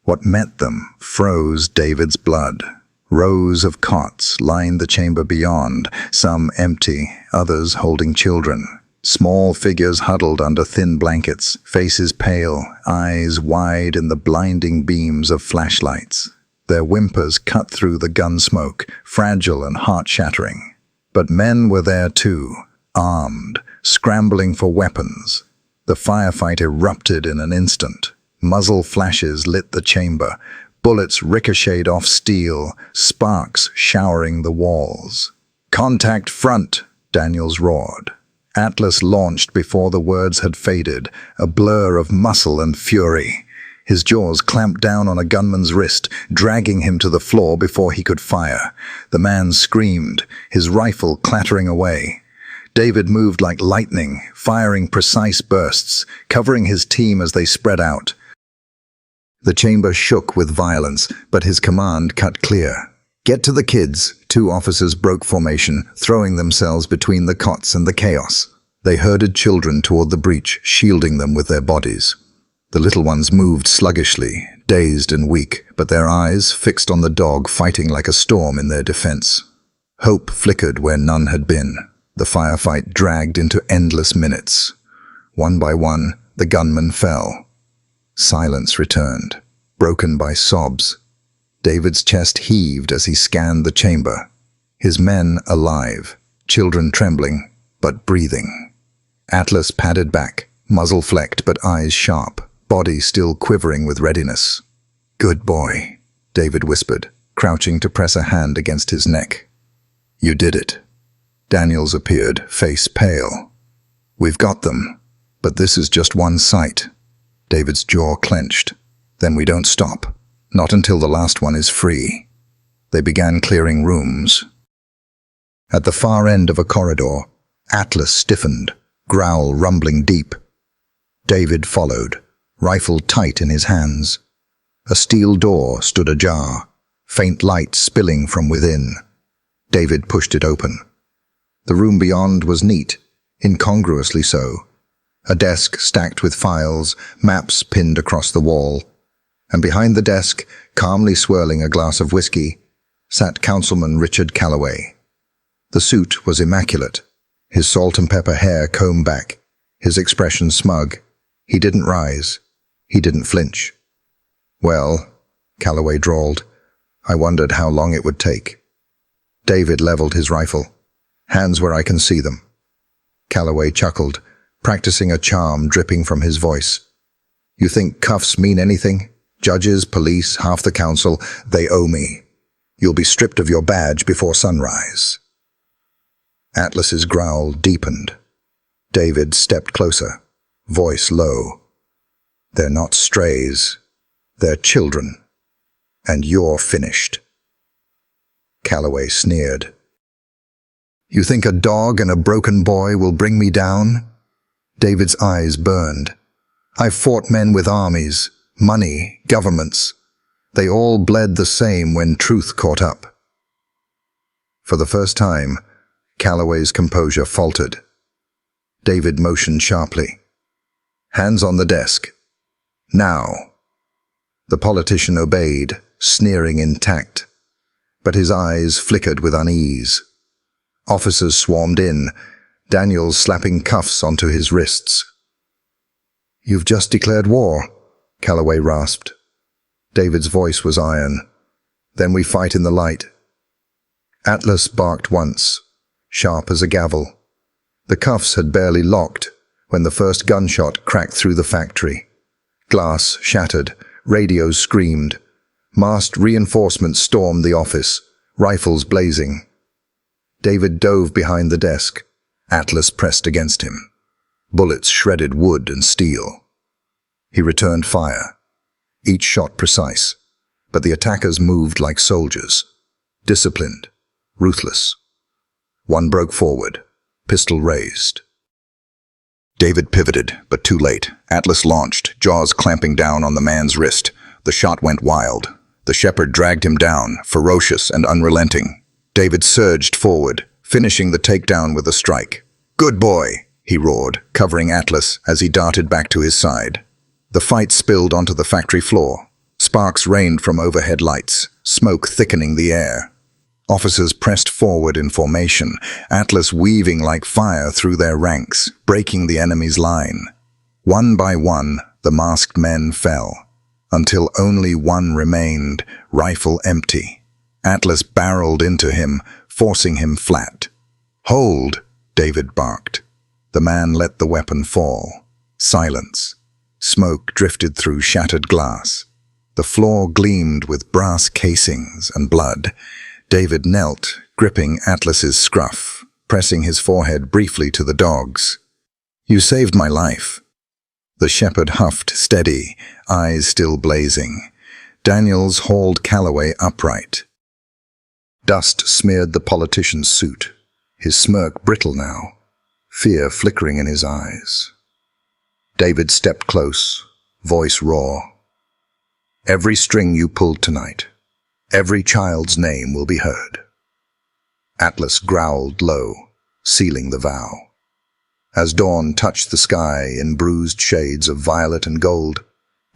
What met them froze David's blood. Rows of cots lined the chamber beyond, some empty, others holding children. Small figures huddled under thin blankets, faces pale, eyes wide in the blinding beams of flashlights. Their whimpers cut through the gun smoke, fragile and heart-shattering. But men were there too, armed, scrambling for weapons. The firefight erupted in an instant. Muzzle flashes lit the chamber. Bullets ricocheted off steel, sparks showering the walls. "Contact front," Daniels roared. Atlas launched before the words had faded, a blur of muscle and fury. His jaws clamped down on a gunman's wrist, dragging him to the floor before he could fire. The man screamed, his rifle clattering away. David moved like lightning, firing precise bursts, covering his team as they spread out. The chamber shook with violence, but his command cut clear. "Get to the kids." Two officers broke formation, throwing themselves between the cots and the chaos. They herded children toward the breach, shielding them with their bodies. The little ones moved sluggishly, dazed and weak, but their eyes fixed on the dog fighting like a storm in their defense. Hope flickered where none had been. The firefight dragged into endless minutes. One by one, the gunmen fell. Silence returned, broken by sobs. David's chest heaved as he scanned the chamber. His men alive, children trembling, but breathing. Atlas padded back, muzzle flecked but eyes sharp, body still quivering with readiness. "Good boy," David whispered, crouching to press a hand against his neck. "You did it." Daniels appeared, face pale. "We've got them, but this is just one site." David's jaw clenched. "Then we don't stop. Not until the last one is free." They began clearing rooms. At the far end of a corridor, Atlas stiffened, growl rumbling deep. David followed, rifle tight in his hands. A steel door stood ajar, faint light spilling from within. David pushed it open. The room beyond was neat, incongruously so. A desk stacked with files, maps pinned across the wall. And behind the desk, calmly swirling a glass of whiskey, sat Councilman Richard Calloway. The suit was immaculate, his salt and pepper hair combed back, his expression smug. He didn't rise. He didn't flinch. "Well," Calloway drawled, "I wondered how long it would take." David leveled his rifle. "Hands where I can see them." Calloway chuckled, practicing a charm dripping from his voice. "You think cuffs mean anything? Judges, police, half the council, they owe me. You'll be stripped of your badge before sunrise." Atlas's growl deepened. David stepped closer, voice low. "They're not strays. They're children. And you're finished." Calloway sneered. "You think a dog and a broken boy will bring me down?" David's eyes burned. "I've fought men with armies, money, governments. They all bled the same when truth caught up." For the first time, Calloway's composure faltered. David motioned sharply. "Hands on the desk. Now." The politician obeyed, sneering intact, but his eyes flickered with unease. Officers swarmed in, Daniels slapping cuffs onto his wrists. "You've just declared war," Calloway rasped. David's voice was iron. "Then we fight in the light." Atlas barked once, sharp as a gavel. The cuffs had barely locked when the first gunshot cracked through the factory. Glass shattered, radios screamed. Masked reinforcements stormed the office, rifles blazing. David dove behind the desk. Atlas pressed against him. Bullets shredded wood and steel. He returned fire, each shot precise, but the attackers moved like soldiers, disciplined, ruthless. One broke forward, pistol raised. David pivoted, but too late. Atlas launched, jaws clamping down on the man's wrist. The shot went wild. The shepherd dragged him down, ferocious and unrelenting. David surged forward, finishing the takedown with a strike. "Good boy," he roared, covering Atlas as he darted back to his side. The fight spilled onto the factory floor. Sparks rained from overhead lights, smoke thickening the air. Officers pressed forward in formation, Atlas weaving like fire through their ranks, breaking the enemy's line. One by one, the masked men fell, until only one remained, rifle empty. Atlas barreled into him, forcing him flat. "Hold!" David barked. The man let the weapon fall. Silence. Smoke drifted through shattered glass. The floor gleamed with brass casings and blood. David knelt, gripping Atlas's scruff, pressing his forehead briefly to the dog's. "You saved my life." The shepherd huffed steady, eyes still blazing. Daniels hauled Calloway upright. Dust smeared the politician's suit, his smirk brittle now, fear flickering in his eyes. David stepped close, voice raw. Every string you pulled tonight, every child's name will be heard. Atlas growled low, sealing the vow. As dawn touched the sky in bruised shades of violet and gold,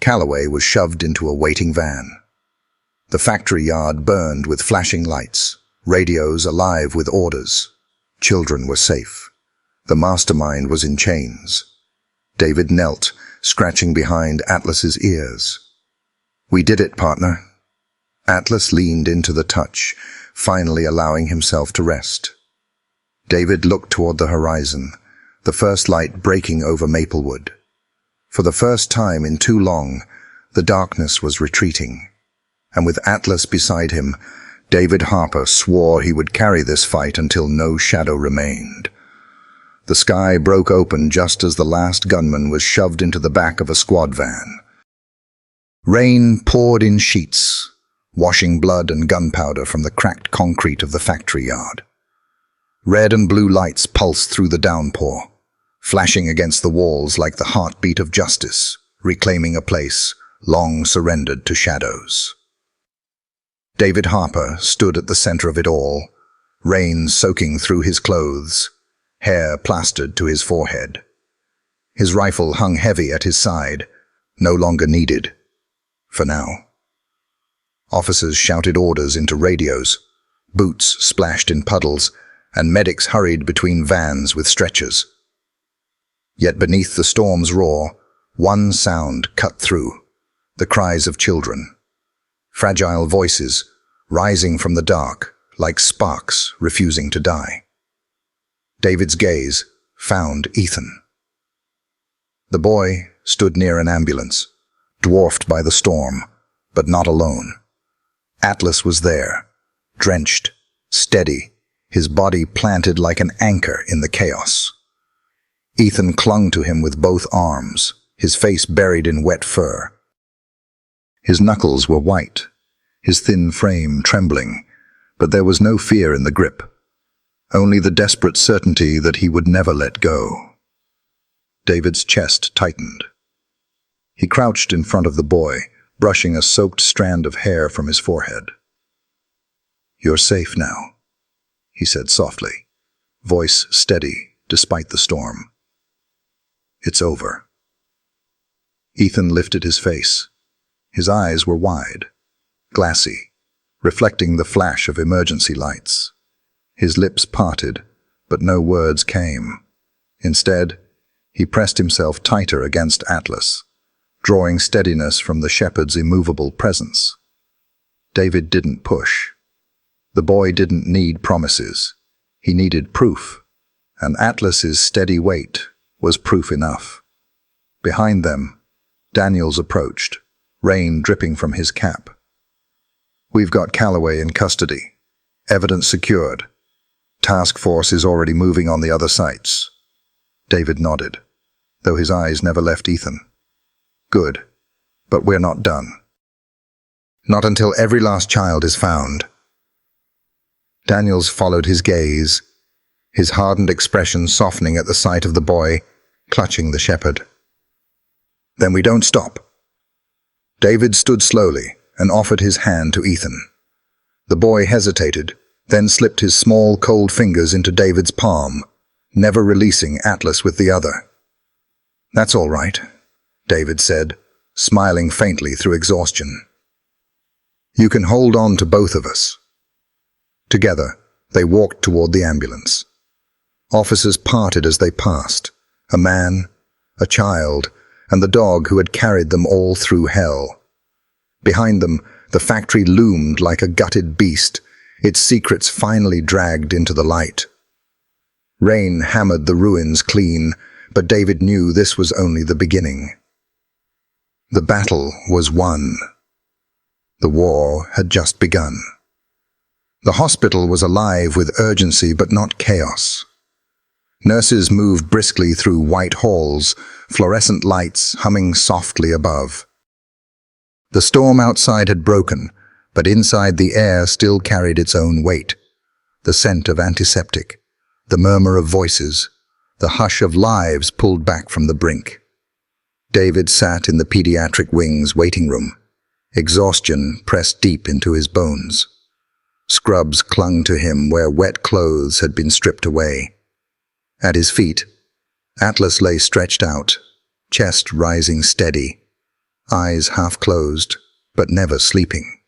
Calloway was shoved into a waiting van. The factory yard burned with flashing lights, radios alive with orders. Children were safe. The mastermind was in chains. David knelt, scratching behind Atlas's ears. "We did it, partner." Atlas leaned into the touch, finally allowing himself to rest. David looked toward the horizon, the first light breaking over Maplewood. For the first time in too long, the darkness was retreating. And with Atlas beside him, David Harper swore he would carry this fight until no shadow remained. The sky broke open just as the last gunman was shoved into the back of a squad van. Rain poured in sheets, washing blood and gunpowder from the cracked concrete of the factory yard. Red and blue lights pulsed through the downpour, flashing against the walls like the heartbeat of justice, reclaiming a place long surrendered to shadows. David Harper stood at the center of it all, rain soaking through his clothes, hair plastered to his forehead. His rifle hung heavy at his side, no longer needed. For now. Officers shouted orders into radios, boots splashed in puddles, and medics hurried between vans with stretchers. Yet beneath the storm's roar, one sound cut through, the cries of children. Fragile voices, rising from the dark, like sparks refusing to die. David's gaze found Ethan. The boy stood near an ambulance, dwarfed by the storm, but not alone. Atlas was there, drenched, steady, his body planted like an anchor in the chaos. Ethan clung to him with both arms, his face buried in wet fur. His knuckles were white, his thin frame trembling, but there was no fear in the grip, only the desperate certainty that he would never let go. David's chest tightened. He crouched in front of the boy, brushing a soaked strand of hair from his forehead. "You're safe now," he said softly, voice steady despite the storm. "It's over." Ethan lifted his face. His eyes were wide, glassy, reflecting the flash of emergency lights. His lips parted, but no words came. Instead, he pressed himself tighter against Atlas, drawing steadiness from the shepherd's immovable presence. David didn't push. The boy didn't need promises. He needed proof, and Atlas's steady weight was proof enough. Behind them, Daniels approached, rain dripping from his cap. "We've got Calloway in custody. Evidence secured. Task force is already moving on the other sites." David nodded, though his eyes never left Ethan. "Good, but we're not done. Not until every last child is found." Daniels followed his gaze, his hardened expression softening at the sight of the boy, clutching the shepherd. "Then we don't stop." David stood slowly and offered his hand to Ethan. The boy hesitated, then slipped his small, cold fingers into David's palm, never releasing Atlas with the other. "That's all right," David said, smiling faintly through exhaustion. "You can hold on to both of us." Together, they walked toward the ambulance. Officers parted as they passed, a man, a child, and the dog who had carried them all through hell. Behind them, the factory loomed like a gutted beast, its secrets finally dragged into the light. Rain hammered the ruins clean, but David knew this was only the beginning. The battle was won. The war had just begun. The hospital was alive with urgency but not chaos. Nurses moved briskly through white halls, fluorescent lights humming softly above. The storm outside had broken, but inside the air still carried its own weight. The scent of antiseptic, the murmur of voices, the hush of lives pulled back from the brink. David sat in the pediatric wing's waiting room, Exhaustion pressed deep into his bones. Scrubs clung to him where wet clothes had been stripped away. At his feet, Atlas lay stretched out, chest rising steady, eyes half closed, but never sleeping.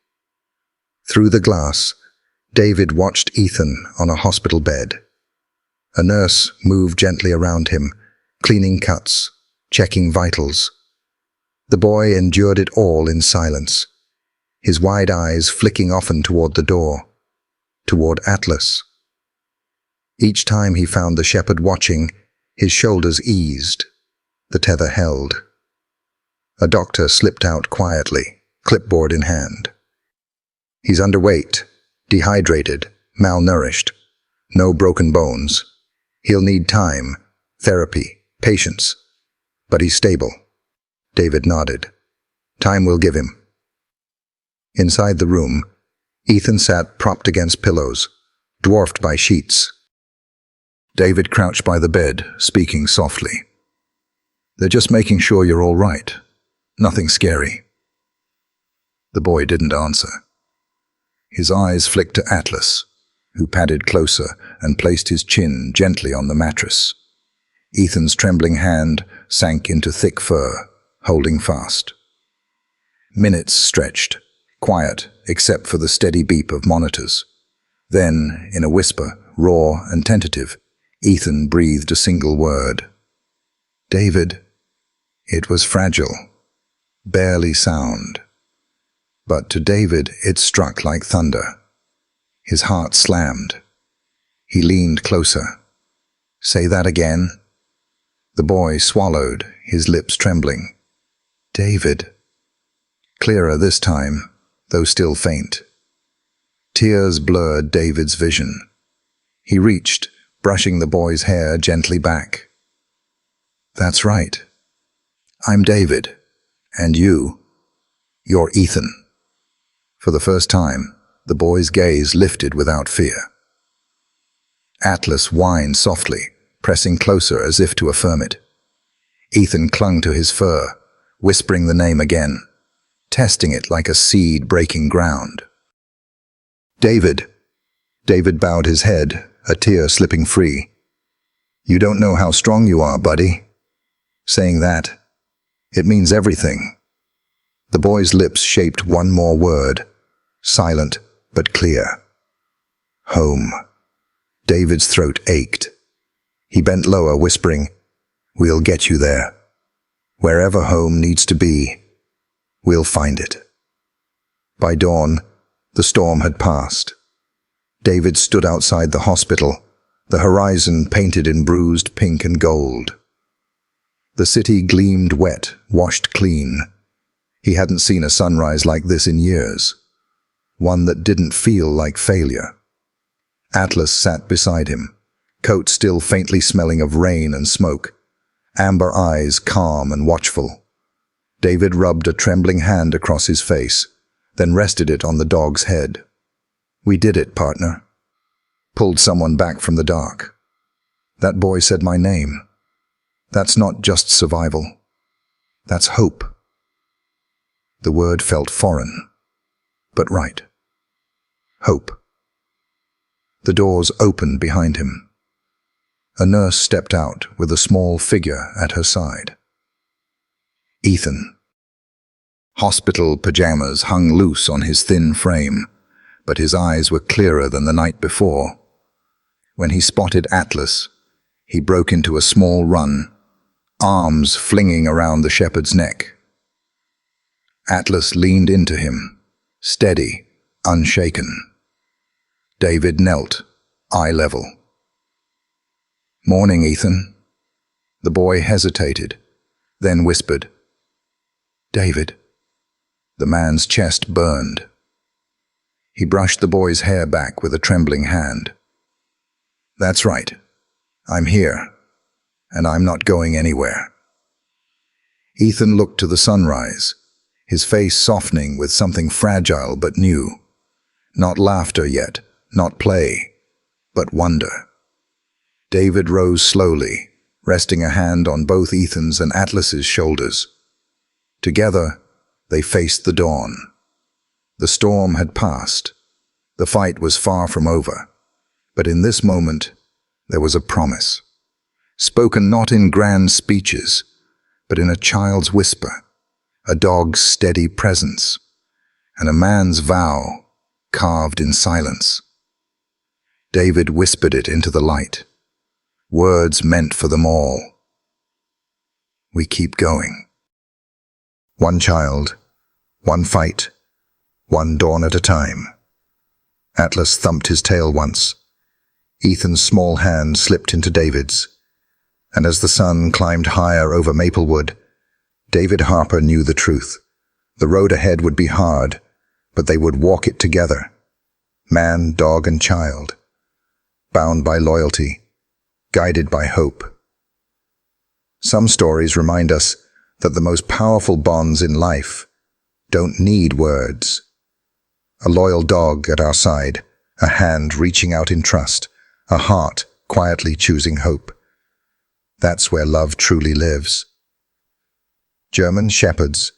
Through the glass, David watched Ethan on a hospital bed. A nurse moved gently around him, cleaning cuts, checking vitals. The boy endured it all in silence, his wide eyes flicking often toward the door, toward Atlas. Each time he found the shepherd watching, his shoulders eased, the tether held. A doctor slipped out quietly, clipboard in hand. He's underweight, dehydrated, malnourished, no broken bones. He'll need time, therapy, patience. But he's stable. David nodded. Time will give him. Inside the room, Ethan sat propped against pillows, dwarfed by sheets. David crouched by the bed, speaking softly. They're just making sure you're all right. Nothing scary. The boy didn't answer. His eyes flicked to Atlas, who padded closer and placed his chin gently on the mattress. Ethan's trembling hand sank into thick fur, holding fast. Minutes stretched, quiet except for the steady beep of monitors. Then, in a whisper, raw and tentative, Ethan breathed a single word. David. It was fragile, barely sound. But to David it struck like thunder. His heart slammed. He leaned closer. Say that again? The boy swallowed, his lips trembling. David. Clearer this time, though still faint. Tears blurred David's vision. He reached, brushing the boy's hair gently back. That's right. I'm David. And you're Ethan. For the first time, the boy's gaze lifted without fear. Atlas whined softly, pressing closer as if to affirm it. Ethan clung to his fur, whispering the name again, testing it like a seed breaking ground. David. David bowed his head, a tear slipping free. You don't know how strong you are, buddy. Saying that, it means everything. The boy's lips shaped one more word, silent but clear. Home. David's throat ached. He bent lower, whispering, We'll get you there. Wherever home needs to be, we'll find it. By dawn, the storm had passed. David stood outside the hospital, the horizon painted in bruised pink and gold. The city gleamed wet, washed clean. He hadn't seen a sunrise like this in years, one that didn't feel like failure. Atlas sat beside him, coat still faintly smelling of rain and smoke, amber eyes calm and watchful. David rubbed a trembling hand across his face, then rested it on the dog's head. We did it, partner. Pulled someone back from the dark. That boy said my name. That's not just survival. That's hope. The word felt foreign, but right. Hope. The doors opened behind him. A nurse stepped out with a small figure at her side. Ethan. Hospital pajamas hung loose on his thin frame, but his eyes were clearer than the night before. When he spotted Atlas, he broke into a small run, arms flinging around the shepherd's neck. Atlas leaned into him, steady, unshaken. David knelt, eye level. Morning, Ethan. The boy hesitated, then whispered, David. The man's chest burned. He brushed the boy's hair back with a trembling hand. That's right. I'm here, and I'm not going anywhere. Ethan looked to the sunrise, his face softening with something fragile but new. Not laughter yet, not play, but wonder. David rose slowly, resting a hand on both Ethan's and Atlas's shoulders. Together, they faced the dawn. The storm had passed. The fight was far from over. But in this moment, there was a promise, spoken not in grand speeches, but in a child's whisper, a dog's steady presence, and a man's vow carved in silence. David whispered it into the light, words meant for them all. We keep going. One child, one fight, one dawn at a time. Atlas thumped his tail once. Ethan's small hand slipped into David's, and as the sun climbed higher over Maplewood, David Harper knew the truth. The road ahead would be hard, but they would walk it together. Man, dog, and child, bound by loyalty, guided by hope. Some stories remind us that the most powerful bonds in life don't need words. A loyal dog at our side, a hand reaching out in trust, a heart quietly choosing hope. That's where love truly lives. German shepherds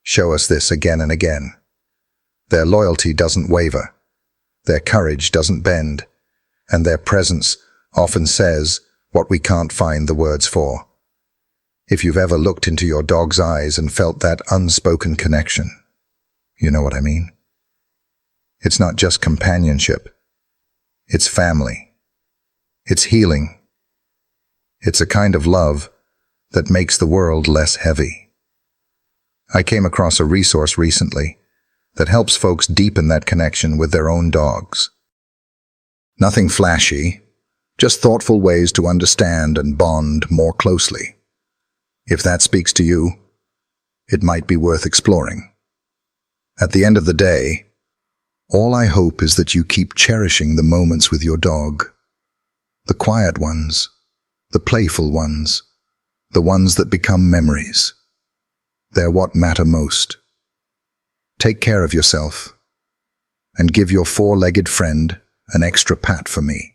show us this again and again. Their loyalty doesn't waver, their courage doesn't bend, and their presence often says what we can't find the words for. If you've ever looked into your dog's eyes and felt that unspoken connection, you know what I mean? It's not just companionship. It's family. It's healing. It's a kind of love that makes the world less heavy. I came across a resource recently that helps folks deepen that connection with their own dogs. Nothing flashy, just thoughtful ways to understand and bond more closely. If that speaks to you, it might be worth exploring. At the end of the day, all I hope is that you keep cherishing the moments with your dog. The quiet ones, the playful ones, the ones that become memories. They're what matter most. Take care of yourself, and give your four-legged friend an extra pat for me.